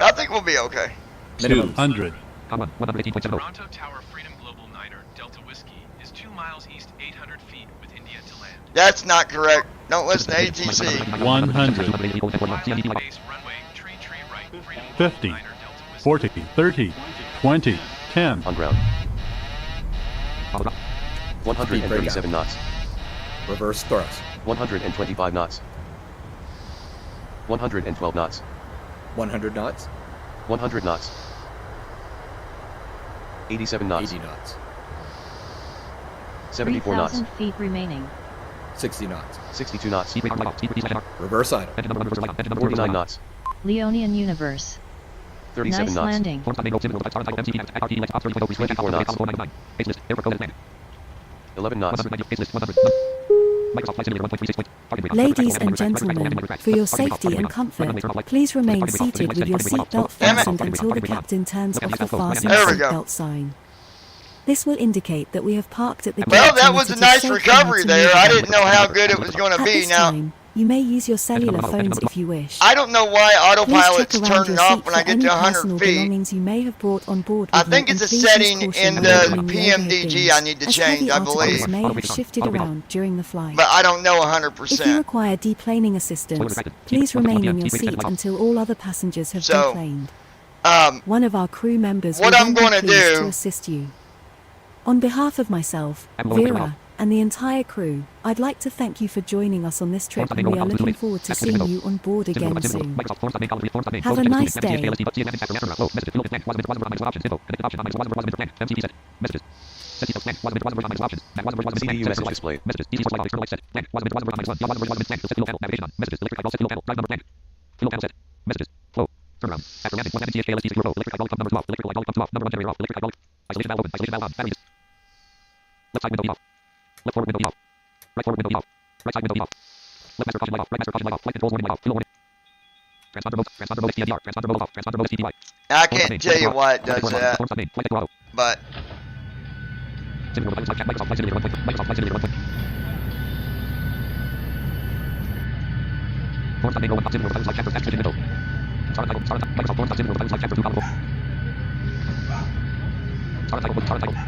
S1: I think we'll be okay.
S8: 200.
S6: Toronto Tower Freedom Global Niner Delta Whiskey is 2 miles east 800 feet with India to land.
S1: That's not correct. Don't listen to ATC.
S8: 100.
S6: Base runway tree right. Freedom
S8: 50.
S6: Niner Delta Whiskey.
S8: 40. 30. 20. 10.
S3: On ground. 137 knots.
S2: Reverse thrust.
S3: 125 knots. 112 knots.
S2: 100 knots.
S3: 100 knots. 87 knots.
S2: 80 knots.
S3: 74 knots.
S5: 3,000 feet remaining.
S2: 60 knots.
S3: 62 knots.
S2: Reverse idle.
S3: 49 knots.
S5: Leonian Universe.
S3: 37
S5: Nice
S3: knots.
S5: landing.
S3: 24 knots. 11 knots.
S9: Ladies and gentlemen, for your safety and comfort, please remain seated with your seatbelt fastened until the captain turns off the fasten
S1: There we go.
S9: seatbelt sign. This will indicate that we have parked at the
S1: Well,
S9: gate
S1: that
S9: and
S1: was a
S9: it is
S1: nice
S9: safe
S1: recovery
S9: now to
S1: there.
S9: move
S1: I
S9: on.
S1: didn't know how good it was going to
S9: At
S1: be.
S9: this
S1: Now,
S9: time, you may use your cellular phones if you wish.
S1: I don't know why
S9: Please
S1: autopilot's
S9: check around
S1: turning
S9: your
S1: off
S9: seat
S1: when I
S9: for
S1: get
S9: any
S1: to
S9: personal
S1: 100 feet.
S9: belongings you may have brought on board
S1: I
S9: with
S1: think
S9: you,
S1: it's a
S9: and please
S1: setting
S9: use caution
S1: in
S9: when
S1: the
S9: opening overhead
S1: PMDG
S9: bins,
S1: I need to
S9: as
S1: change,
S9: heavy
S1: I
S9: articles
S1: believe.
S9: may have shifted around during the flight.
S1: But I don't know
S9: If you
S1: 100%.
S9: require deplaning assistance, please remain in your seat until all other passengers have
S1: So,
S9: deplaned.
S1: Um,
S9: One of our crew members
S1: what
S9: will
S1: I'm
S9: then be
S1: gonna
S9: pleased
S1: do-
S9: to assist you. On behalf of myself, Vera, and the entire crew, I'd like to thank you for joining us on this trip, and we are looking forward to seeing you on board again soon. Have a nice day.
S3: CDU message display.
S4: Left side window off. Left forward window off. Right forward window off. Right side window off. Left master caution light off. Right master caution light off. Flight controls warning light off. Fuel warning. Transponder mode. Transponder mode XTNDR. Transponder mode off. Transponder mode STDY.
S1: I can't tell you why it does that, but
S4: Microsoft Flight Simulator 1. Microsoft Flight Simulator 1. Form Sunday Go 1. Simulator Flight Chapter Action Window. Start title. Microsoft Form Simulator Flight Chapter 2. Column 4. Start title.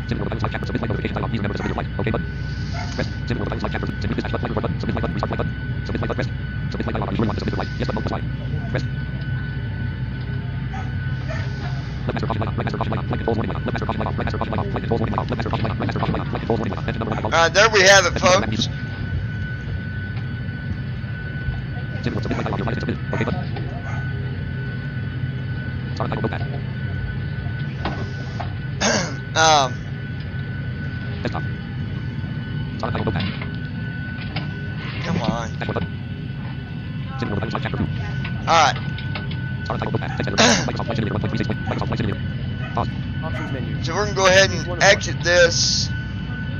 S4: Simulator Flight Chapter. Submit flight notification title. These members submit your flight. OK button. Press. Simulator Flight Chapter. Submit dispatch flight report button. Submit flight button. Restart flight button. Submit flight button. Press. Submit flight title. Are you sure you want to submit the flight? Yes button. Multiple flight. Press. Left master caution light off. Right master caution light off. Flight controls warning light off. Left master caution light off. Right master caution light off. Flight controls warning light off. Left master caution light off. Right master caution light off. Flight controls warning light off. Engine number 1 light off.
S1: there we have it, folks.
S4: Simulator submit flight title. Your flight has been submitted. OK button. Start title. Notepad. Desktop. Start title. Notepad.
S1: Come on.
S4: Dashboard button. Simulator Flight Chapter 2.
S1: Alright.
S4: Start title. Notepad. Text editor. Microsoft Flight Simulator 1.36. Microsoft Flight Simulator. Pause.
S11: Options menu.
S1: So we're going to go ahead and exit this.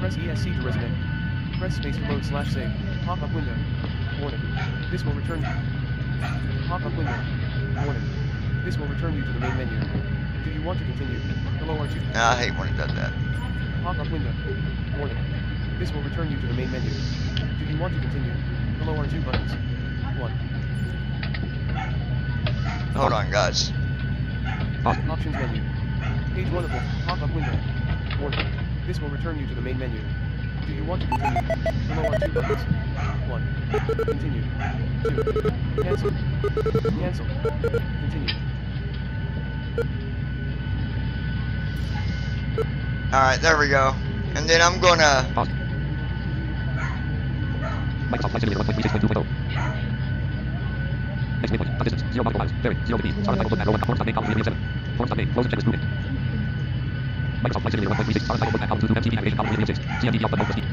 S11: Press ESC to resume. Press space to load / save. Pop-up window. Warning. This will return. Pop-up window. Warning. This will return you to the main menu. Do you want to continue? Hello R2.
S1: I hate when it does that.
S11: Pop-up window. Warning. This will return you to the main menu. Do you want to continue? Hello R2 buttons. 1.
S1: Hold on, guys.
S11: Options menu. Page 1 of the pop-up window. Warning. This will return you to the main menu. Do you want to continue? Hello R2 buttons. 1. Continue. 2. Cancel. Cancel. Continue.
S1: Alright, there we go. And then I'm gonna...
S4: Pause. Microsoft Flight Simulator 1.36.2.0. Next waypoint. Distance. 0 nautical miles. Bearing. 0 degrees. Start title. Notepad. Forms main column 3 7. Forms main. Close and checklist moving. Microsoft Flight Simulator 1.36. Start title. Notepad. Column 2. MTP navigation column 3 6. CMDD off button. Open speed.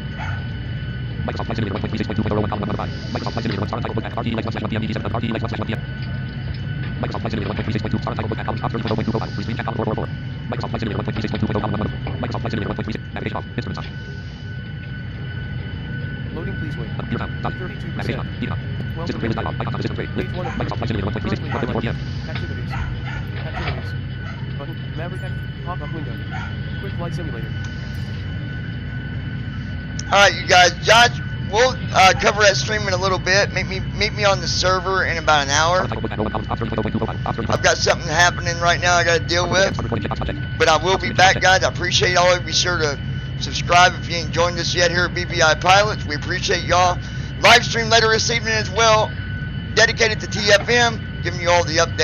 S4: Microsoft Flight Simulator 1.36.2.01 column number 5. Microsoft Flight Simulator 1 start title. Notepad. RTE Lex 1/1 PM. DD 7. RTE Lex 1/1 PM. Microsoft Flight Simulator 1.36.2 start title. Notepad. Column top 32.205. Rescreen chat column 444. Microsoft Flight Simulator 1.36.2.0 column number 1. Microsoft Flight Simulator 1.36. Navigation off. Instruments on.
S11: Loading, please wait.
S4: Gear down. Done.
S11: 32%.
S4: Navigation on. Heating on. System trailers dialog. Icons on system tray. Link. Microsoft Flight Simulator 1.36. 1:54 PM.
S11: Activities. Activities. Button. Maverick pop-up window. Quick flight simulator.
S1: Alright, you guys. Josh, we'll cover that stream in a little bit. Meet me on the server in about an hour. I've got something happening right now I got to deal with. But I will be back, guys. I appreciate all of you. Be sure to subscribe if you ain't joined us yet here at BBI Pilots. We appreciate y'all. Live stream later this evening as well, dedicated to TFM, giving you all the updates.